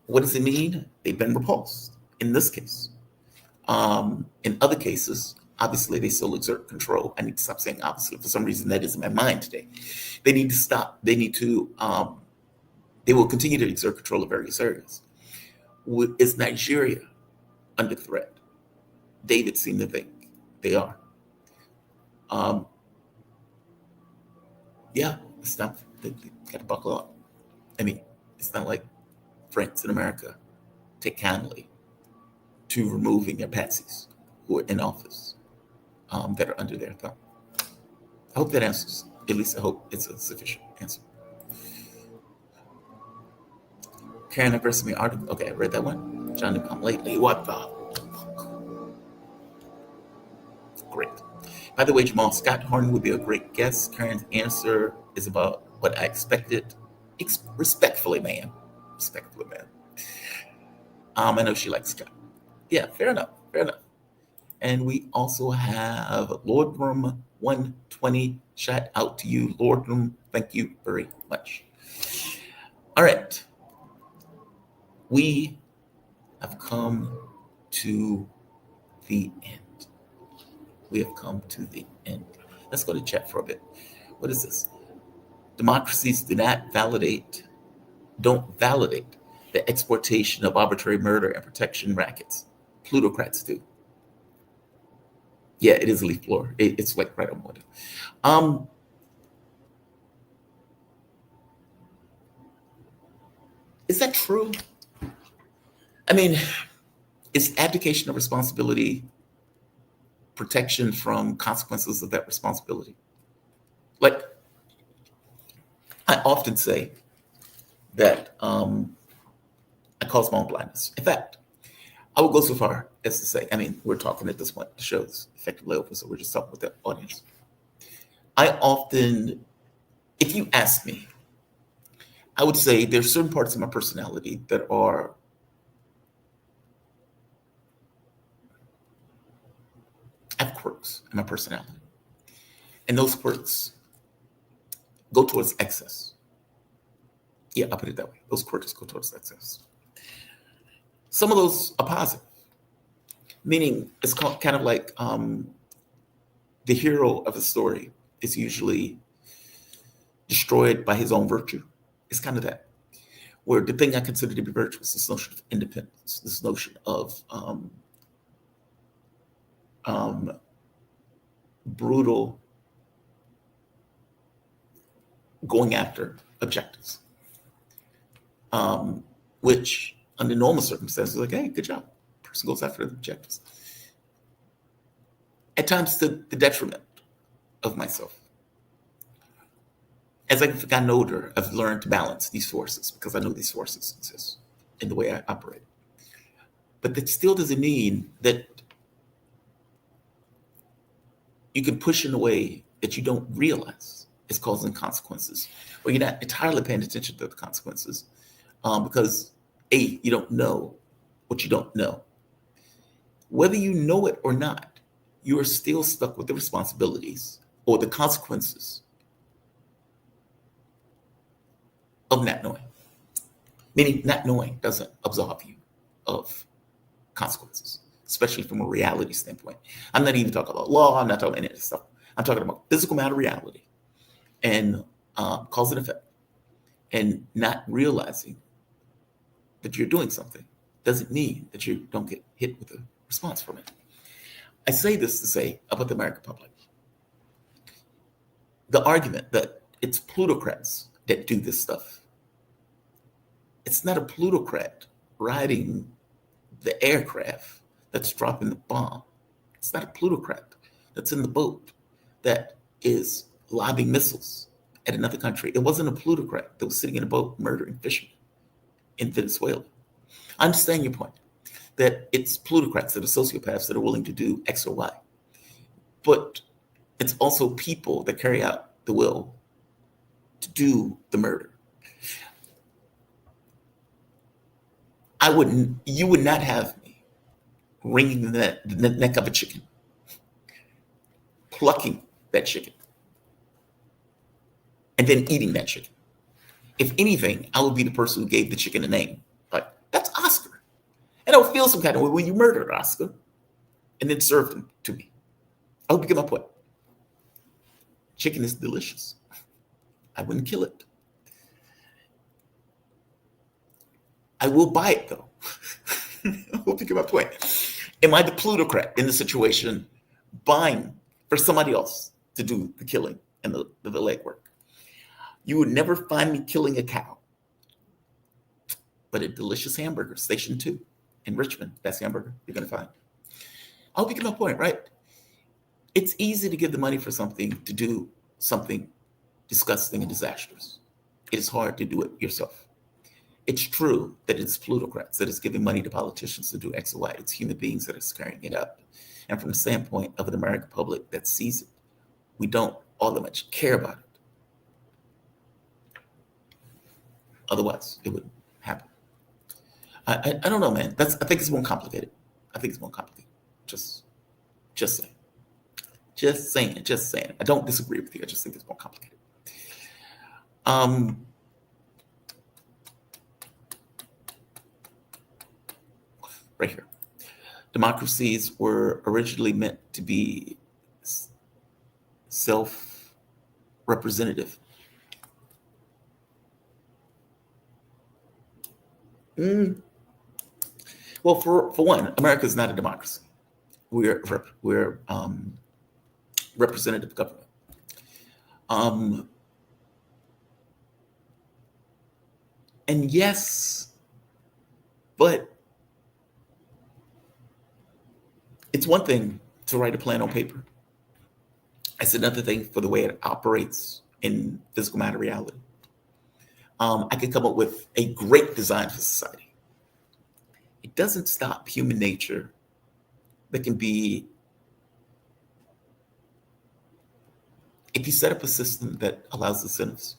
what does it mean? They've been repulsed in this case. In other cases, obviously, they still exert control. I need to stop saying obviously. For some reason, that is in my mind today. They need to stop. They need to, they will continue to exert control of various areas. Is Nigeria under threat? David seemed to think they are. Yeah, it's not, they got to buckle up. I mean, it's not like France and America take kindly to removing their patsies who are in office that are under their thumb. I hope that answers, at least I hope it's a sufficient answer. Karen University article. Okay, I read that one. John come lately. What the? Great. By the way, Jamal, Scott Horn would be a great guest. Karen's answer is about what I expected. Respectfully, ma'am. Respectfully, ma'am. I know she likes Scott. Yeah, fair enough. Fair enough. And we also have Lordrum 120. Shout out to you, Lordrum. Thank you very much. All right. We have come to the end. We have come to the end. Let's go to chat for a bit. What is this? Democracies don't validate the exportation of arbitrary murder and protection rackets. Plutocrats do. Yeah, it is a leaf blower. It's like right on window. Is that true? I mean, is abdication of responsibility protection from consequences of that responsibility? Like, I often say that I cause my own blindness. In fact, I would go so far as to say, I mean, we're talking at this point, the show's effectively over, so we're just talking with the audience. I often, if you ask me, I would say there's certain parts of my personality that I have quirks in my personality. And those quirks go towards excess. Yeah, I'll put it that way. Those quirks go towards excess. Some of those are positive, meaning it's kind of like the hero of a story is usually destroyed by his own virtue. It's kind of that, where the thing I consider to be virtuous, this notion of independence, this notion of brutal going after objectives, which under normal circumstances, like, hey, good job. Person goes after the objectives. At times to the detriment of myself. As I've gotten older, I've learned to balance these forces because I know these forces exist in the way I operate. But that still doesn't mean that you can push in a way that you don't realize is causing consequences, or you're not entirely paying attention to the consequences because A, you don't know what you don't know. Whether you know it or not, you are still stuck with the responsibilities or the consequences of not knowing. Meaning not knowing doesn't absolve you of consequences, especially from a reality standpoint. I'm not even talking about law. I'm not talking about any of this stuff. I'm talking about physical matter reality and cause and effect. And not realizing that you're doing something doesn't mean that you don't get hit with a response from it. I say this to say about the American public. The argument that it's plutocrats that do this stuff. It's not a plutocrat riding the aircraft that's dropping the bomb. It's not a plutocrat that's in the boat that is lobbing missiles at another country. It wasn't a plutocrat that was sitting in a boat murdering fishermen in Venezuela. I understand your point that it's plutocrats that are sociopaths that are willing to do X or Y. But it's also people that carry out the will to do the murder. You would not have me wringing the neck of a chicken, plucking that chicken, and then eating that chicken. If anything, I would be the person who gave the chicken a name. Like, that's Oscar. And I would feel some kind of way when you murdered Oscar. and then serve them to me. I hope you get my point. Chicken is delicious. I wouldn't kill it. I will buy it though. I hope you get my point. Am I the plutocrat in the situation buying for somebody else to do the killing and the legwork? You would never find me killing a cow, but a delicious hamburger, Station 2 in Richmond, best hamburger you're going to find. I hope you get my point, right? It's easy to give the money for something to do something disgusting and disastrous. It is hard to do it yourself. It's true that it's plutocrats that is giving money to politicians to do X or Y. It's human beings that are carrying it out. And from the standpoint of an American public that sees it, we don't all that much care about it. Otherwise, it wouldn't happen. I don't know, man. I think it's more complicated. Just saying. Just saying. I don't disagree with you. I just think it's more complicated. Right here. Democracies were originally meant to be self-representative. Well, for one, America is not a democracy. We're representative government. And yes, but it's one thing to write a plan on paper. It's another thing for the way it operates in physical matter reality. I could come up with a great design for society. It doesn't stop human nature that can be, if you set up a system that allows incentives,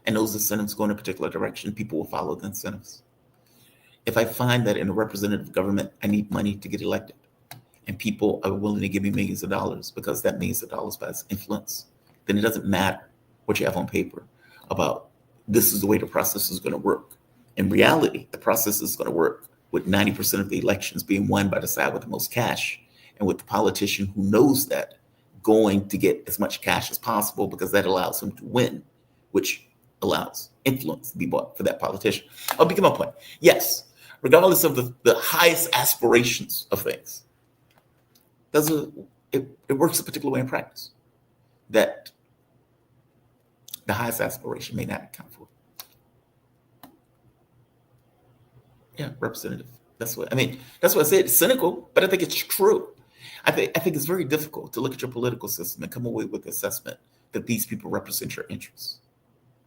and those incentives go in a particular direction, people will follow the incentives. If I find that in a representative government, I need money to get elected, and people are willing to give me millions of dollars because that millions of dollars buys influence, then it doesn't matter what you have on paper about this is the way the process is going to work. In reality, the process is going to work with 90% of the elections being won by the side with the most cash, and with the politician who knows that going to get as much cash as possible because that allows him to win, which allows influence to be bought for that politician. I'll begin my point. Yes, regardless of the highest aspirations of things, it works a particular way in practice that the highest aspiration may not account for. Yeah, representative. That's what I said. It's cynical, but I think it's true. I think it's very difficult to look at your political system and come away with the assessment that these people represent your interests.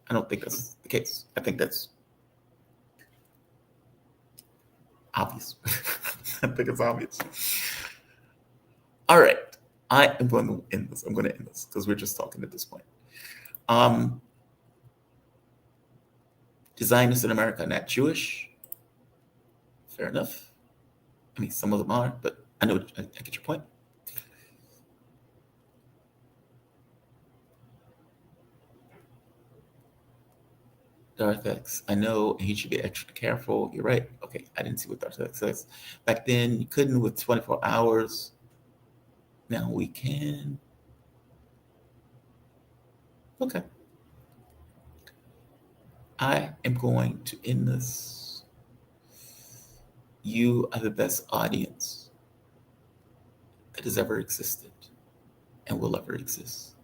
I don't think that's the case. I think that's obvious. I think it's obvious. All right. I am going to end this. I'm going to end this because we're just talking at this point. Designers in America are not Jewish. Fair enough. I mean, some of them are, but I know I get your point. Darth X, I know, and he should be extra careful. You're right. Okay, I didn't see what Darth X says. Back then, you couldn't with 24 hours. Now we can. Okay. I am going to end this. You are the best audience that has ever existed and will ever exist.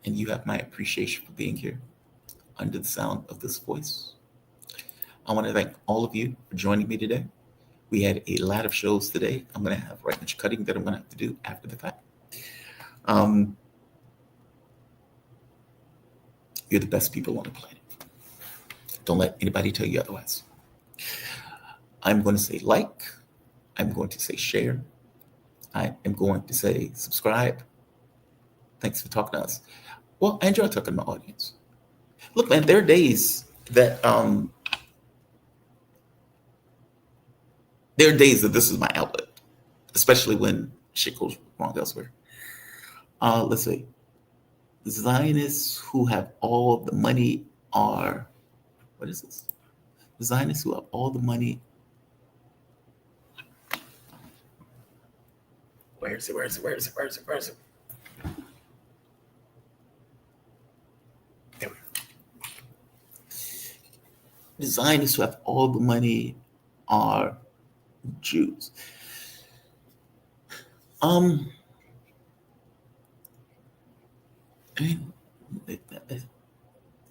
And you have my appreciation for being here under the sound of this voice. I want to thank all of you for joining me today. We had a lot of shows today. I'm going to have right much cutting that I'm going to have to do after the fact. You're the best people on the planet. Don't let anybody tell you otherwise. I'm going to say like. I'm going to say share. I am going to say subscribe. Thanks for talking to us. Well, I enjoy talking to my audience. Look, man, there are days that this is my outlet, especially when shit goes wrong elsewhere. Let's see. The Zionists who have all the money are, what is this? The Zionists who have all the money. Where is it? Where is it? Where is it? Where is it? Where is it? There we go. The Zionists who have all the money are Jews. I mean, I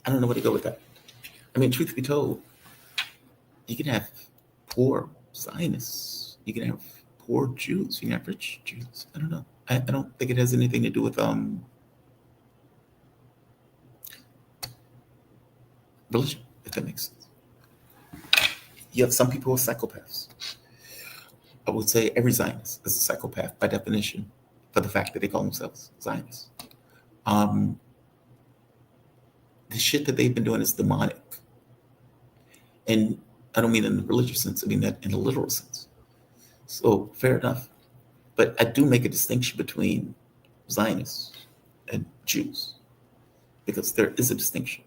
don't know where to go with that. I mean, truth be told, you can have poor Zionists. You can have poor Jews. You can have rich Jews. I don't know. I don't think it has anything to do with religion, if that makes sense. You have some people who are psychopaths. I would say every Zionist is a psychopath by definition for the fact that they call themselves Zionists. The shit that they've been doing is demonic. And I don't mean in the religious sense, I mean that in a literal sense. So fair enough. But I do make a distinction between Zionists and Jews, because there is a distinction.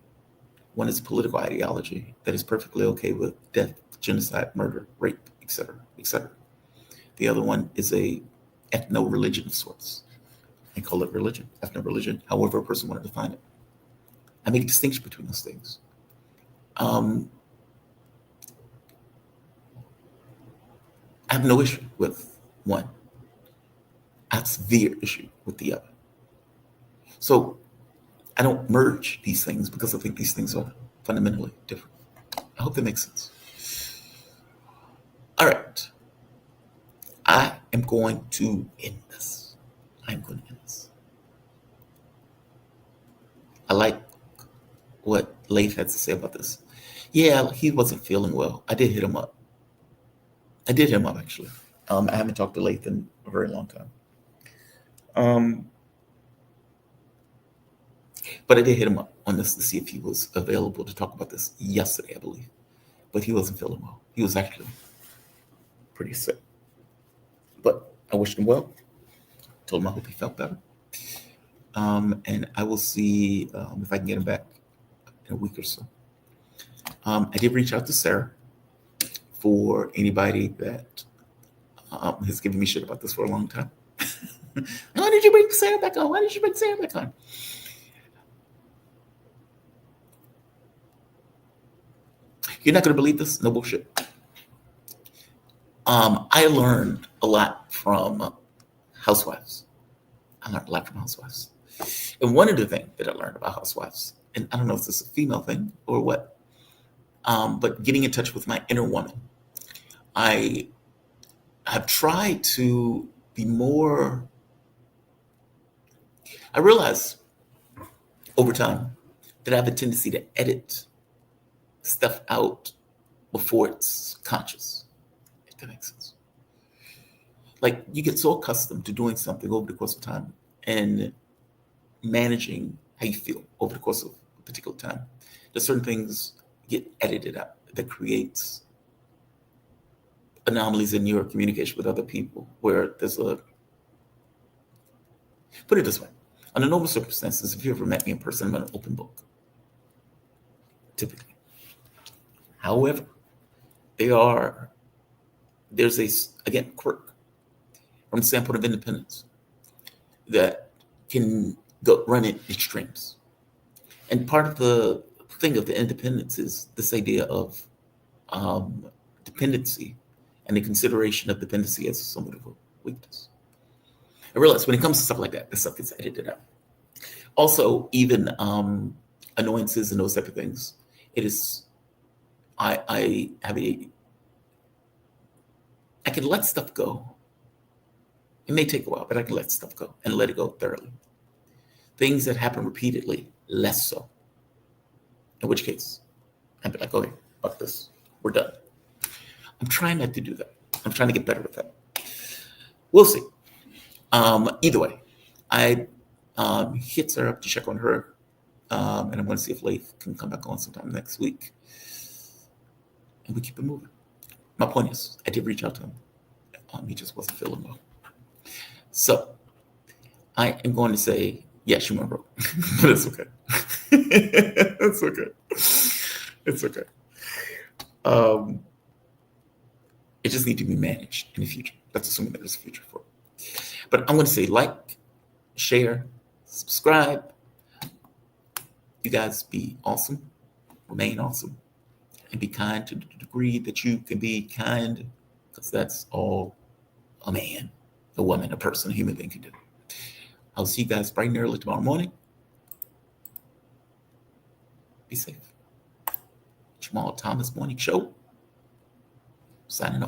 One is a political ideology that is perfectly okay with death, genocide, murder, rape, etc., etc. The other one is a ethno-religion of sorts. I call it religion, ethno-religion, however a person want to define it. I make a distinction between those things. I have no issue with one. I have severe issue with the other. So I don't merge these things because I think these things are fundamentally different. I hope that makes sense. All right. I am going to end this. I'm going to end this. I like what Leif had to say about this. Yeah, he wasn't feeling well. I did hit him up. Actually. I haven't talked to Leif in a very long time. But I did hit him up on this to see if he was available to talk about this yesterday, I believe. But he wasn't feeling well. He was actually pretty sick. But I wished him well. Told him I hope he felt better. And I will see if I can get him back in a week or so. I did reach out to Sarah for anybody that has given me shit about this for a long time. Why did you bring Sarah back on? Why did you bring Sarah back on? You're not going to believe this? No bullshit. I learned a lot from housewives. And one of the things that I learned about housewives, and I don't know if this is a female thing or what, but getting in touch with my inner woman. I have tried to be more. I realize over time that I have a tendency to edit stuff out before it's conscious, if that makes sense. Like, you get so accustomed to doing something over the course of time and managing how you feel over the course of a particular time, that certain things get edited out that creates anomalies in your communication with other people, where there's a, put it this way, under normal circumstances, if you ever met me in person, I'm an open book, typically. However, there's a, again, quirk from the standpoint of independence that can run in extremes. And part of the thing of the independence is this idea of dependency and the consideration of dependency as somewhat of a weakness. I realize when it comes to stuff like that, this stuff gets edited out. Also, even annoyances and those type of things, it is, I can let stuff go. It may take a while, but I can let stuff go and let it go thoroughly. Things that happen repeatedly, less so. In which case, I'd be like, okay, fuck this, we're done. I'm trying not to do that. I'm trying to get better with that. We'll see. Either way, I hit her up to check on her, and I'm going to see if Leif can come back on sometime next week. And we keep it moving. My point is, I did reach out to him. He just wasn't feeling well. So I am going to say, yeah, she went broke, but it's okay. It's okay. It's okay. It just needs to be managed in the future. That's assuming that there's a future for it. But I want to say like, share, subscribe. You guys be awesome, remain awesome, and be kind to the degree that you can be kind, because that's all a man, a woman, a person, a human being can do. I'll see you guys bright and early tomorrow morning. Be safe. Jamal Thomas Morning Show, signing off.